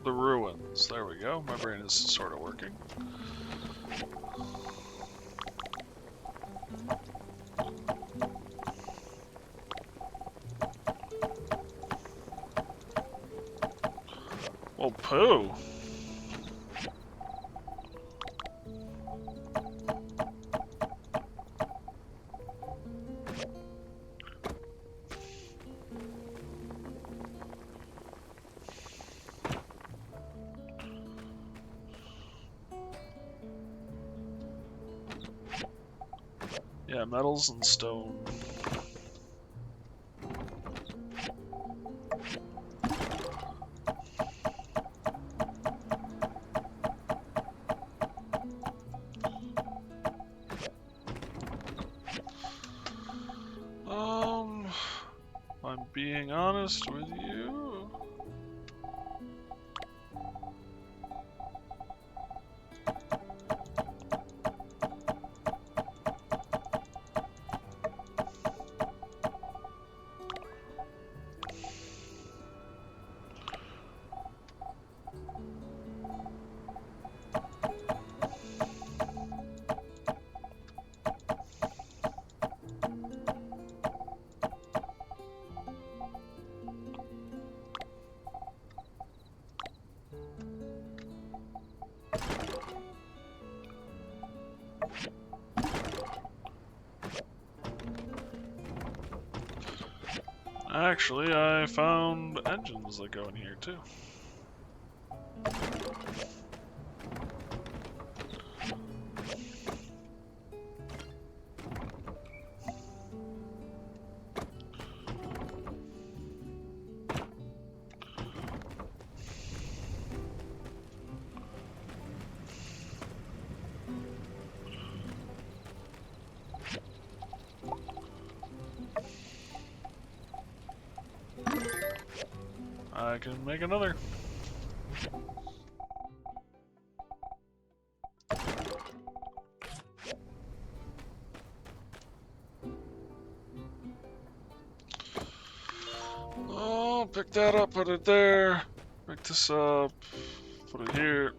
The ruins. There we go. My brain is sort of working. Well, poo. Yeah, metals and stone. If I'm being honest with you. Actually, I found engines that go in here too. I can make another. Oh, pick that up, put it there. Pick this up, put it here.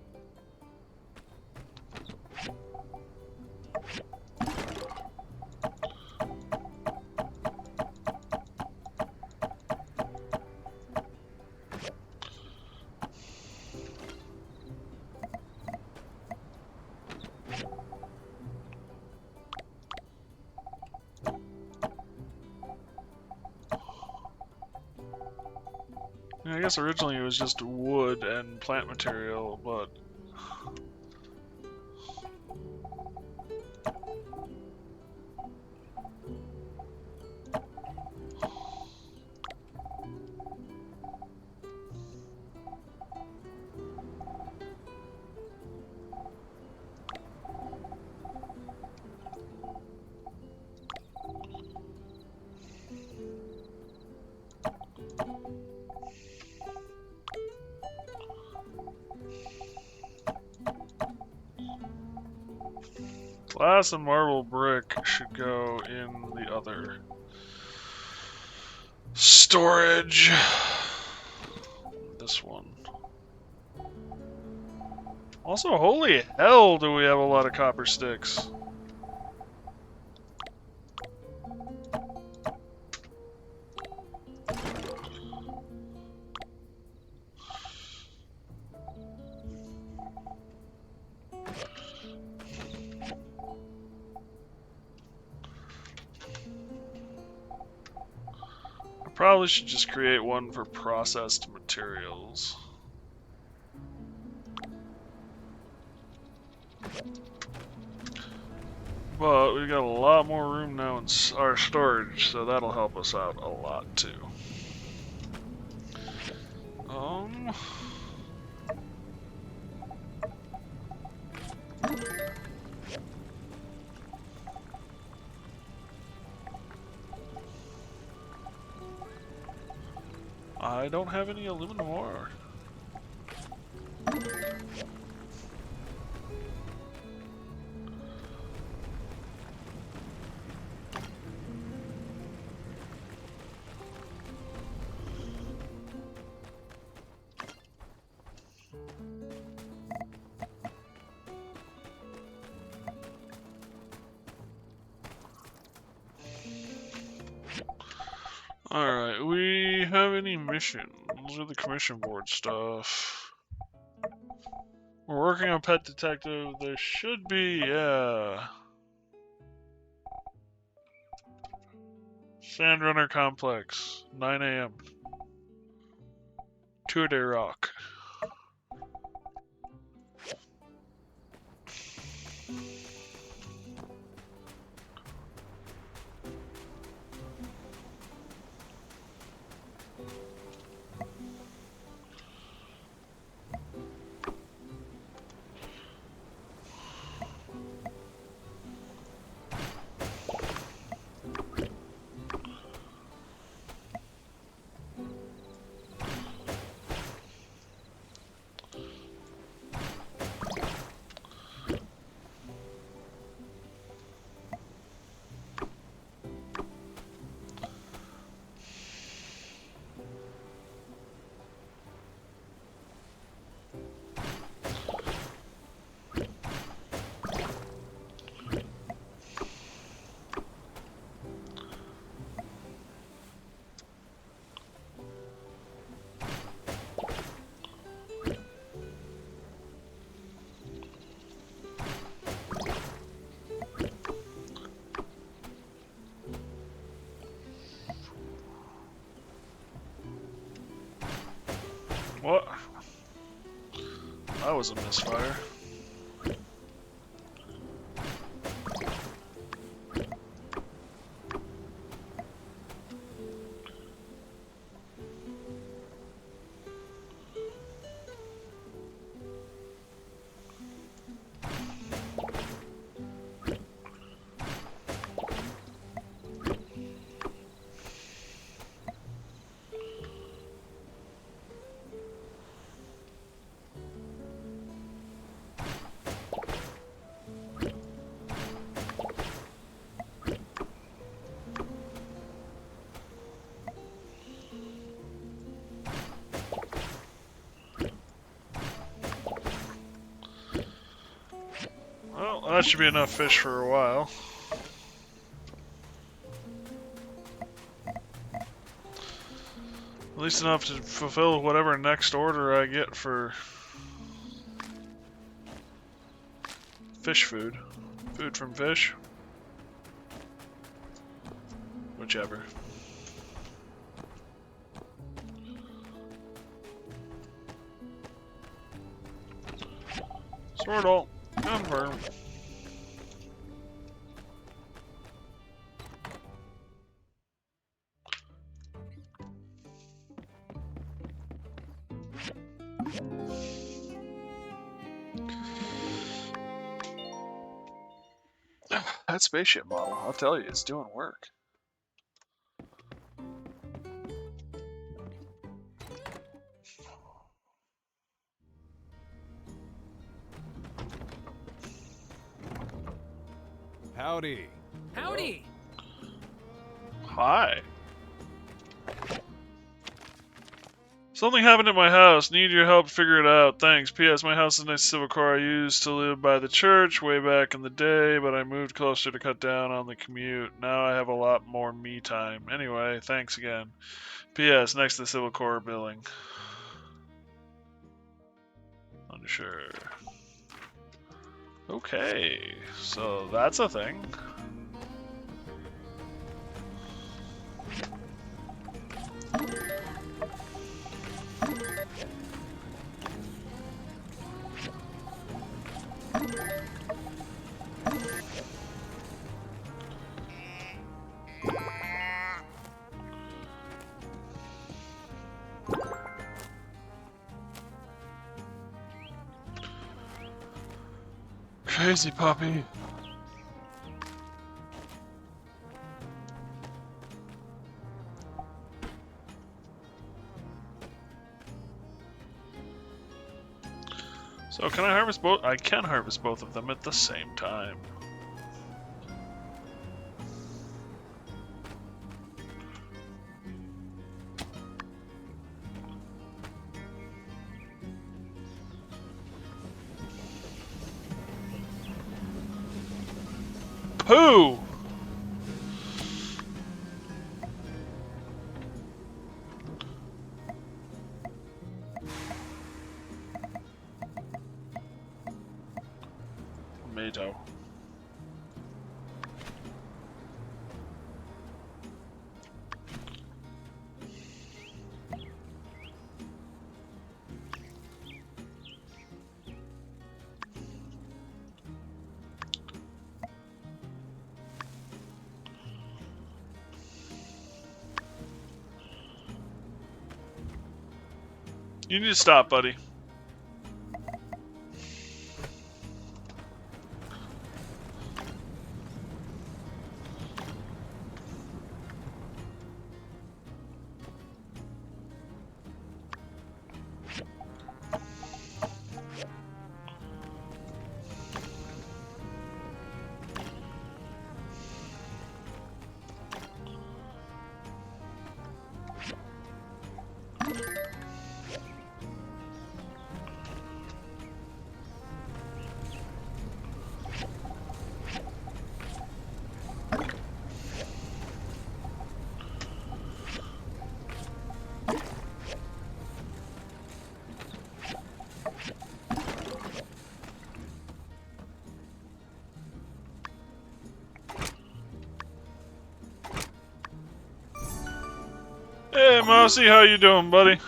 guess originally it was just wood and plant material, but... Glass and marble brick should go in the other storage. This one. Also, holy hell, do we have a lot of copper sticks. Probably should just create one for processed materials. But we've got a lot more room now in our storage, so that'll help us out a lot too. I don't have any aluminum ore. Alright, we have any missions? Those are the commission board stuff. We're working on Pet Detective. There should be, yeah. Sandrunner Complex, 9 AM. 2-a-day rock. What? That was a misfire. Well, that should be enough fish for a while. At least enough to fulfill whatever next order I get for fish food. Food from fish. Whichever. Swordle, confirm. That spaceship model, I'll tell you, it's doing work. Howdy. Howdy. Hi. Something happened at my house. Need your help to figure it out. Thanks. P.S. My house is next to Civil Core. I used to live by the church way back in the day, but I moved closer to cut down on the commute. Now I have a lot more me time. Anyway, thanks again. P.S. Next to the Civil Core building. Unsure. Okay, so that's a thing. Crazy puppy. So can I harvest both? I can harvest both of them at the same time. Pooh! Tomato. You need to stop, buddy. Hey, Mousy, how you doing, buddy?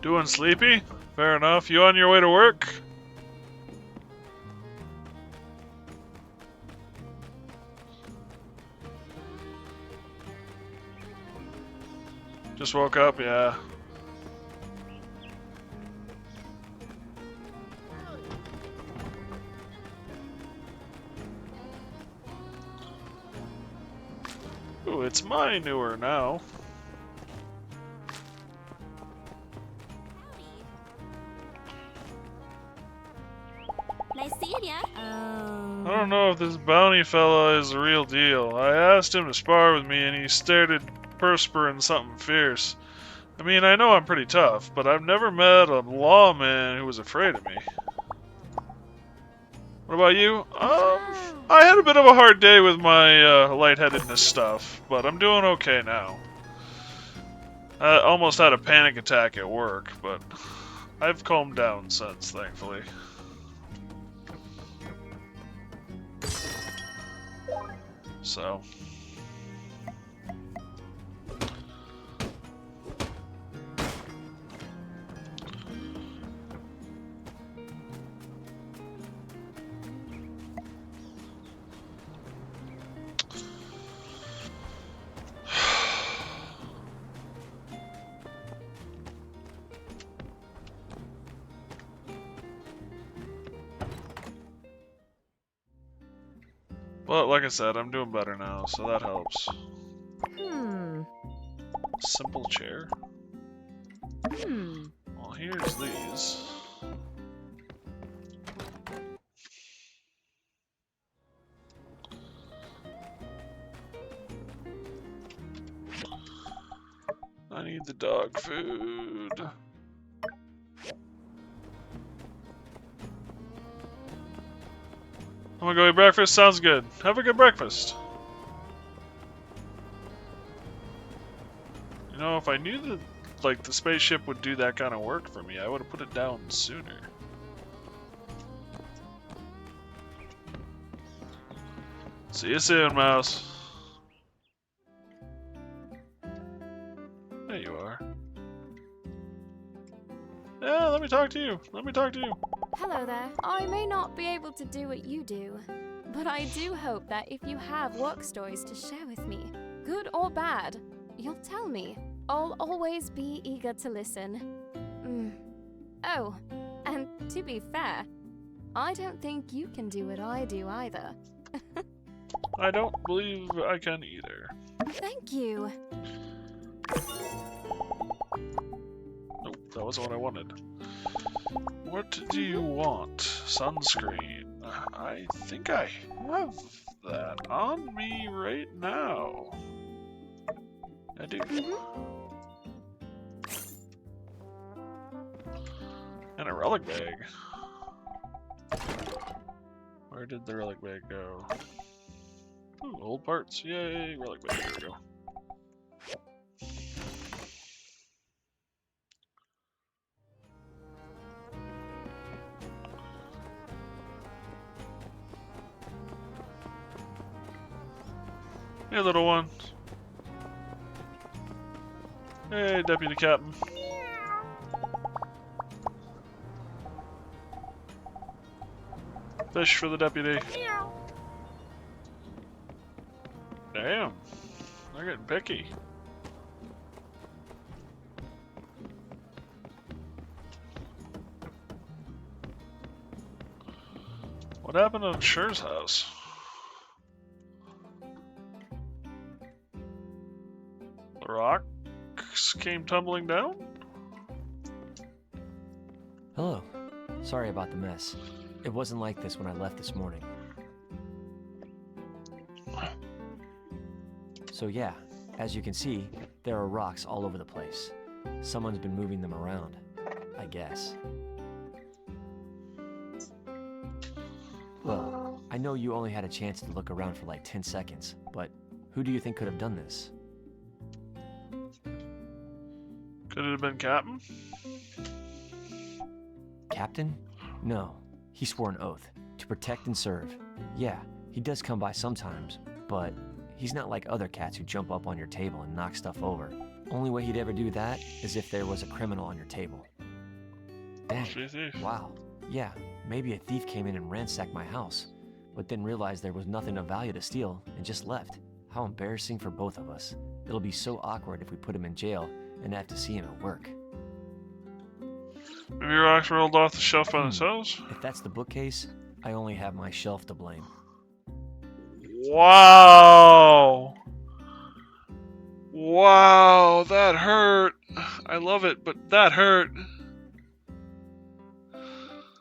Doing sleepy? Fair enough. You on your way to work? Just woke up, yeah. Ooh, it's my newer now. Nice seeing ya. I don't know if this bounty fella is the real deal. I asked him to spar with me and he started perspiring something fierce. I mean, I know I'm pretty tough, but I've never met a lawman who was afraid of me. What about you? I had a bit of a hard day with my lightheadedness stuff, but I'm doing okay now. I almost had a panic attack at work, but I've calmed down since, thankfully. So. But like I said, I'm doing better now, so that helps. Simple chair. Well, here's these. I need the dog food. I'm gonna go eat breakfast. Sounds good. Have a good breakfast. You know, if I knew that, like, the spaceship would do that kind of work for me, I would have put it down sooner. See you soon, Mouse. There you are. Yeah, let me talk to you. Let me talk to you. Hello there. I may not be able to do what you do, but I do hope that if you have work stories to share with me, good or bad, you'll tell me. I'll always be eager to listen. Oh, and to be fair, I don't think you can do what I do either. I don't believe I can either. Thank you. Nope, that wasn't what I wanted. What do you want? Sunscreen. I think I have that on me right now. I do. And a relic bag. Where did the relic bag go? Ooh, old parts. Yay, relic bag. Here we go. Hey, little one. Hey, Deputy Captain. Fish for the deputy. Damn, they're getting picky. What happened on Sher's house? The rocks came tumbling down? Hello. Sorry about the mess. It wasn't like this when I left this morning. So yeah, as you can see, there are rocks all over the place. Someone's been moving them around, I guess. Well, I know you only had a chance to look around for like 10 seconds, but who do you think could have done this? Could it have been Captain? Captain? No. He swore an oath. To protect and serve. Yeah, he does come by sometimes, but he's not like other cats who jump up on your table and knock stuff over. Only way he'd ever do that is if there was a criminal on your table. Dang. Wow. Yeah, maybe a thief came in and ransacked my house, but then realized there was nothing of value to steal and just left. How embarrassing for both of us. It'll be so awkward if we put him in jail and have to see him at work. Maybe rocks rolled off the shelf by themselves? If that's the bookcase, I only have my shelf to blame. Wow! Wow, that hurt. I love it, but that hurt.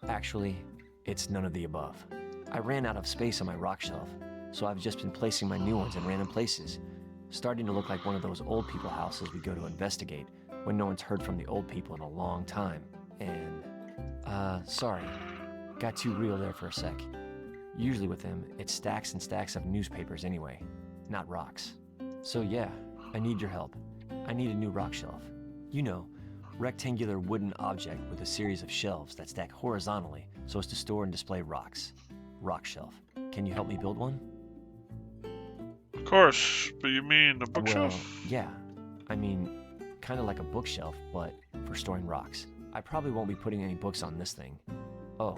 Actually, it's none of the above. I ran out of space on my rock shelf, so I've just been placing my new ones in random places. Starting to look like one of those old people houses we go to investigate when no one's heard from the old people in a long time. And, sorry. Got too real there for a sec. Usually with them, it's stacks and stacks of newspapers anyway, not rocks. So yeah, I need your help. I need a new rock shelf. You know, rectangular wooden object with a series of shelves that stack horizontally so as to store and display rocks. Rock shelf. Can you help me build one? course, but you mean a bookshelf? Well, yeah. I mean, kind of like a bookshelf, but for storing rocks. I probably won't be putting any books on this thing. Oh,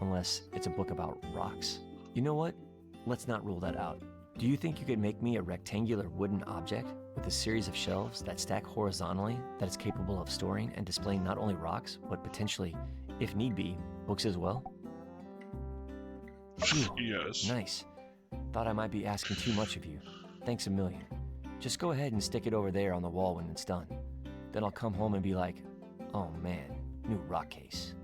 unless it's a book about rocks. You know what? Let's not rule that out. Do you think you could make me a rectangular wooden object with a series of shelves that stack horizontally that is capable of storing and displaying not only rocks, but potentially, if need be, books as well? Phew, yes. Nice. Thought I might be asking too much of you. Thanks a million. Just go ahead and stick it over there on the wall when it's done. Then I'll come home and be like, oh man, new rock case.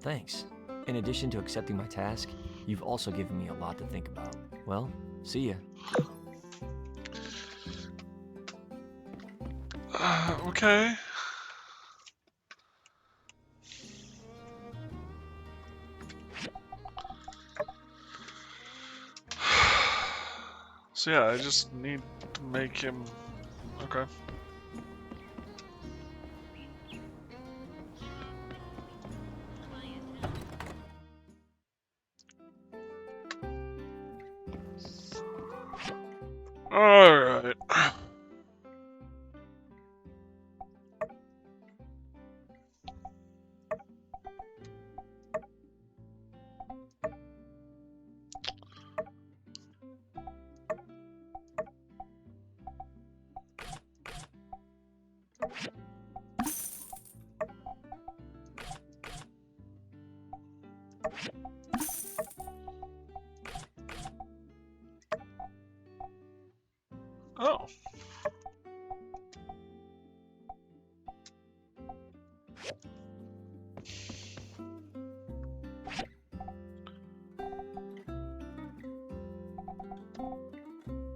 Thanks. In addition to accepting my task, you've also given me a lot to think about. Well, see ya. Okay. So yeah, I just need to make him... Okay. Alright. Oh.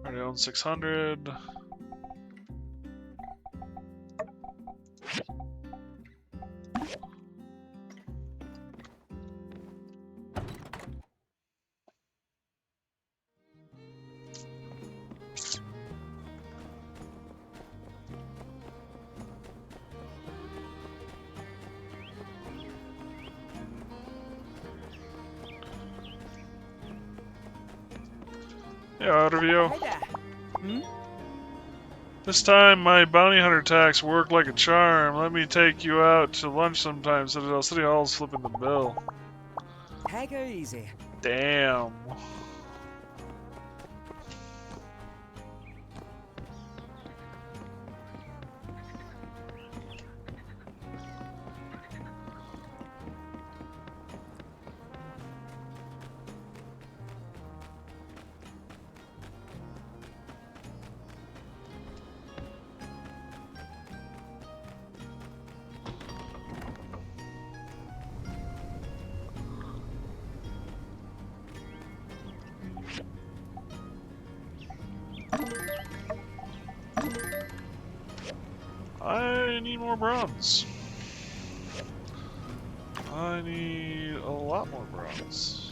Already own 600. Yeah, Otterview. This time my bounty hunter tax worked like a charm. Let me take you out to lunch sometime. Citadel City Hall's flipping the bill. Take her easy. Damn. I need more bronze. I need a lot more bronze.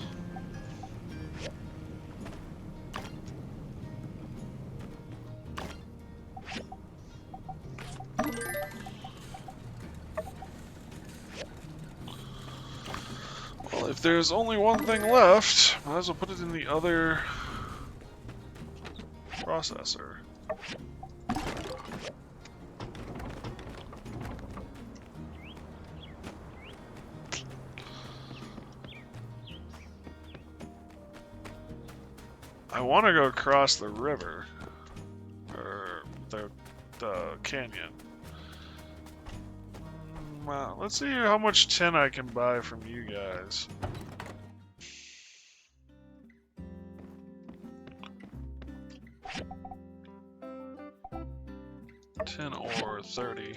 Well, if there's only one thing left, might as well put it in the other processor. I want to go across the river, or the canyon. Well, let's see how much tin I can buy from you guys. Tin ore 30.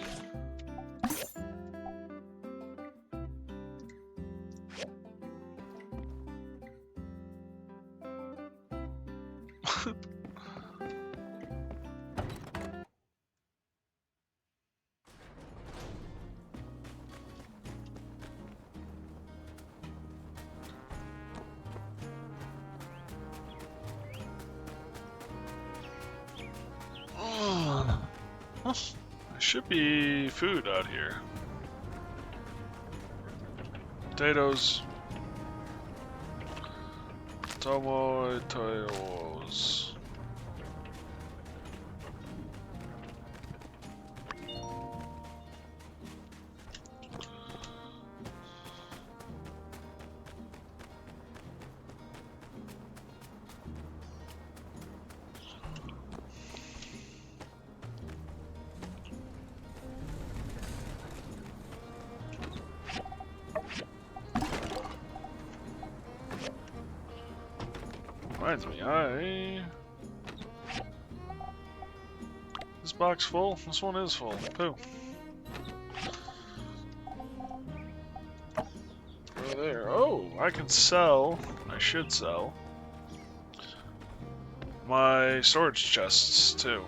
There should be food out here. Potatoes. Tomatoes. Reminds me, This box full? This one is full. Pooh. Over there. Oh, I can sell. I should sell my storage chests too.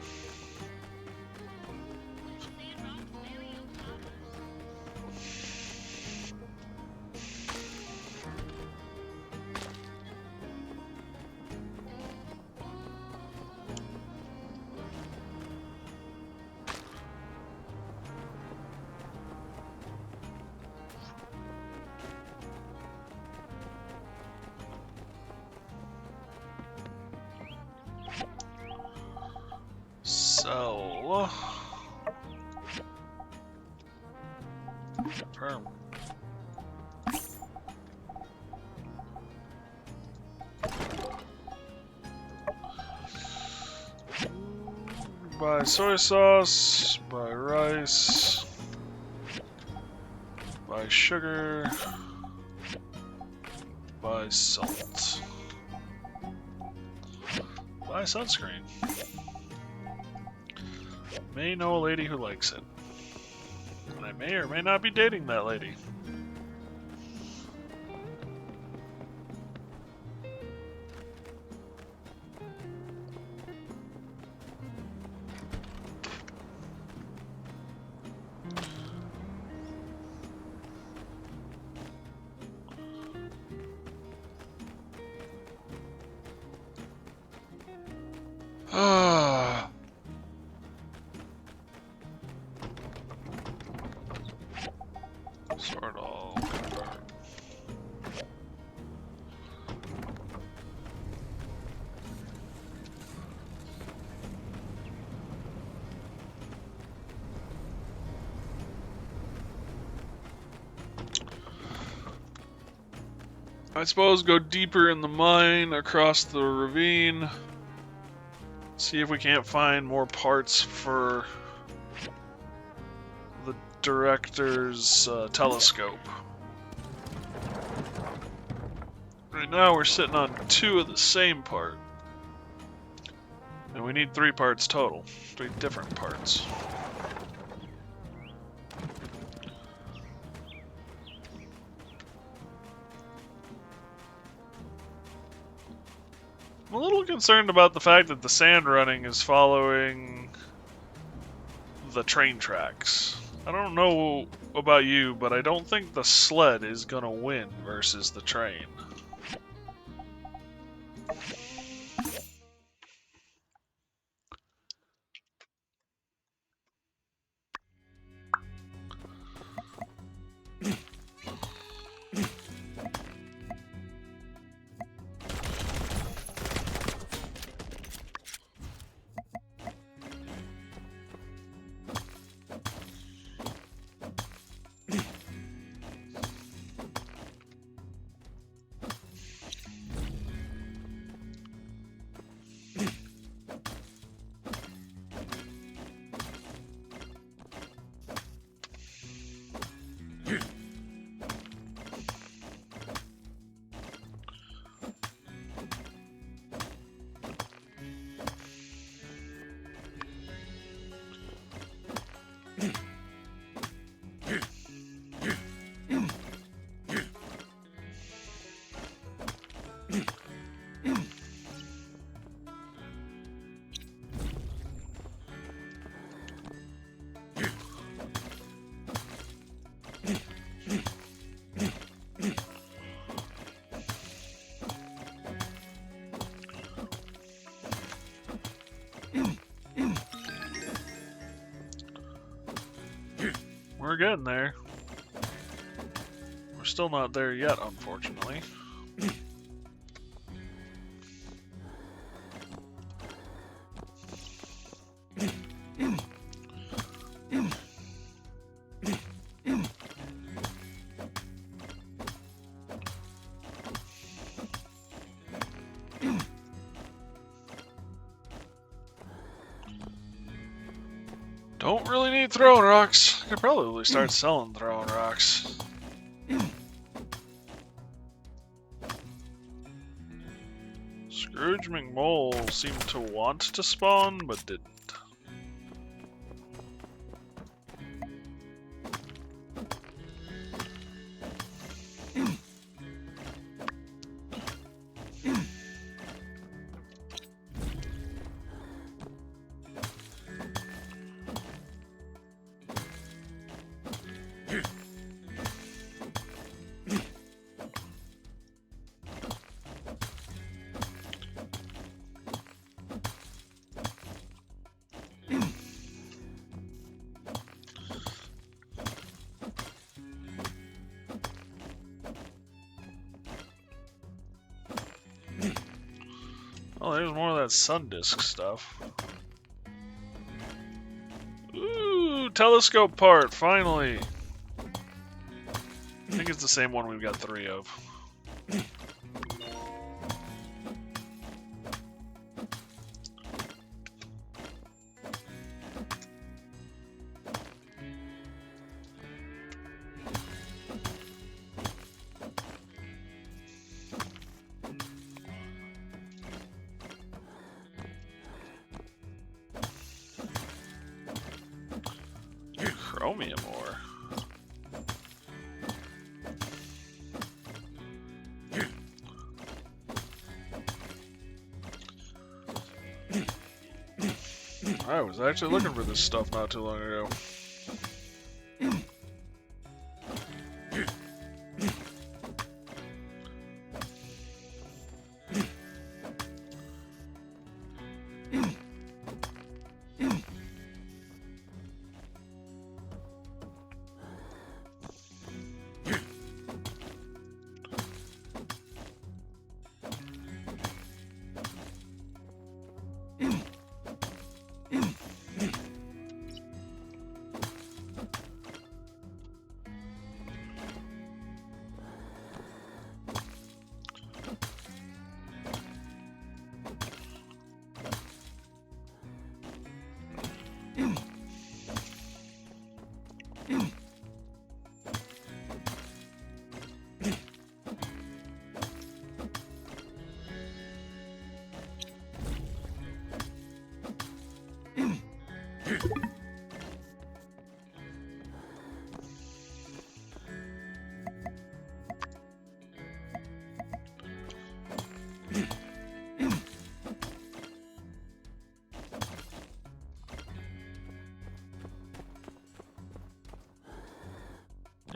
Sell. Confirm. Buy soy sauce, buy rice, buy sugar, buy salt, buy sunscreen. May know a lady who likes it. And I may or may not be dating that lady. Ah. Sort all confirm. I suppose go deeper in the mine across the ravine. See if we can't find more parts for the director's telescope. Right now we're sitting on 2 of the same part. And we need 3 parts total. 3 different parts. I'm a little concerned about the fact that the sand running is following the train tracks. I don't know about you, but I don't think the sled is gonna win versus the train. We're getting there. We're still not there yet, unfortunately. Don't really need throwing rocks. I could probably start selling throwing rocks. Scrooge McMole seemed to want to spawn, but didn't. Oh, there's more of that sun disk stuff. Ooh, telescope part, finally! I think it's the same one we've got 3 of. Chromium ore. I was actually looking for this stuff not too long ago.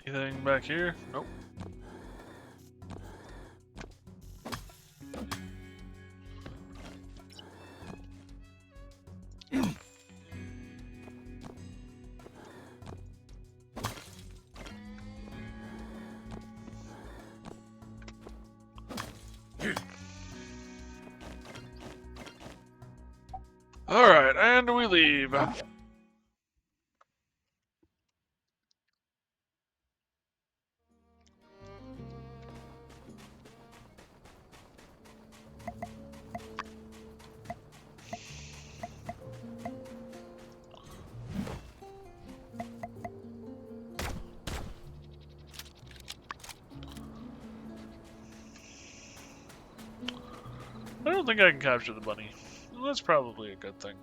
Anything back here? Nope. Alright, and we leave. I don't think I can capture the bunny. Well, that's probably a good thing.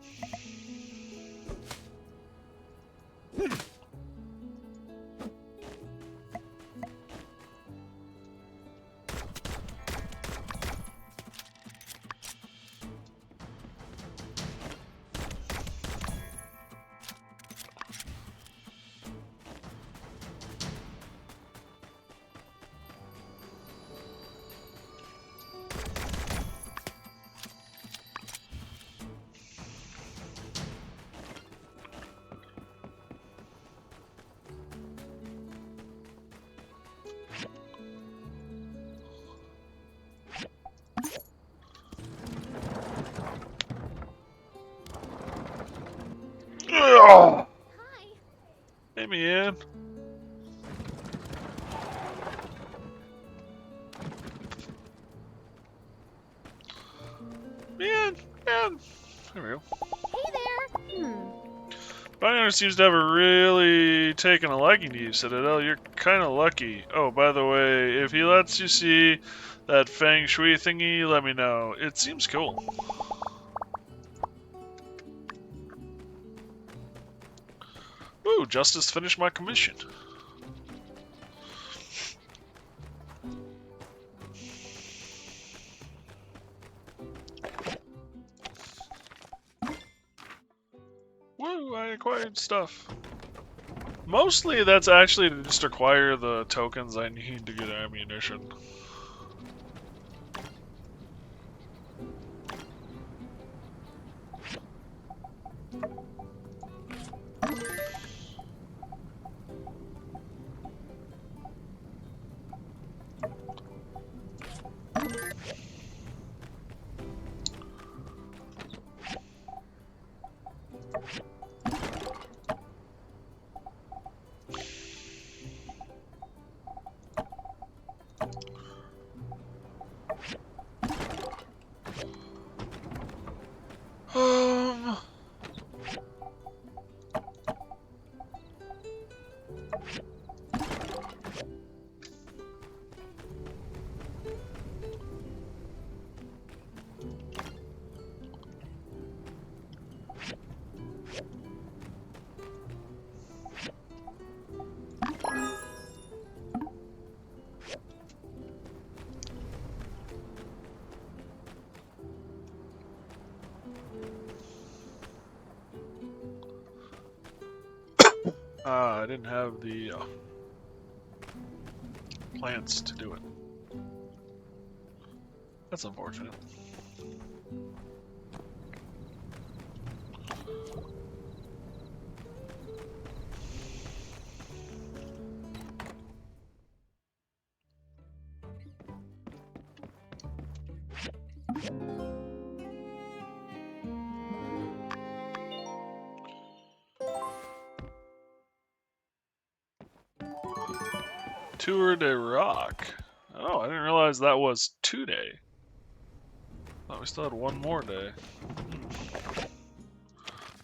Hi. Hey, man. Man. There we go. Hey there. Bioneer seems to have really taken a liking to you, Citadel. You're kind of lucky. Oh, by the way, if he lets you see that feng shui thingy, let me know. It seems cool. Ooh, Justice finished my commission. Woo, I acquired stuff. Mostly that's actually to just acquire the tokens I need to get ammunition. I didn't have the plants to do it. That's unfortunate. Tour de Rock. Oh, I didn't realize that was 2 day. Thought we still had one more day.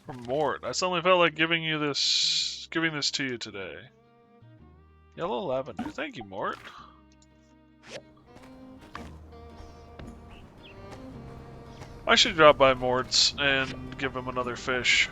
From Mort. I suddenly felt like giving this to you today. Yellow lavender. Thank you, Mort. I should drop by Mort's and give him another fish.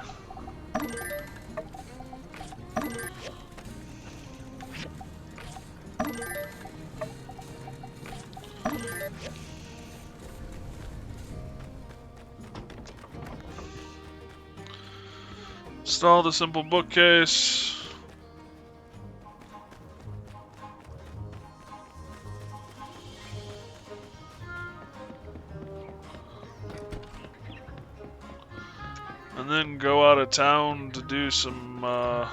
Install the simple bookcase. And then go out of town to do some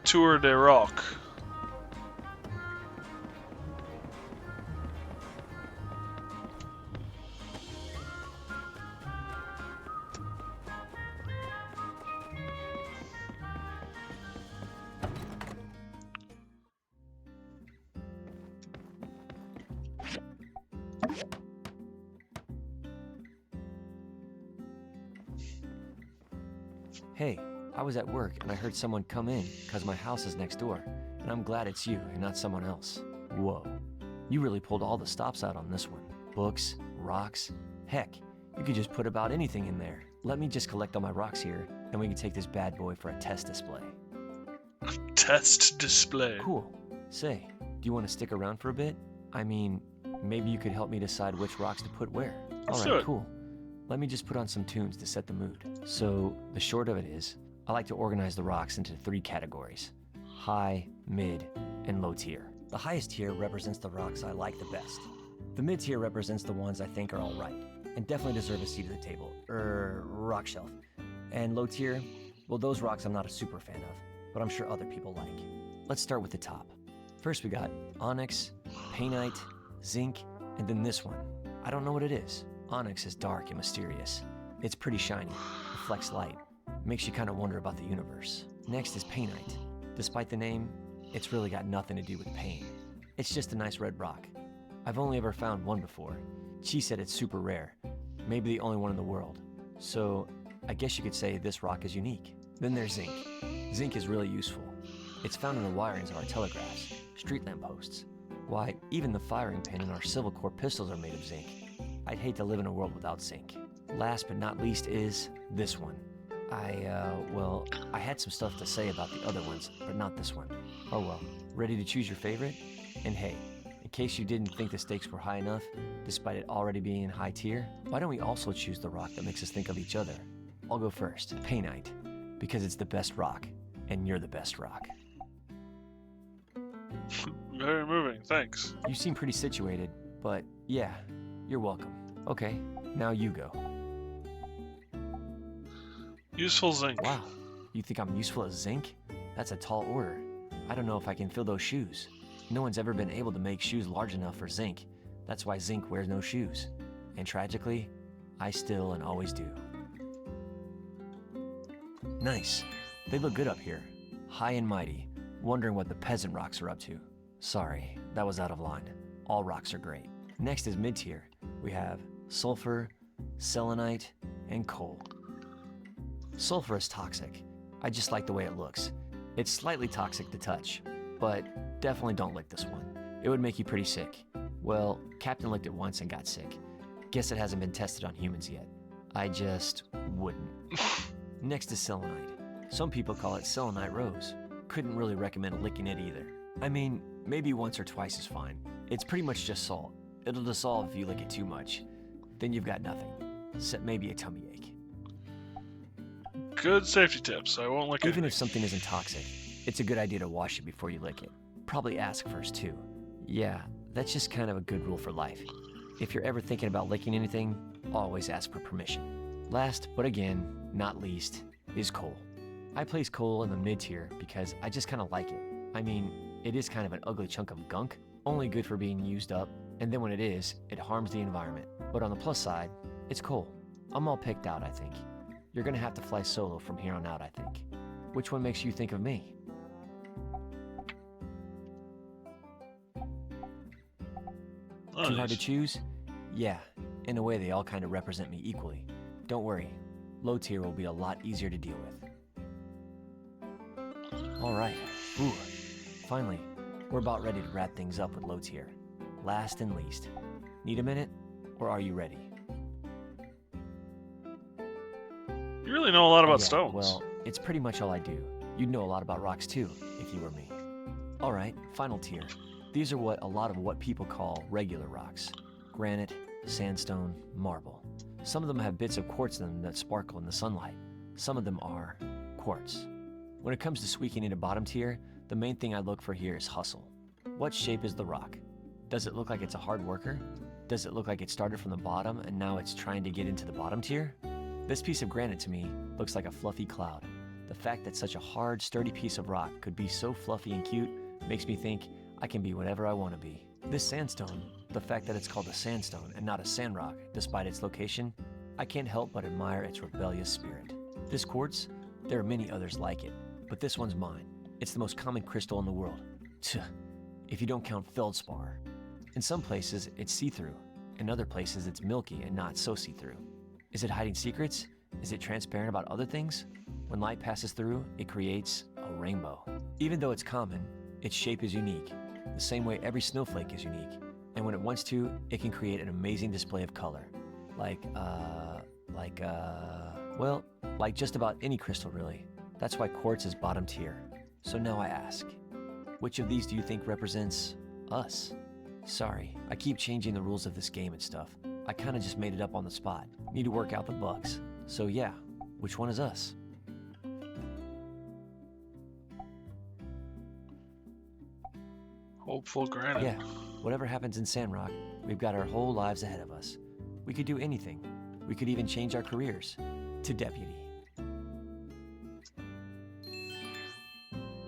Tour de Rock. Hey, I was at work and I heard someone come in because my house is next door, and I'm glad it's you and not someone else. Whoa, you really pulled all the stops out on this one. Books, rocks, heck, you could just put about anything in there. Let me just collect all my rocks here, and we can take this bad boy for a test display. Test display. Cool. Say, do you want to stick around for a bit? I mean, maybe you could help me decide which rocks to put where. Alright, cool. Let me just put on some tunes to set the mood. So, the short of it is, I like to organize the rocks into 3 categories: high, mid, and low tier. The highest tier represents the rocks I like the best. The mid tier represents the ones I think are alright, and definitely deserve a seat at the table, rock shelf. And low tier, well, those rocks I'm not a super fan of, but I'm sure other people like. Let's start with the top. First we got onyx, painite, zinc, and then this one. I don't know what it is. Onyx is dark and mysterious. It's pretty shiny, reflects light, makes you kind of wonder about the universe. Next is painite. Despite the name, it's really got nothing to do with pain. It's just a nice red rock. I've only ever found one before. She said it's super rare, maybe the only one in the world. So I guess you could say this rock is unique. Then there's zinc. Zinc is really useful. It's found in the wirings of our telegraphs, street lamp posts. Why, even the firing pin in our Civil Core pistols are made of zinc. I'd hate to live in a world without zinc. Last but not least is this one. Well, I had some stuff to say about the other ones, but not this one. Oh well. Ready to choose your favorite? And hey, in case you didn't think the stakes were high enough, despite it already being in high tier, why don't we also choose the rock that makes us think of each other? I'll go first, Painite, because it's the best rock, and you're the best rock. Very moving, thanks. You seem pretty situated, but yeah, you're welcome. Okay, now you go. Useful zinc. Wow, you think I'm useful as zinc? That's a tall order. I don't know if I can fill those shoes. No one's ever been able to make shoes large enough for zinc. That's why zinc wears no shoes. And tragically, I still and always do. Nice. They look good up here. High and mighty. Wondering what the peasant rocks are up to. Sorry, that was out of line. All rocks are great. Next is mid-tier. We have sulfur, selenite, and coal. Sulfur is toxic. I just like the way it looks. It's slightly toxic to touch, but definitely don't lick this one. It would make you pretty sick. Well, Captain licked it once and got sick. Guess it hasn't been tested on humans yet. I just wouldn't. Next is selenite. Some people call it selenite rose. Couldn't really recommend licking it either. I mean, maybe once or twice is fine. It's pretty much just salt. It'll dissolve if you lick it too much. Then you've got nothing, except maybe a tummy ache. Good safety tips. I won't lick it. Even if something isn't toxic, it's a good idea to wash it before you lick it. Probably ask first too. Yeah, that's just kind of a good rule for life. If you're ever thinking about licking anything, always ask for permission. Last, but again, not least, is coal. I place coal in the mid-tier because I just kind of like it. I mean, it is kind of an ugly chunk of gunk, only good for being used up, and then when it is, it harms the environment. But on the plus side, it's coal. I'm all picked out, I think. You're gonna have to fly solo from here on out, I think. Which one makes you think of me? Nice. Too hard to choose? Yeah, in a way they all kind of represent me equally. Don't worry, low tier will be a lot easier to deal with. Alright, ooh, finally, we're about ready to wrap things up with low tier. Last and least. Need a minute, or are you ready? You really know a lot about Yeah, stones. Well, it's pretty much all I do. You'd know a lot about rocks too, if you were me. Alright, final tier. These are a lot of what people call regular rocks. Granite, sandstone, marble. Some of them have bits of quartz in them that sparkle in the sunlight. Some of them are quartz. When it comes to squeaking into bottom tier, the main thing I look for here is hustle. What shape is the rock? Does it look like it's a hard worker? Does it look like it started from the bottom and now it's trying to get into the bottom tier? This piece of granite to me looks like a fluffy cloud. The fact that such a hard, sturdy piece of rock could be so fluffy and cute makes me think I can be whatever I want to be. This sandstone, the fact that it's called a sandstone and not a sandrock, despite its location, I can't help but admire its rebellious spirit. This quartz, there are many others like it, but this one's mine. It's the most common crystal in the world. Tuh, if you don't count feldspar. In some places, it's see-through. In other places, it's milky and not so see-through. Is it hiding secrets? Is it transparent about other things? When light passes through, it creates a rainbow. Even though it's common, its shape is unique, the same way every snowflake is unique. And when it wants to, it can create an amazing display of color. Like just about any crystal, really. That's why quartz is bottom tier. So now I ask, which of these do you think represents us? Sorry, I keep changing the rules of this game and stuff. I kinda just made it up on the spot. Need to work out the bugs. So yeah, which one is us? Hopeful granite. Yeah, whatever happens in Sandrock, we've got our whole lives ahead of us. We could do anything. We could even change our careers to deputy.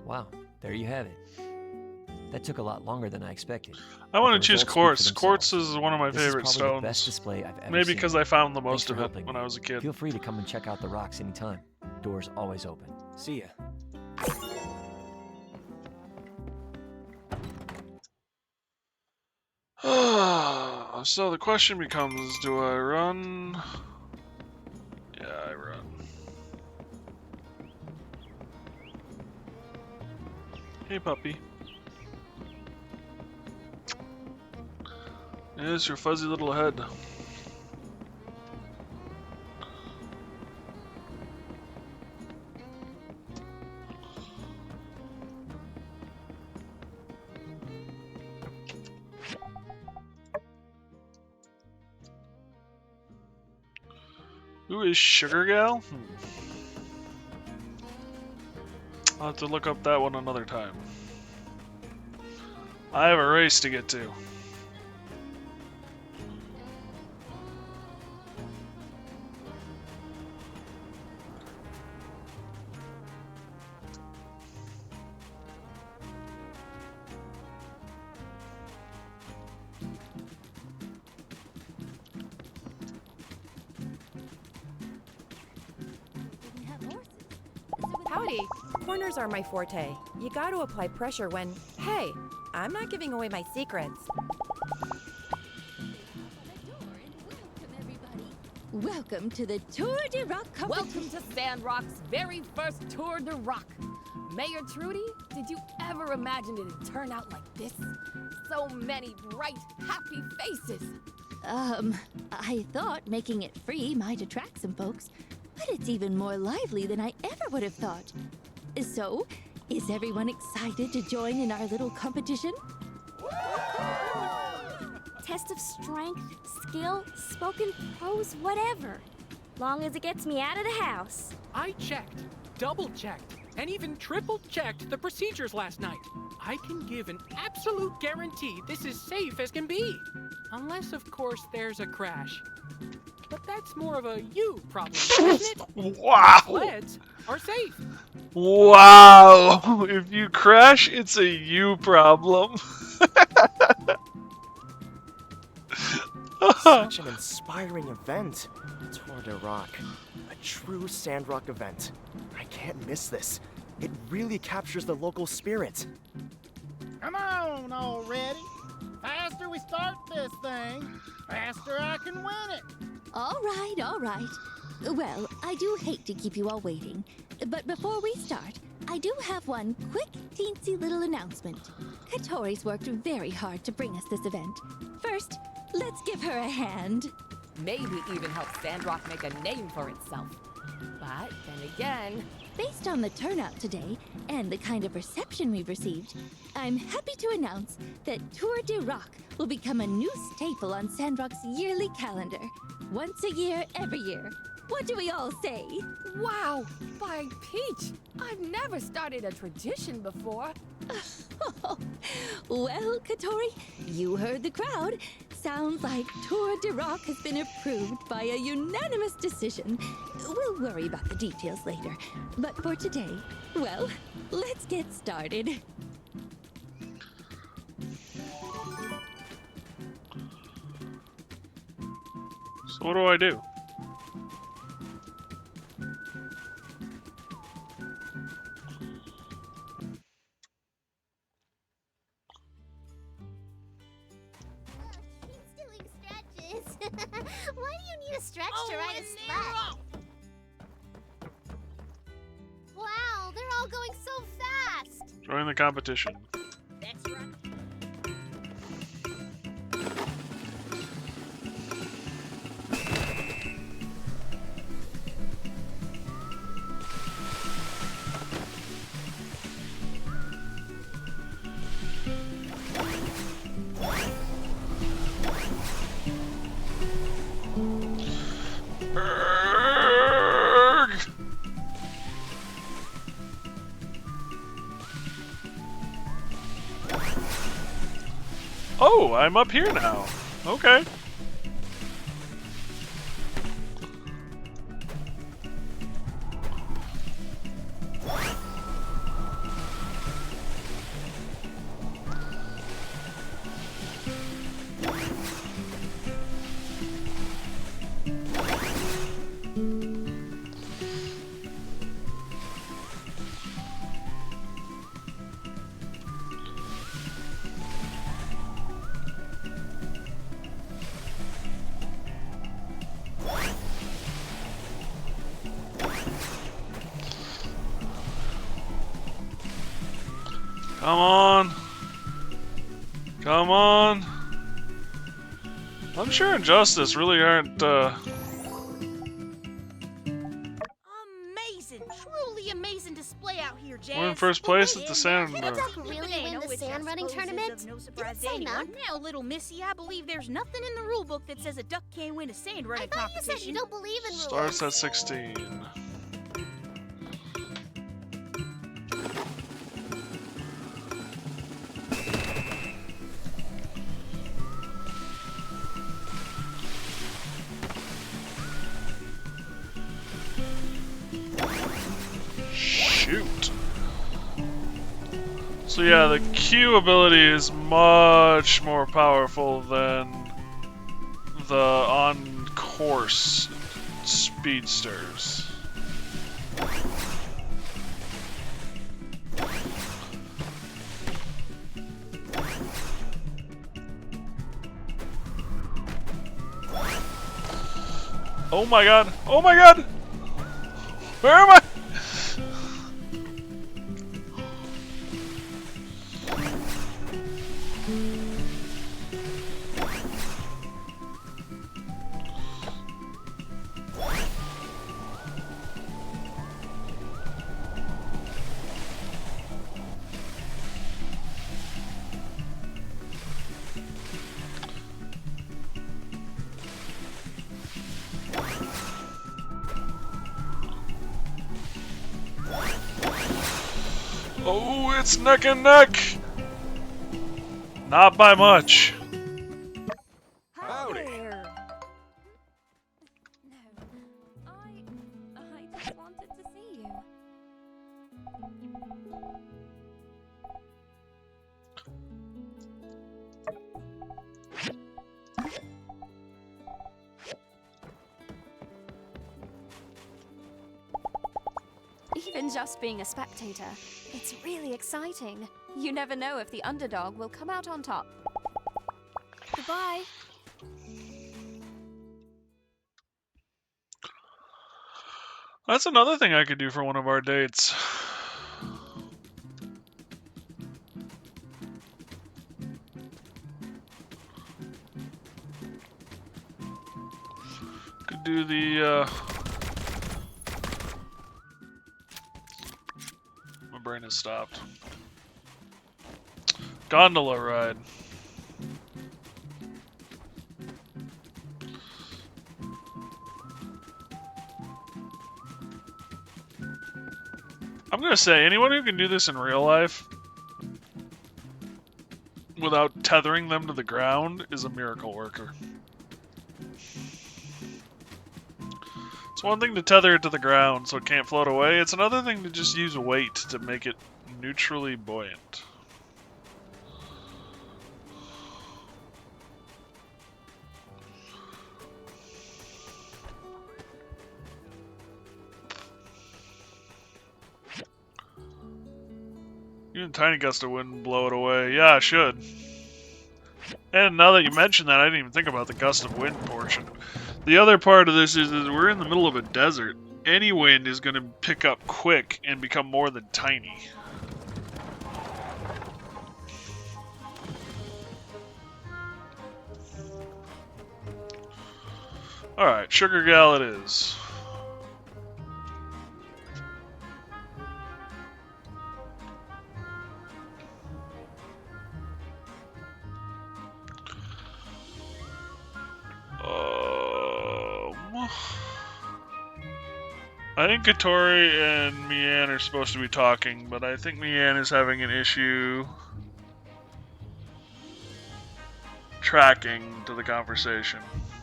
Wow, there you have it. That took a lot longer than I expected. I want to choose quartz. Speak for Quartz is one of my This is favorite probably stones. the best display I've ever Maybe seen. because I found the Thanks most for of it helping when me. I was a kid. Feel free to come and check out the rocks anytime. Doors always open. See ya. So the question becomes, do I run? Yeah, I run. Hey, puppy. Yes, your fuzzy little head. Who is Sugar Gal? I'll have to look up that one another time. I have a race to get to. Howdy. Corners are my forte. You gotta apply pressure when, hey, I'm not giving away my secrets. Welcome to the Tour de Rock competition. Welcome to Sandrock's very first Tour de Rock. Mayor Trudy, did you ever imagine it'd turn out like this? So many bright, happy faces. I thought making it free might attract some folks, but it's even more lively than I ever would have thought. So, is everyone excited to join in our little competition? Test of strength, skill, spoken prose, whatever. Long as it gets me out of the house. I checked, double-checked, and even triple-checked the procedures last night. I can give an absolute guarantee this is safe as can be. Unless, of course, there's a crash. But that's more of a you problem, isn't it? Wow! Sleds are safe. Wow! If you crash, it's a you problem. Such an inspiring event. Tour de Rock. A true Sandrock event. I can't miss this. It really captures the local spirit. Come on already. Faster we start this thing, faster I can win it. All right, all right. Well, I do hate to keep you all waiting, but before we start, I do have one quick, teensy little announcement. Katori's worked very hard to bring us this event. First, let's give her a hand. Maybe even help Sandrock make a name for itself. But then again, based on the turnout today and the kind of reception we've received, I'm happy to announce that Tour de Rock will become a new staple on Sandrock's yearly calendar. Once a year, every year. What do we all say? Wow, by Peach, I've never started a tradition before. Well, Katori, you heard the crowd. Sounds like Tour de Rock has been approved by a unanimous decision. We'll worry about the details later. But for today, well, let's get started. So what do I do? Why do you need a stretch to ride a sled? Wow, they're all going so fast! Join the competition. That's right. Oh, I'm up here now. Okay. Come on. Come on. I'm sure Injustice really aren't, Amazing, truly amazing display out here, Jazz. we're in first place at the Sandrock. Doc really win the sand running tournament? No surprise Didn't to sign anyone. Now, little missy, I believe there's nothing in the rule book that says a duck can't win a sand running competition. You said you don't believe in rules. Starts at 16. Shoot. So yeah, the Q ability is much more powerful than the on-course speedsters. Oh my god! Oh my god! Where am I? Oh, it's neck and neck! Not by much. Howdy. No, I just wanted to see you. Even just being a spectator, it's really exciting. You never know if the underdog will come out on top. Goodbye. That's another thing I could do for one of our dates. Could do the, my brain has stopped. Gondola ride. I'm gonna say, anyone who can do this in real life without tethering them to the ground is a miracle worker. It's one thing to tether it to the ground so it can't float away, it's another thing to just use weight to make it neutrally buoyant. Even a tiny gust of wind blow it away. Yeah, I should. And now that you mention that, I didn't even think about the gust of wind portion. The other part of this is we're in the middle of a desert. Any wind is going to pick up quick and become more than tiny. Alright, Sugar Gal it is. I think Katori and Mian are supposed to be talking, but I think Mian is having an issue tracking to the conversation.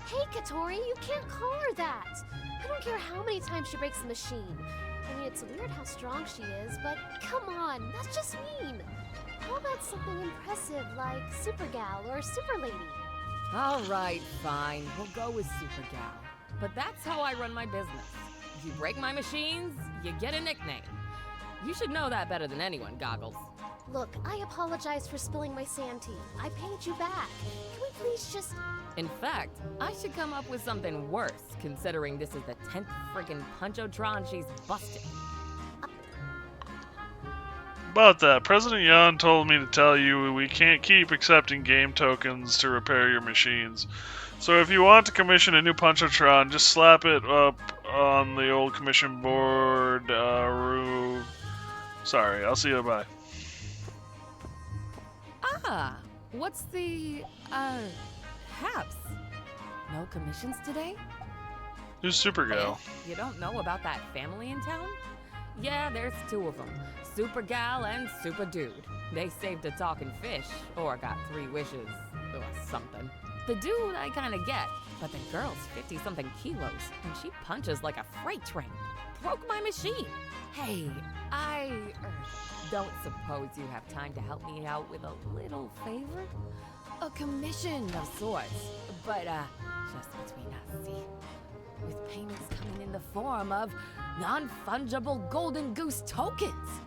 Hey, Katori, you can't call her that. I don't care how many times she breaks the machine. I mean, it's weird how strong she is, but come on, that's just mean. How about something impressive like Super Gal or Super Lady? All right, fine. We'll go with Super Gal. But that's how I run my business. If you break my machines, you get a nickname. You should know that better than anyone, Goggles. Look, I apologize for spilling my sand tea. I paid you back. Can we please just... In fact, I should come up with something worse, considering this is the 10th friggin' Punchotron she's busted. About that, President Yan told me to tell you we can't keep accepting game tokens to repair your machines. So if you want to commission a new Punchotron, just slap it up on the old commission board. Sorry, I'll see you. Bye. Ah, what's the, haps? No commissions today? Who's Supergal? You don't know about that family in town? Yeah, there's two of them. Super Gal and Super Dude. They saved a talking fish, or got 3 wishes, or something. The dude I kinda get, but the girl's 50-something kilos, and she punches like a freight train. Broke my machine. Hey, I don't suppose you have time to help me out with a little favor? A commission of sorts, but just between us, see? With payments coming in the form of non-fungible golden goose tokens.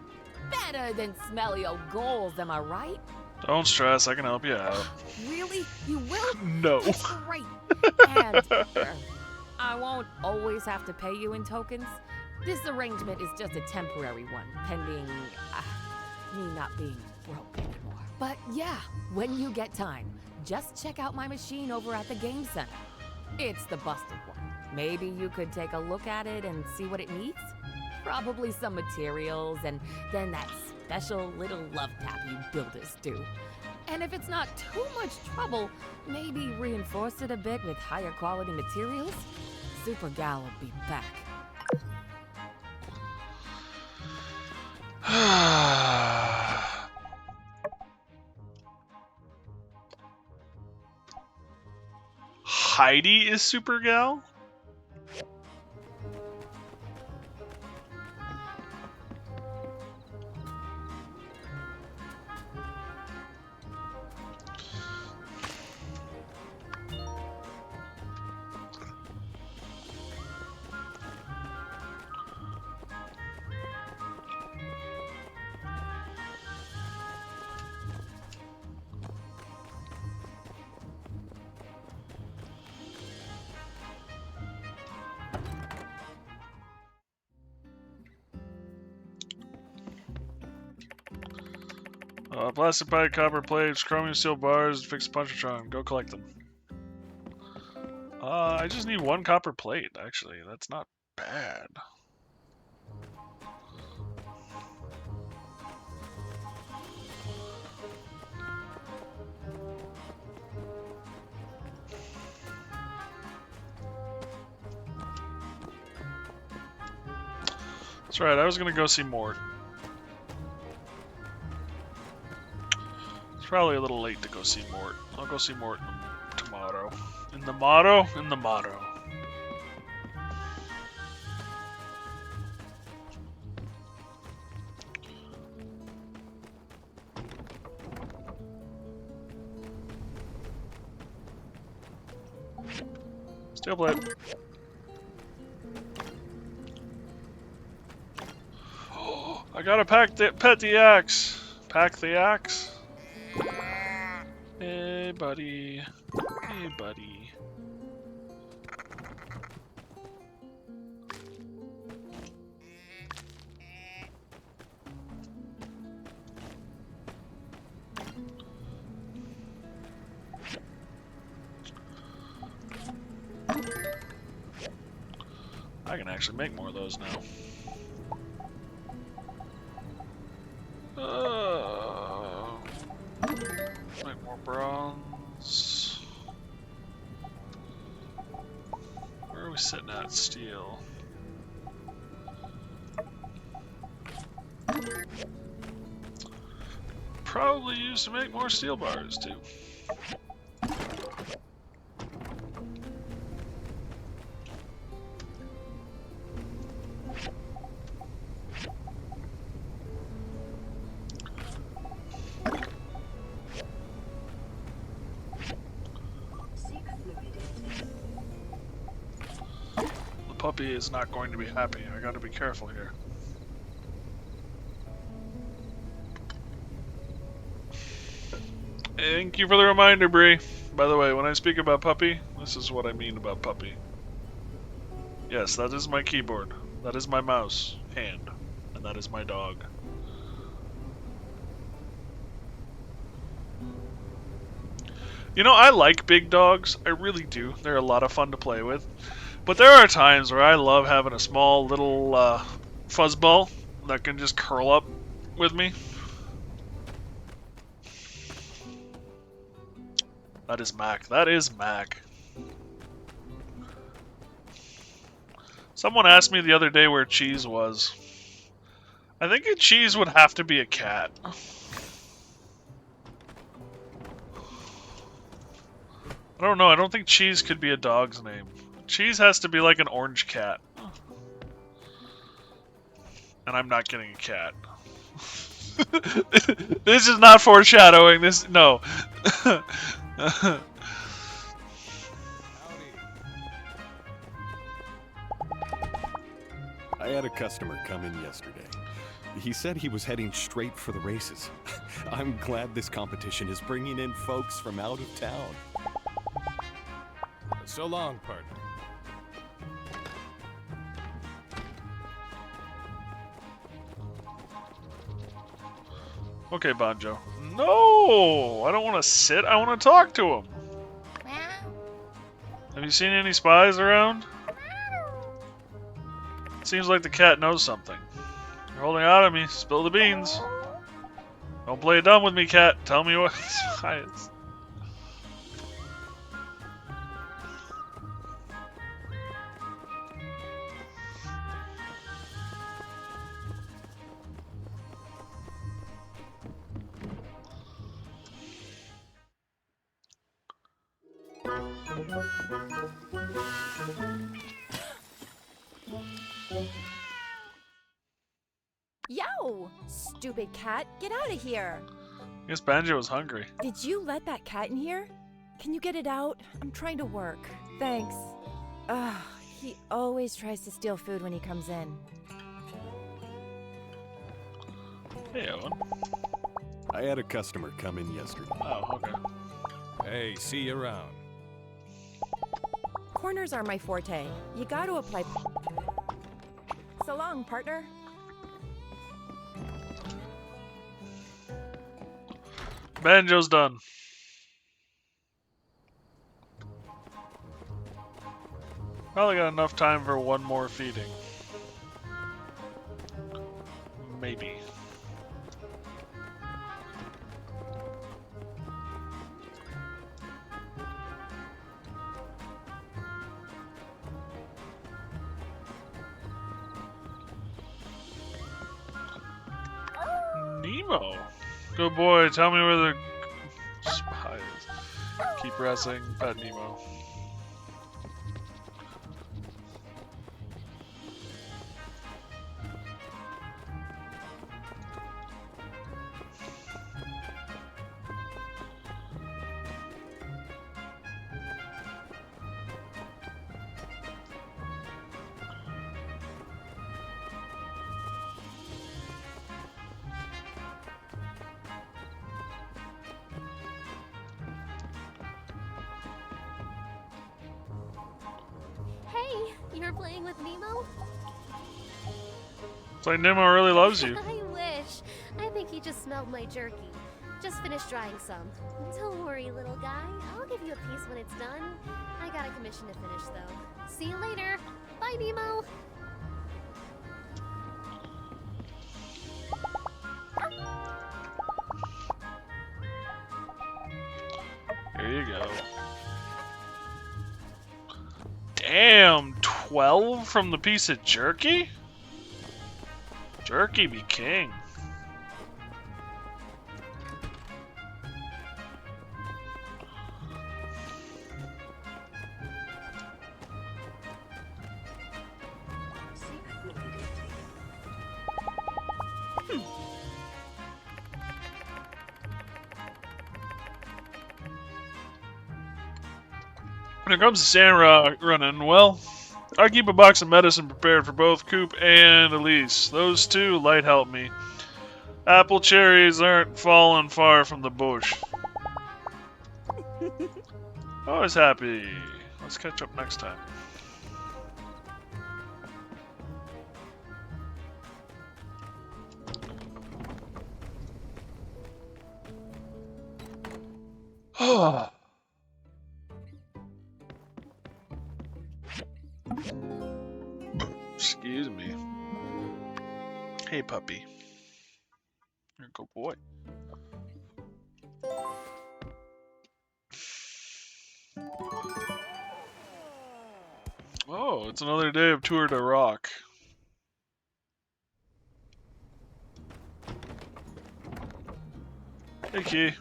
Better than smelly old goals, am I right? Don't stress, I can help you out. Really? You will? No. That's great. And I won't always have to pay you in tokens. This arrangement is just a temporary one, pending me not being broke anymore. But yeah, when you get time, just check out my machine over at the game center. It's the busted one. Maybe you could take a look at it and see what it needs? Probably some materials and then that special little love tap you builders do. And if it's not too much trouble, maybe reinforce it a bit with higher quality materials? Super Gal will be back. Heidi is Supergal? Plastic pipe, copper plates, chromium steel bars, fixed Punchotron. Go collect them. I just need 1 copper plate, actually. That's not bad. That's right, I was gonna go see Mort. It's probably a little late to go see Mort. I'll go see Mort tomorrow. In the motto? In the motto. Steel blade. I gotta pet the axe. Pack the axe. Hey, buddy. Hey, buddy. I can actually make more of those now. Make more bronze. Where are we sitting at? Steel. Probably used to make more steel bars too. Puppy is not going to be happy. I gotta be careful here. Thank you for the reminder, Bree. By the way, when I speak about Puppy, this is what I mean about Puppy. Yes, that is my keyboard. That is my mouse hand. And that is my dog. You know, I like big dogs. I really do. They're a lot of fun to play with. But there are times where I love having a small little fuzzball that can just curl up with me. That is Mac. That is Mac. Someone asked me the other day where Cheese was. I think Cheese would have to be a cat. I don't know. I don't think Cheese could be a dog's name. Cheese has to be like an orange cat. And I'm not getting a cat. This is not foreshadowing. This no. I had a customer come in yesterday. He said he was heading straight for the races. I'm glad this competition is bringing in folks from out of town. So long, partner. Okay, Banjo. No! I don't want to sit. I want to talk to him. Have you seen any spies around? Seems like the cat knows something. You're holding out on me. Spill the beans. Don't play dumb with me, cat. Tell me what spy is. Yo! Stupid cat, get out of here! I guess Banjo was hungry. Did you let that cat in here? Can you get it out? I'm trying to work. Thanks. Ugh, he always tries to steal food when he comes in. Hey, Owen. I had a customer come in yesterday. Oh, okay. Hey, see you around. Corners are my forte. You gotta apply. So long, partner. Banjo's done. Probably got enough time for one more feeding. Maybe. Nemo. Good boy, tell me where the spy is. Keep pressing, pet Nemo. Hey, you're playing with Nemo? It's like Nemo really loves you. I wish. I think he just smelled my jerky. Just finished drying some. Don't worry, little guy. I'll give you a piece when it's done. I got a commission to finish, though. See you later. Bye, Nemo. Here you go. Damn, 12 from the piece of jerky? Jerky be king. When it comes to Sandrock running, well, I keep a box of medicine prepared for both Coop and Elise. Those two light help me. Apple cherries aren't falling far from the bush. Always happy. Let's catch up next time. Excuse me. Hey, puppy. You're a good boy. Oh, it's another day of Tour de Rock. Hey, Key.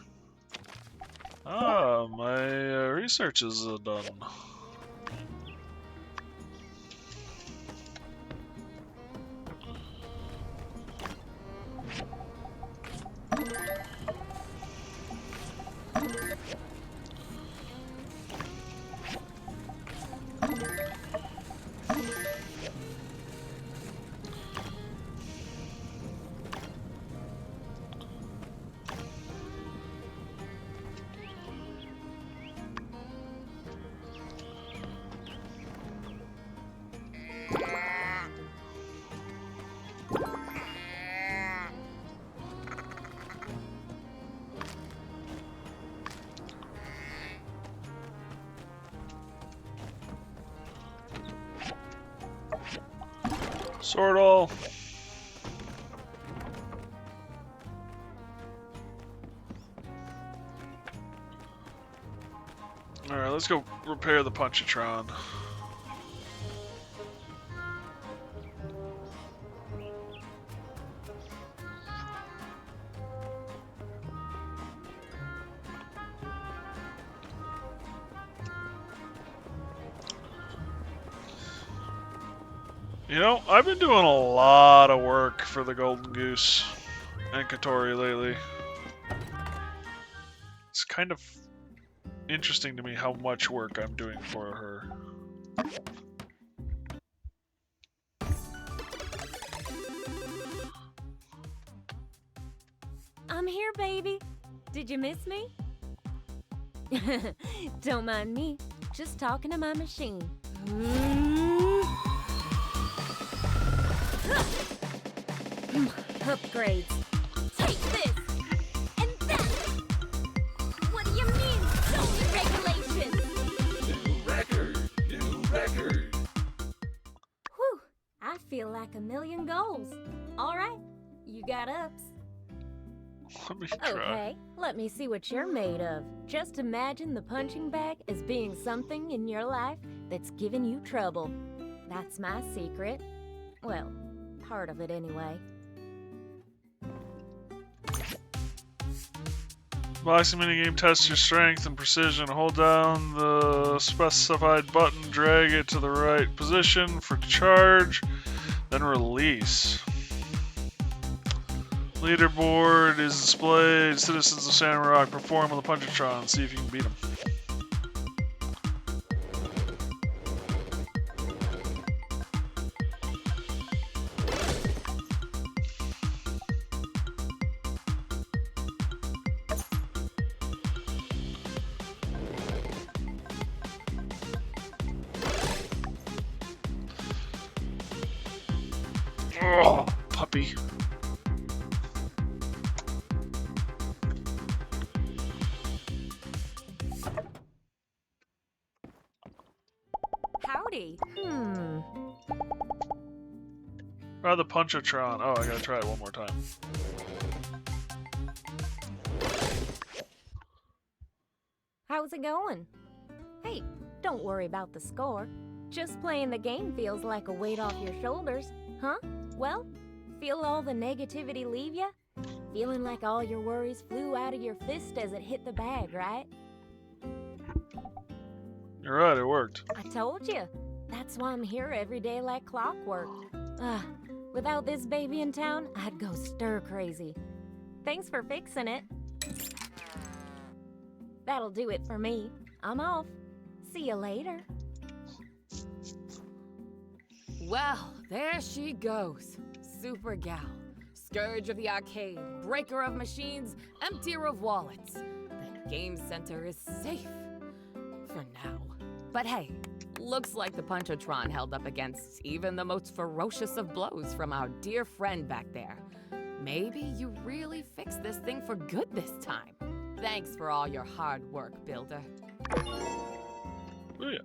Ah, my research is done. Sordal. Alright, let's go repair the Punchatron. You know, I've been doing a lot of work for the Golden Goose and Katori lately. It's kind of interesting to me how much work I'm doing for her. I'm here, baby. Did you miss me? Don't mind me, just talking to my machine. Upgrades. Take this! And that! What do you mean, zoning regulations? New record. Whew, I feel like a million goals. Alright, you got ups. Let me try. Okay, let me see what you're made of. Just imagine the punching bag as being something in your life that's giving you trouble. That's my secret. Well, part of it anyway. Boxing minigame tests your strength and precision. Hold down the specified button, drag it to the right position for charge, then release. Leaderboard is displayed. Citizens of Sandrock perform on the Punchatron. See if you can beat them. Oh, puppy. Howdy. Try the Punchatron. Oh, I gotta try it one more time. How's it going? Hey, don't worry about the score. Just playing the game feels like a weight off your shoulders, huh? Well, feel all the negativity leave ya? Feeling like all your worries flew out of your fist as it hit the bag, right? You're right, it worked. I told you. That's why I'm here every day like clockwork. Without this baby in town, I'd go stir crazy. Thanks for fixing it. That'll do it for me. I'm off. See you later. Well, there she goes. Super gal. Scourge of the arcade, breaker of machines, emptier of wallets. The game center is safe. For now. But hey, looks like the Punchatron held up against even the most ferocious of blows from our dear friend back there. Maybe you really fixed this thing for good this time. Thanks for all your hard work, Builder. Oh, yeah.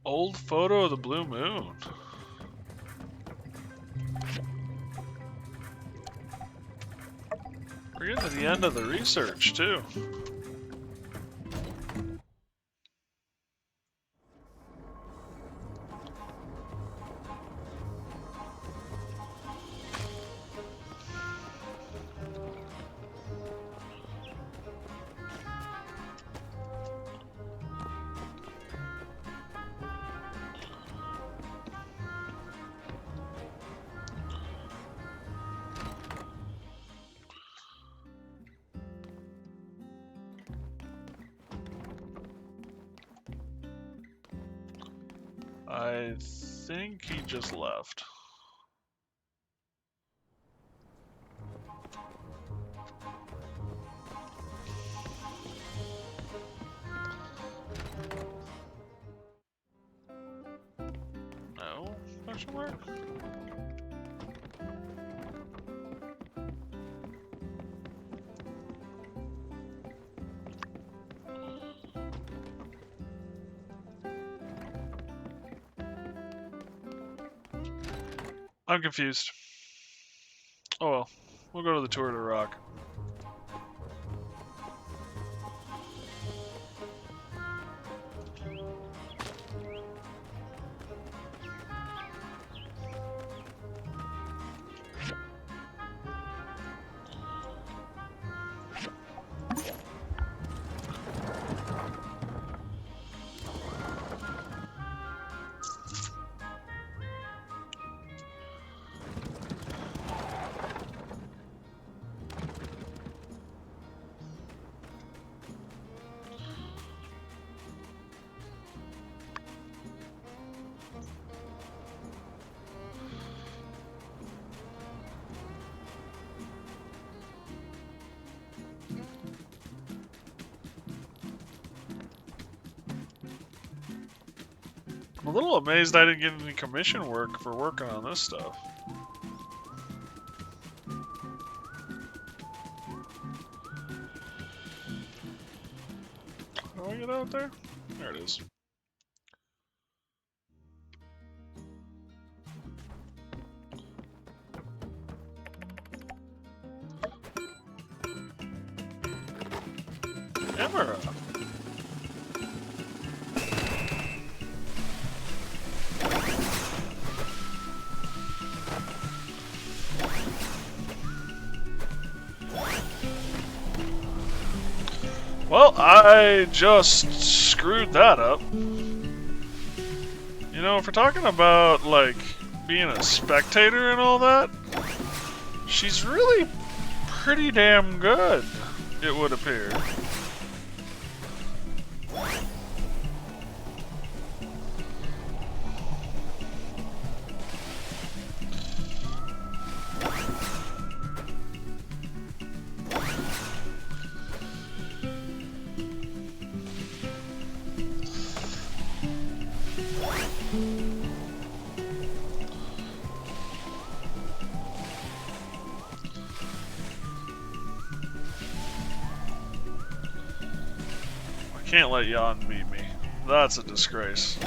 Old photo of the blue moon. We're getting to the end of the research, too. I think he just left. No? Question mark? I'm confused. Oh well, we'll go to the tour of the rock. I'm a little amazed I didn't get any commission work for working on this stuff. How do I get out there? There it is. Camera. Well, I just screwed that up. You know, if we're talking about, like, being a spectator and all that, she's really pretty damn good, it would appear. Can't let Jan beat me. That's a disgrace.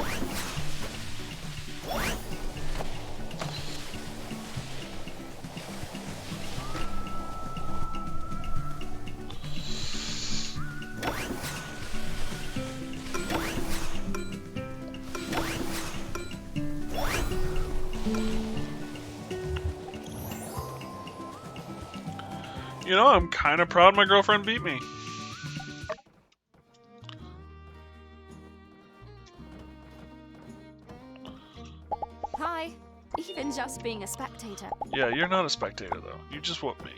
You know, I'm kind of proud my girlfriend beat me. Hi. Even just being a spectator. Yeah, you're not a spectator, though. You just whooped me.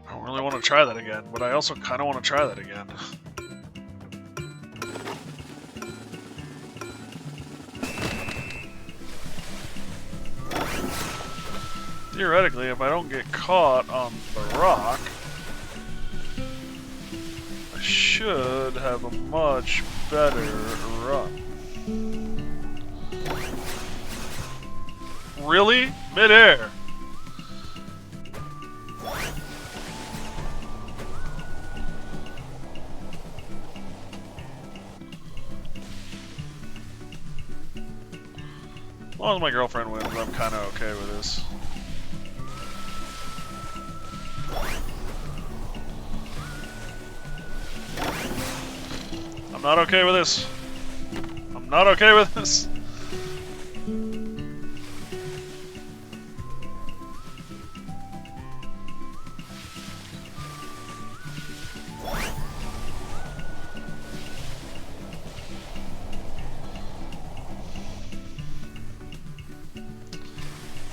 I don't really want to try that again, but I also kind of want to try that again. Theoretically, if I don't get caught on the rock, I should have a much better run. Really? Midair. long as my girlfriend wins, I'm kind of okay with this. I'm not okay with this. I'm not okay with this.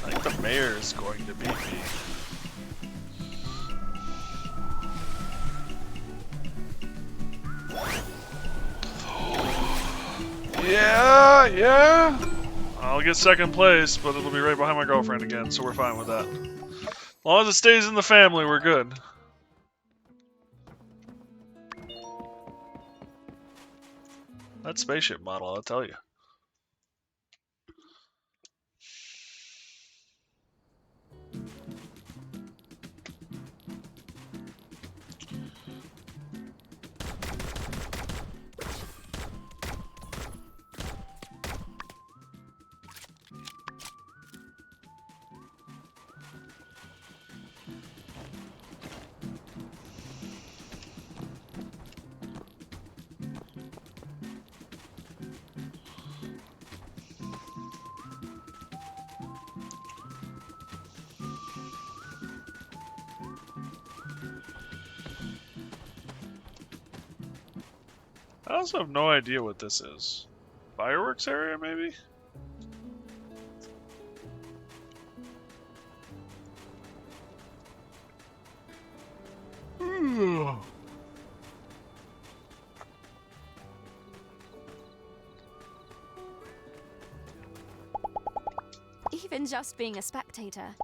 I think the mayor is going to beat me. Yeah. I'll get second place, but it'll be right behind my girlfriend again, so we're fine with that. As long as it stays in the family, we're good. That spaceship model, I'll tell you. I also have no idea what this is. Fireworks area, maybe? Even just being a spectator.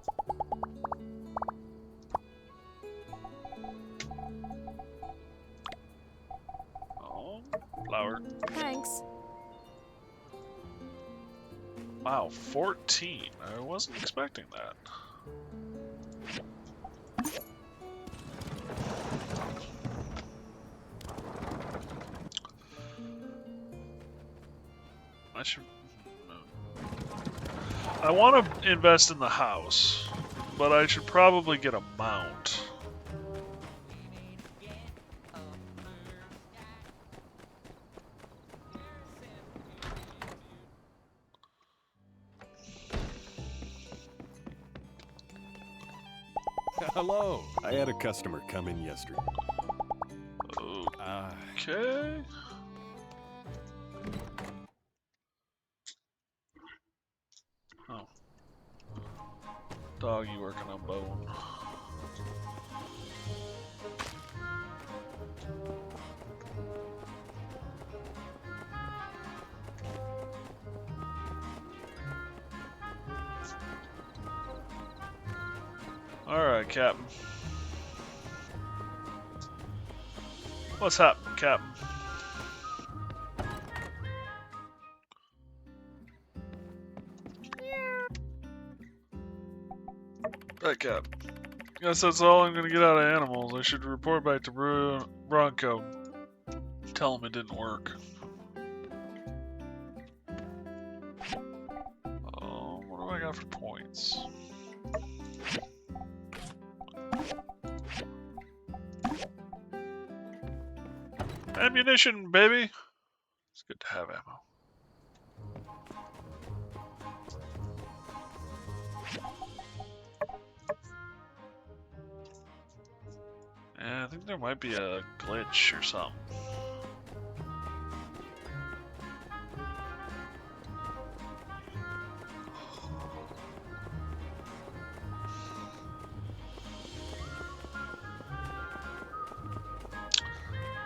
Oh, flower. Thanks. Wow, 14. I wasn't expecting that. I want to invest in the house, but I should probably get a mount. Hello. I had a customer come in yesterday. Okay. Oh. Doggy working on bone. Alright, Captain. What's happening, Captain? Right, Cap. Guess that's all I'm gonna get out of animals. I should report back to Bronco. Tell him it didn't work. Oh, what do I got for points? Ammunition, baby! It's good to have ammo. Yeah, I think there might be a glitch or something.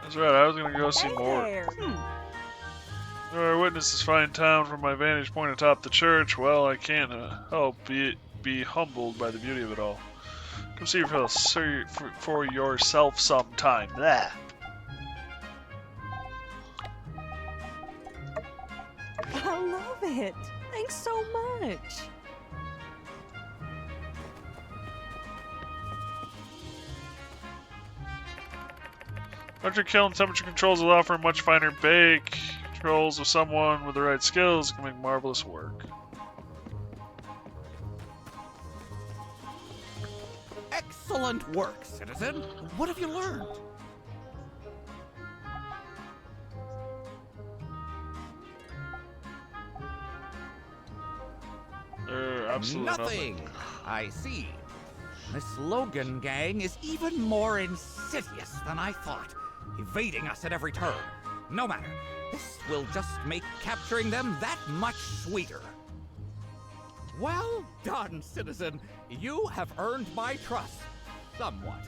That's right, I was gonna go see more. Our witnesses find town from my vantage point atop the church. Well, I can't help be humbled by the beauty of it all. Come see for yourself sometime. Blah. I love it. Thanks so much. Electric kiln temperature controls allow for a much finer bake. Controls of someone with the right skills can make marvelous work. Excellent work, citizen. What have you learned? Absolutely nothing. I see. This Logan gang is even more insidious than I thought, evading us at every turn. No matter. This will just make capturing them that much sweeter. Well done, citizen. You have earned my trust. Somewhat.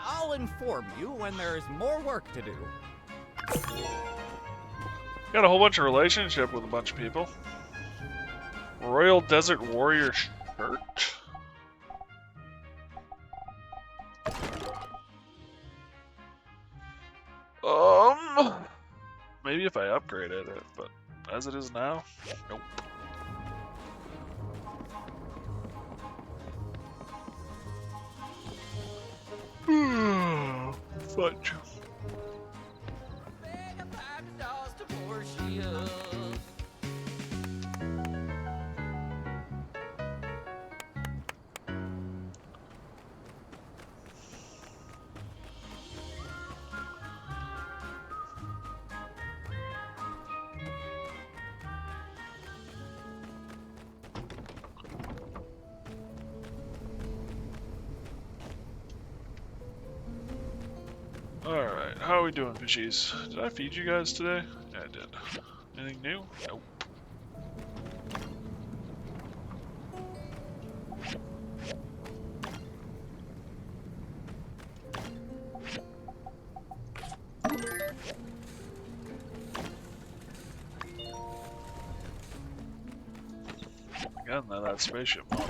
I'll inform you when there's more work to do. Got a whole bunch of relationship with a bunch of people. Royal Desert Warrior shirt. Maybe if I upgraded it, but as it is now, nope. Fudge. Alright, how are we doing, fishies? Did I feed you guys today? Yeah, I did. Anything new? Nope. Again, that spaceship model.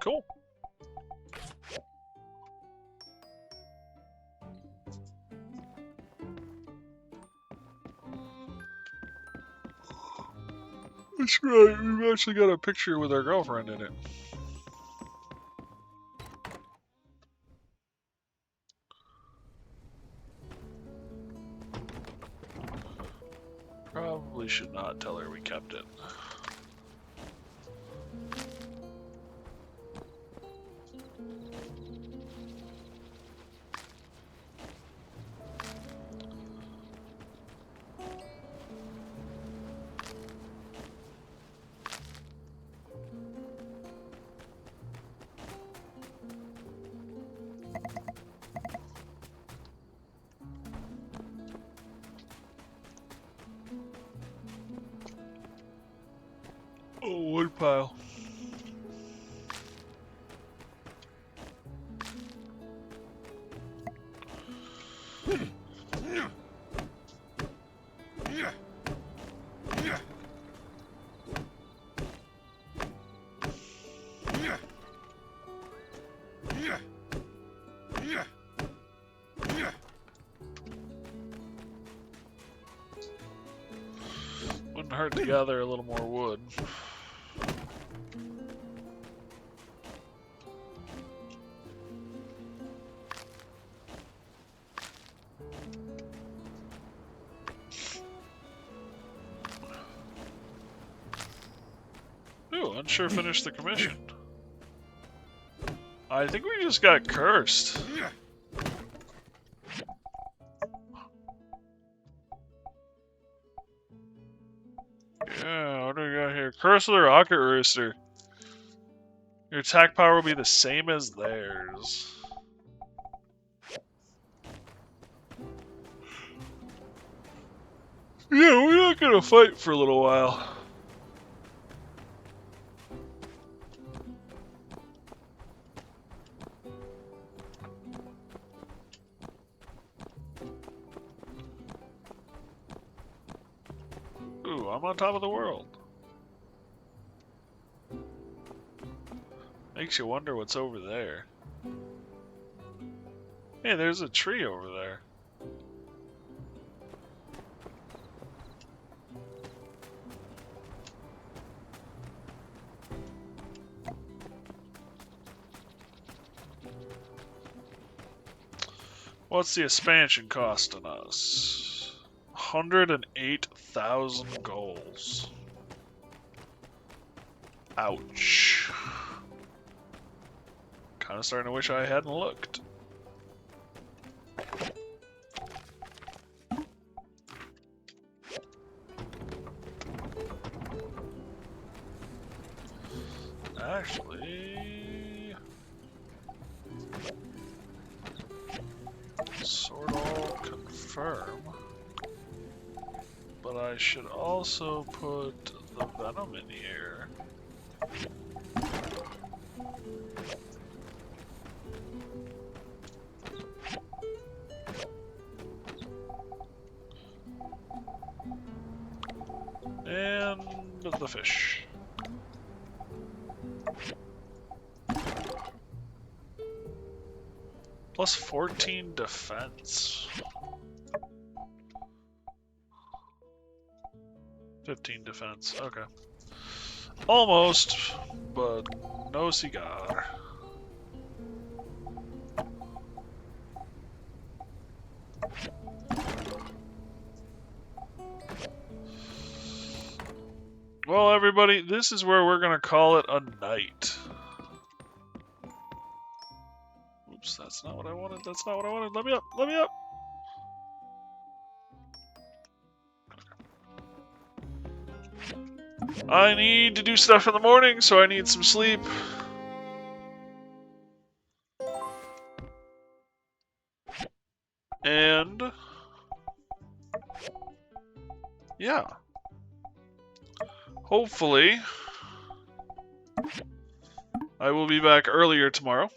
Cool. That's right, we've actually got a picture with our girlfriend in it. Probably should not tell her we kept it. Oh, wood pile. Wouldn't hurt to gather a little more wood. Ooh, unsure finished the commission. I think we just got cursed. Yeah, what do we got here? Curse of the Rocket Rooster. Your attack power will be the same as theirs. Yeah, we're not gonna fight for a little while. too. I'm on top of the world. Makes you wonder what's over there. Hey, there's a tree over there. What's the expansion costing us? 108,000 goals. Ouch. Kinda starting to wish I hadn't looked. Actually, sort all confirm, but I should also put the venom in here. And the fish. Plus 14 defense. 15 defense, okay. Almost, but no cigar. Well, everybody, this is where we're gonna call it a night. Oops, that's not what I wanted. That's not what I wanted. Let me up. Let me up. I need to do stuff in the morning, so I need some sleep. And yeah. Hopefully I will be back earlier tomorrow.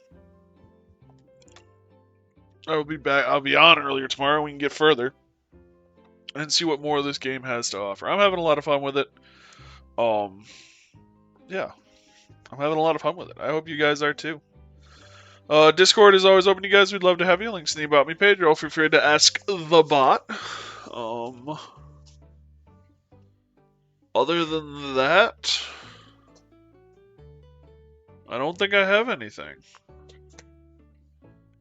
I'll be on earlier tomorrow. We can get further and see what more this game has to offer. I'm having a lot of fun with it. Yeah. I'm having a lot of fun with it. I hope you guys are too. Discord is always open to you guys. We'd love to have you. Links in the About Me page. Or feel free to ask the bot. Other than that, I don't think I have anything.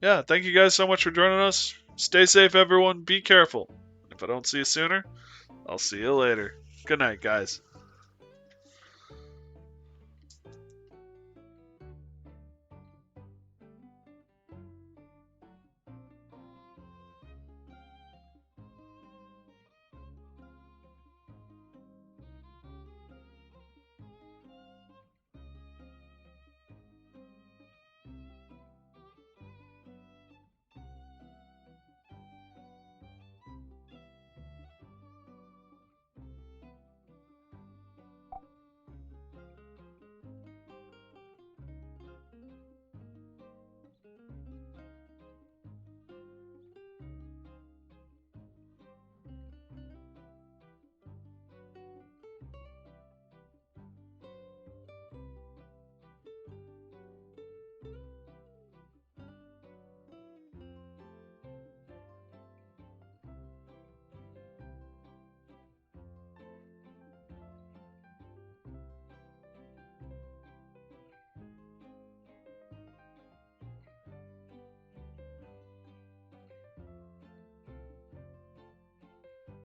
Yeah, thank you guys so much for joining us. Stay safe, everyone. Be careful. If I don't see you sooner, I'll see you later. Good night, guys.